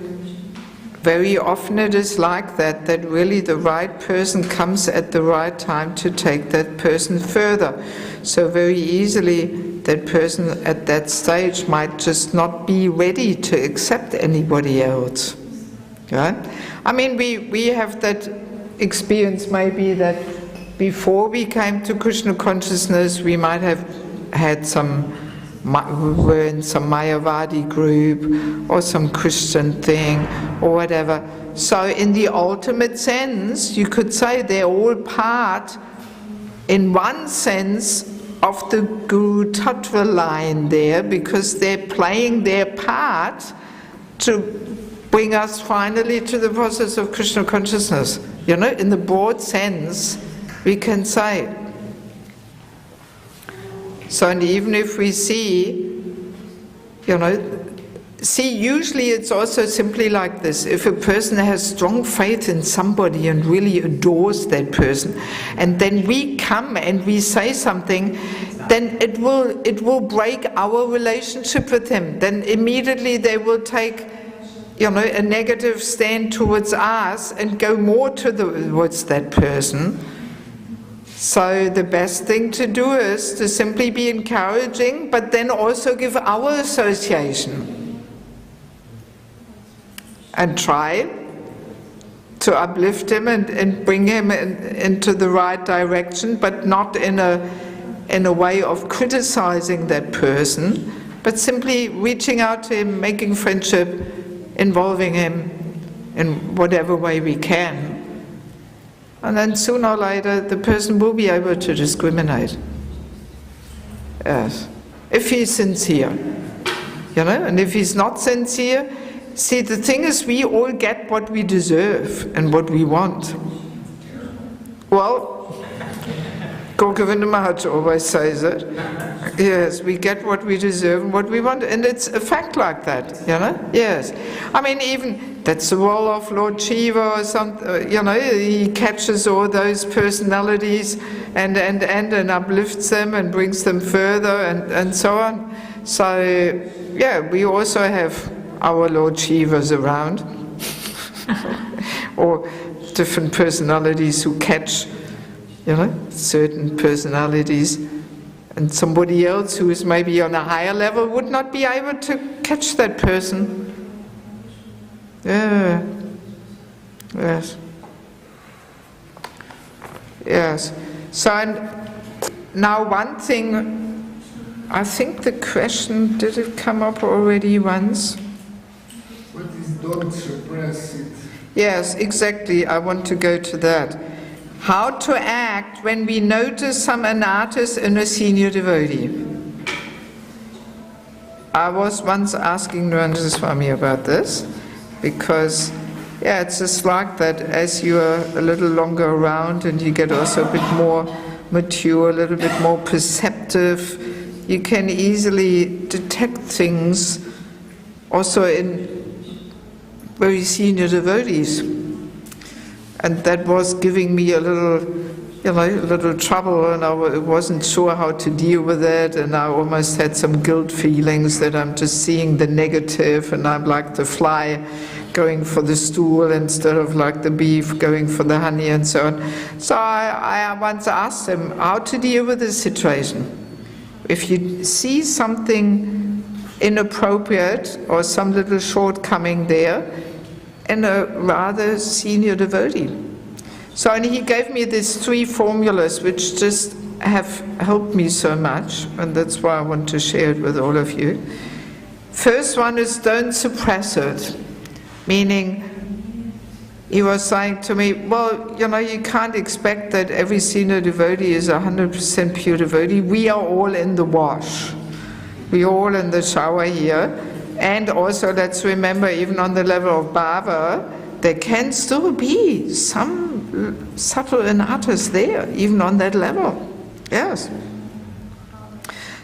very often it is like that, that really the right person comes at the right time to take that person further. So very easily that person at that stage might just not be ready to accept anybody else. Right? I mean, we have that experience maybe that before we came to Krishna consciousness we might have had some, we were in some Mayavadi group or some Christian thing or whatever, So in the ultimate sense, you could say they're all part, in one sense, of the Guru Tattva line there, because they're playing their part to bring us finally to the process of Krishna consciousness. You know, in the broad sense, we can say. So, and even if we see, you know, usually it's also simply like this. If a person has strong faith in somebody and really adores that person, and then we come and we say something, then it will break our relationship with him. Then immediately they will take, you know, a negative stand towards us and go more towards that person. So the best thing to do is to simply be encouraging, but then also give our association. And try to uplift him and bring him into the right direction, but not in a way of criticizing that person, but simply reaching out to him, making friendship, involving him in whatever way we can. And then sooner or later the person will be able to discriminate. Yes. If he's sincere. You know, and if he's not sincere, see, the thing is, we all get what we deserve and what we want. Well, Govinda Maharaj always says it. Yes, we get what we deserve and what we want, and it's a fact like that, you know? Yes. I mean, even, that's the role of Lord Shiva or something, you know, he catches all those personalities and uplifts them and brings them further and so on. So, yeah, we also have our Lord Shivas around, or different personalities who catch, you know, certain personalities, and somebody else who is maybe on a higher level would not be able to catch that person. Yeah. Yes. Yes. So, and now one thing, I think the question, did it come up already once? What is don't suppress it? Yes, exactly. I want to go to that. How to act when we notice some anarthas in a senior devotee. I was once asking Narendra Swami about this, because, yeah, it's just like that as you are a little longer around and you get also a bit more mature, a little bit more perceptive, you can easily detect things also in very senior devotees. And that was giving me a little, you know, a little trouble, and I wasn't sure how to deal with it, and I almost had some guilt feelings that I'm just seeing the negative, and I'm like the fly going for the stool instead of like the beef going for the honey and so on. So I once asked him how to deal with this situation. If you see something inappropriate or some little shortcoming there in a rather senior devotee. So, and he gave me these 3 formulas which just have helped me so much, and that's why I want to share it with all of you. First one is, don't suppress it. Meaning, he was saying to me, well, you know, you can't expect that every senior devotee is 100% pure devotee. We are all in the wash. We are all in the shower here. And also, let's remember, even on the level of bhava, there can still be some subtle anarthas there, even on that level. Yes.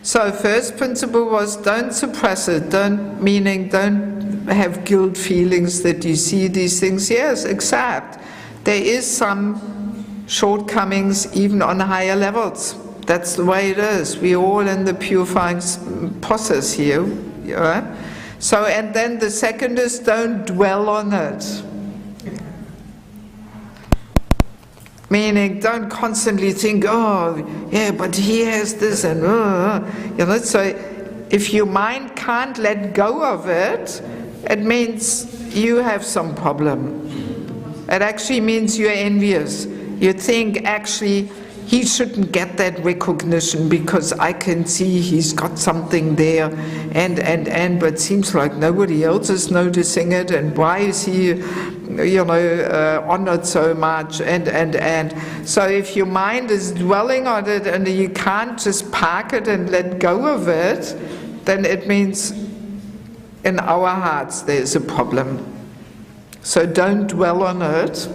So first principle was, don't suppress it. Don't have guilt feelings that you see these things. Yes, accept. There is some shortcomings even on higher levels. That's the way it is. We're all in the purifying process here. Right? So, and then the second is, don't dwell on it. Meaning, don't constantly think, oh, yeah, but he has this, and you know. So, if your mind can't let go of it, it means you have some problem. It actually means you're envious. You think, actually, he shouldn't get that recognition because I can see he's got something there, but seems like nobody else is noticing it, and why is he, honored so much, and. So if your mind is dwelling on it and you can't just park it and let go of it, then it means in our hearts there's a problem. So don't dwell on it,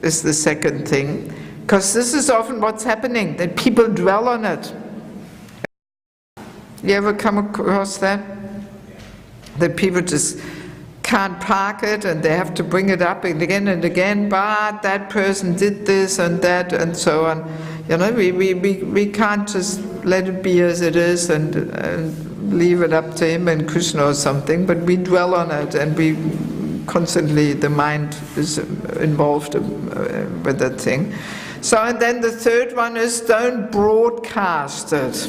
is the second thing. Because this is often what's happening, that people dwell on it. You ever come across that? That people just can't park it and they have to bring it up again and again, but that person did this and that and so on. We can't just let it be as it is and leave it up to him and Krishna or something, but we dwell on it and we constantly, the mind is involved with that thing. So, and then the third one is don't broadcast it.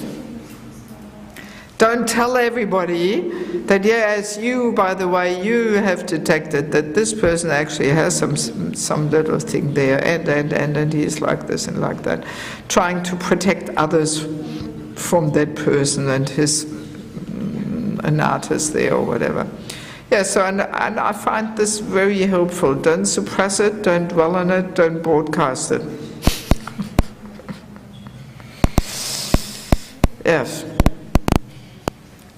Don't tell everybody that, yes, you, by the way, you have detected that this person actually has some little thing there, and he's like this and like that. Trying to protect others from that person and his an artist there or whatever. Yeah, so and I find this very helpful. Don't suppress it, don't dwell on it, don't broadcast it. Yes.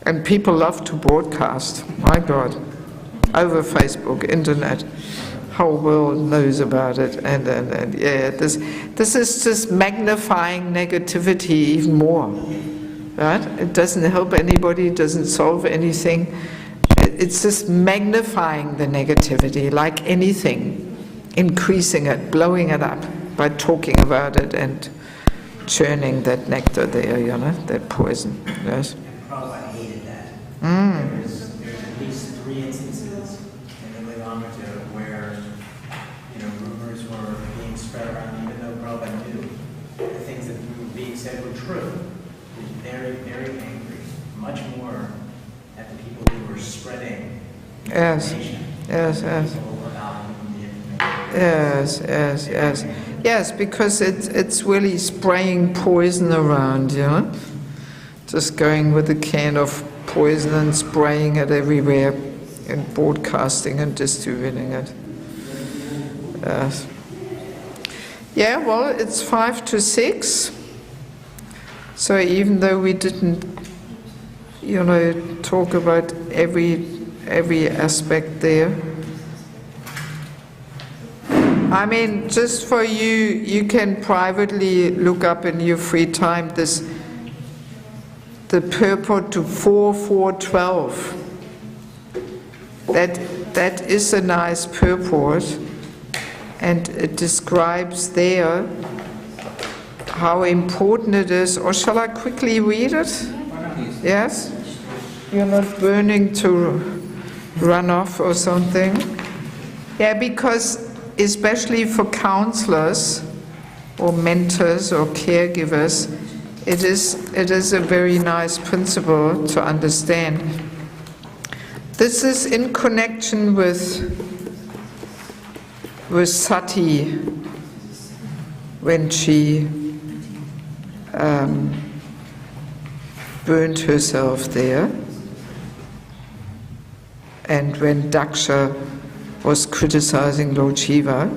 And people love to broadcast, my God, over Facebook, internet. Whole world knows about it, and yeah, this is just magnifying negativity even more, right? It doesn't help anybody, it doesn't solve anything. It's just magnifying the negativity, like anything, increasing it, blowing it up by talking about it and churning that nectar there, that poison. Yes. Prabhupada hated that. There's at least 3 instances in the Lamata where rumors were being spread around, even though Prabhupada knew the things that were being said were true. He was very, very angry, much more at the people who were spreading information. Yes. Yes, because it's really spraying poison around, just going with a can of poison and spraying it everywhere and broadcasting and distributing it. Yes. Yeah, well, it's 5 to 6. So even though we didn't, talk about every aspect there. I mean, just for you, you can privately look up in your free time the purport to 4.4.12. That is a nice purport, and it describes there how important it is. Or shall I quickly read it? Yes? You're not burning to run off or something? Yeah, because especially for counselors or mentors or caregivers, it is a very nice principle to understand. This is in connection with Sati when she burned herself there, and when Daksha was criticizing Lord Shiva.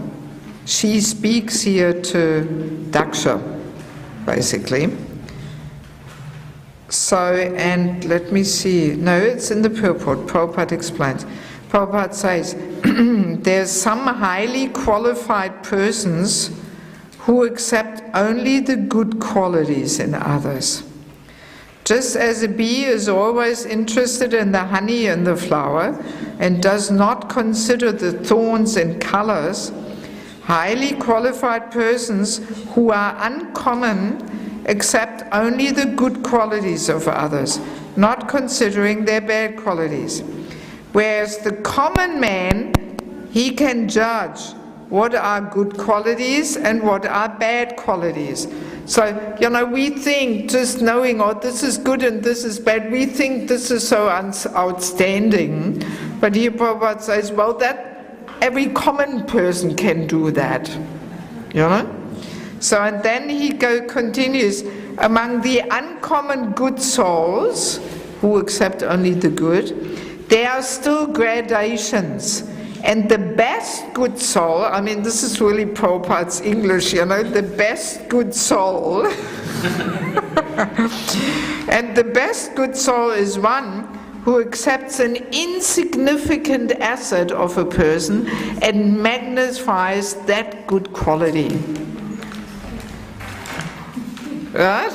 She speaks here to Daksha, basically. So, and let me see, no, it's in the purport, Prabhupada explains. Prabhupada says, there's some highly qualified persons who accept only the good qualities in others. Just as a bee is always interested in the honey and the flower and does not consider the thorns and colors, highly qualified persons who are uncommon accept only the good qualities of others, not considering their bad qualities. Whereas the common man, he can judge what are good qualities and what are bad qualities. So, we think, just knowing, oh, this is good and this is bad, we think this is so outstanding. But here Prabhupada says, well, that every common person can do that. So, and then he continues, among the uncommon good souls, who accept only the good, there are still gradations. And the best good soul, I mean, this is really Prabhupada's English, you know, the best good soul. And the best good soul is one who accepts an insignificant asset of a person and magnifies that good quality. Right?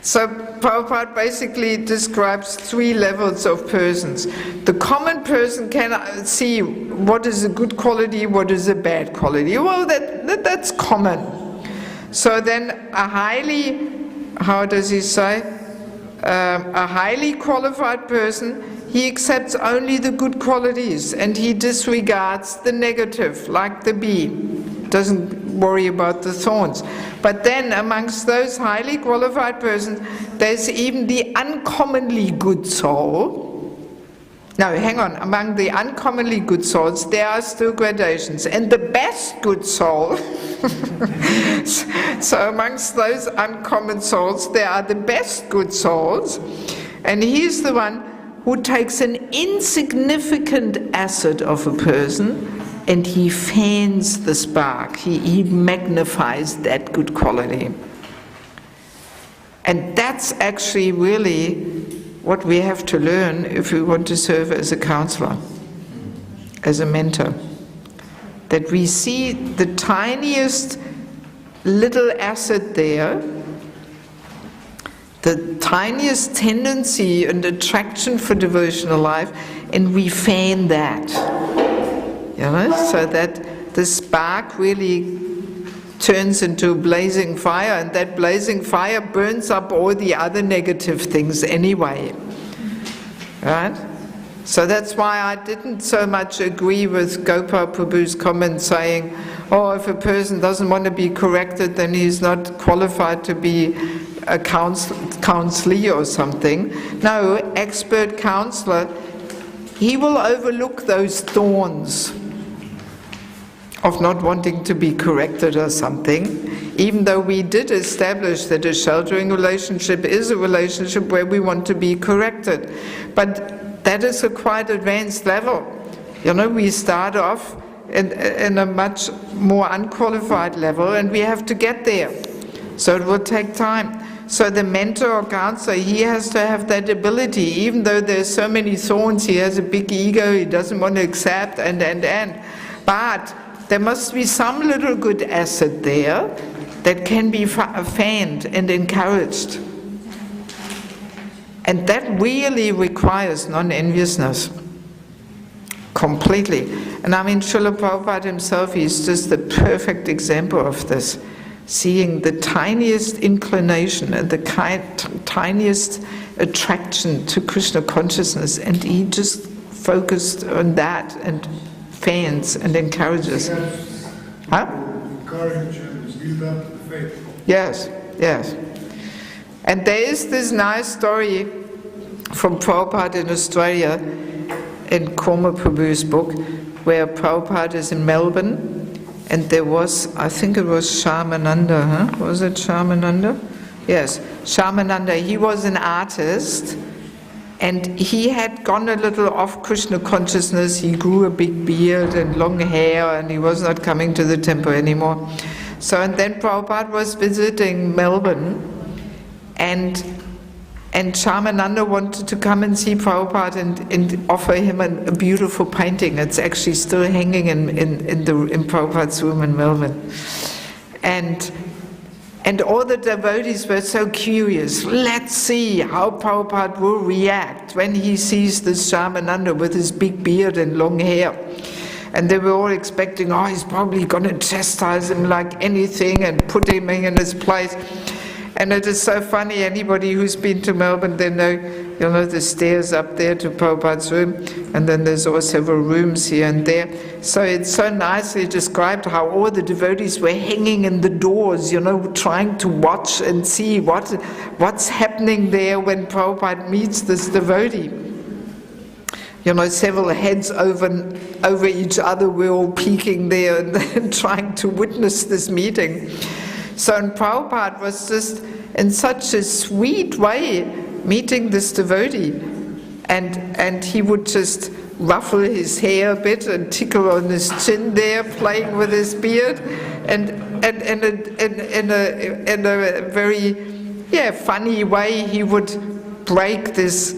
So Prabhupada basically describes 3 levels of persons. The common person can see what is a good quality, what is a bad quality. Well, that's common. So then a highly, how does he say? A highly qualified person, he accepts only the good qualities and he disregards the negative, like the bee. Doesn't worry about the thorns. But then amongst those highly qualified persons, there's even the uncommonly good soul. No, hang on, among the uncommonly good souls, there are still gradations. And the best good soul, so amongst those uncommon souls, there are the best good souls. And he's the one who takes an insignificant asset of a person and he fans the spark, he magnifies that good quality. And that's actually really what we have to learn if we want to serve as a counselor, as a mentor. That we see the tiniest little asset there, the tiniest tendency and attraction for devotional life, and we fan that. You know, so that the spark really turns into a blazing fire, and that blazing fire burns up all the other negative things anyway. Right? So that's why I didn't so much agree with Gopal Prabhu's comment saying, oh, if a person doesn't want to be corrected, then he's not qualified to be a counselee or something. No, expert counselor, he will overlook those thorns of not wanting to be corrected or something, even though we did establish that a sheltering relationship is a relationship where we want to be corrected. But that is a quite advanced level. You know, we start off in a much more unqualified level and we have to get there. So it will take time. So the mentor or counselor, he has to have that ability, even though there's so many thorns, he has a big ego, he doesn't want to accept, and. But there must be some little good asset there that can be fanned and encouraged. And that really requires non-enviousness. Completely. And I mean, Srila Prabhupada himself, he's just the perfect example of this. Seeing the tiniest inclination and the tiniest attraction to Krishna consciousness, and he just focused on that and fans and encourages. Huh? Encourage and build up the faith. Yes, yes. And there is this nice story from Prabhupada in Australia, in COMMENT Prabhu's book, where Prabhupada is in Melbourne, and there was, I think it was Shyamananda, huh? Was it Shyamananda? Yes, Shyamananda, he was an artist, and he had gone a little off Krishna consciousness. He grew a big beard and long hair, and he was not coming to the temple anymore. So, and then Prabhupada was visiting Melbourne, and Shyamananda wanted to come and see Prabhupada and offer him a beautiful painting. It's actually still hanging in Prabhupada's room in Melbourne. And all the devotees were so curious. Let's see how Prabhupada will react when he sees this Shyamananda with his big beard and long hair. And they were all expecting, oh, he's probably going to chastise him like anything and put him in his place. And it is so funny, anybody who's been to Melbourne, they know, you know, the stairs up there to Prabhupada's room, and then there's also several rooms here and there. So it's so nicely described how all the devotees were hanging in the doors, you know, trying to watch and see what's happening there when Prabhupada meets this devotee. You know, several heads over each other were all peeking there and trying to witness this meeting. So and Prabhupada was just in such a sweet way meeting this devotee, and he would just ruffle his hair a bit and tickle on his chin there, playing with his beard, and in a very funny way he would break this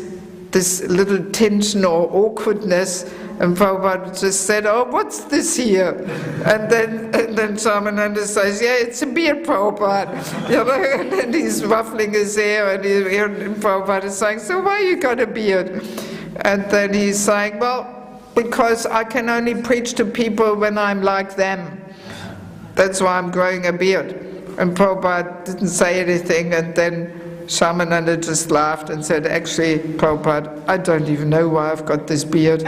little tension or awkwardness, and Prabhupada just said, "Oh, what's this here?" And then Shamananda says, "Yeah, it's a beard, Prabhupada." And then he's ruffling his hair, and Prabhupada is saying, "So why you got a beard?" And then he's saying, "Well, because I can only preach to people when I'm like them. That's why I'm growing a beard." And Prabhupada didn't say anything, and then Shamananda just laughed and said, "Actually, Prabhupada, I don't even know why I've got this beard."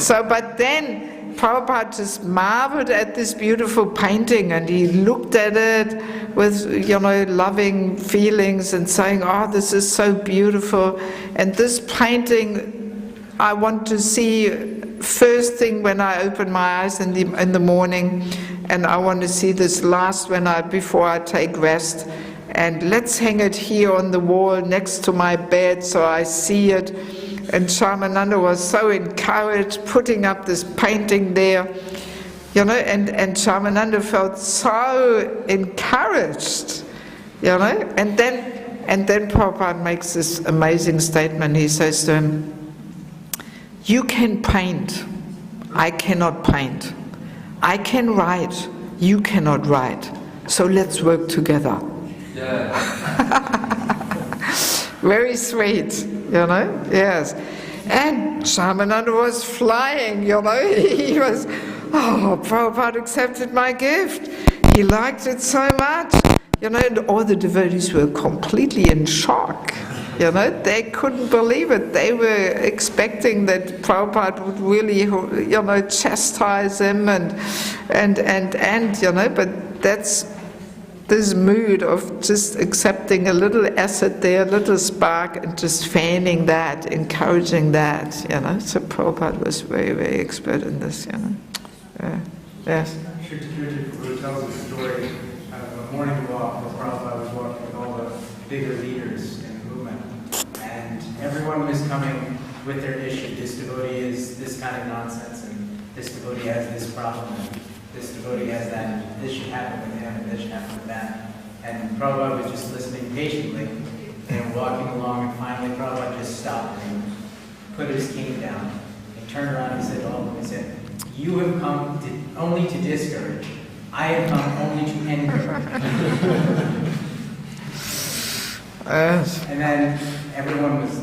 But then Prabhupada just marveled at this beautiful painting, and he looked at it with, loving feelings and saying, "Oh, this is so beautiful. And this painting I want to see first thing when I open my eyes in the morning, and I want to see this last before I take rest. And let's hang it here on the wall next to my bed so I see it." And Shamananda was so encouraged, putting up this painting there, and Shamananda felt so encouraged, And then Prabhupada makes this amazing statement. He says to him, "You can paint, I cannot paint. I can write, you cannot write. So let's work together." Yeah. Very sweet, yes. And Shamananda was flying, He was, "Oh, Prabhupada accepted my gift. He liked it so much." And all the devotees were completely in shock. They couldn't believe it. They were expecting that Prabhupada would really, chastise him and but that's this mood of just accepting a little acid there, a little spark, and just fanning that, encouraging that, So Prabhupada was very, very expert in this, Yes. Shri tells a story of a morning walk where Prabhupada was walking with all the bigger leaders in the movement. And everyone was coming with their issue. This devotee is this kind of nonsense, and this devotee has this problem, and this devotee has that, and this should happen with him, and this should happen with that. And Prabhupada was just listening patiently and walking along, and finally Prabhupada just stopped and put his cane down. He turned around and he said to all of them, he said, "You have come only to discourage. I have come only to encourage." And then everyone was,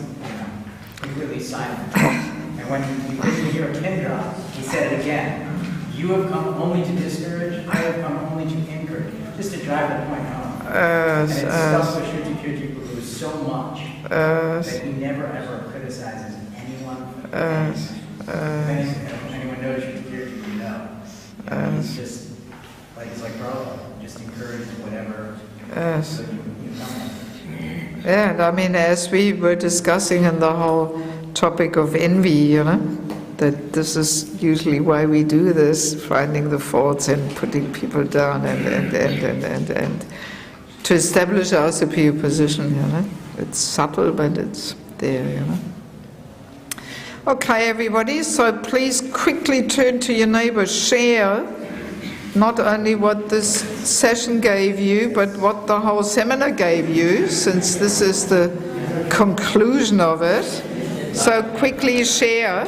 completely silent. And when we couldn't hear a pin drop, he said it again. "You have come only to discourage. I have come only to encourage." Just to drive the point home. And it stuck with Shri Guru so much that he never ever criticizes anyone. Anyone knows Shri Guru, he's just he's like Prabhupada, just encouraging whatever. So And I mean, as we were discussing in the whole topic of envy, that this is usually why we do this, finding the faults and putting people down and to establish our superior position, It's subtle, but it's there, Okay, everybody, so please quickly turn to your neighbor, share not only what this session gave you, but what the whole seminar gave you, since this is the conclusion of it. So quickly share.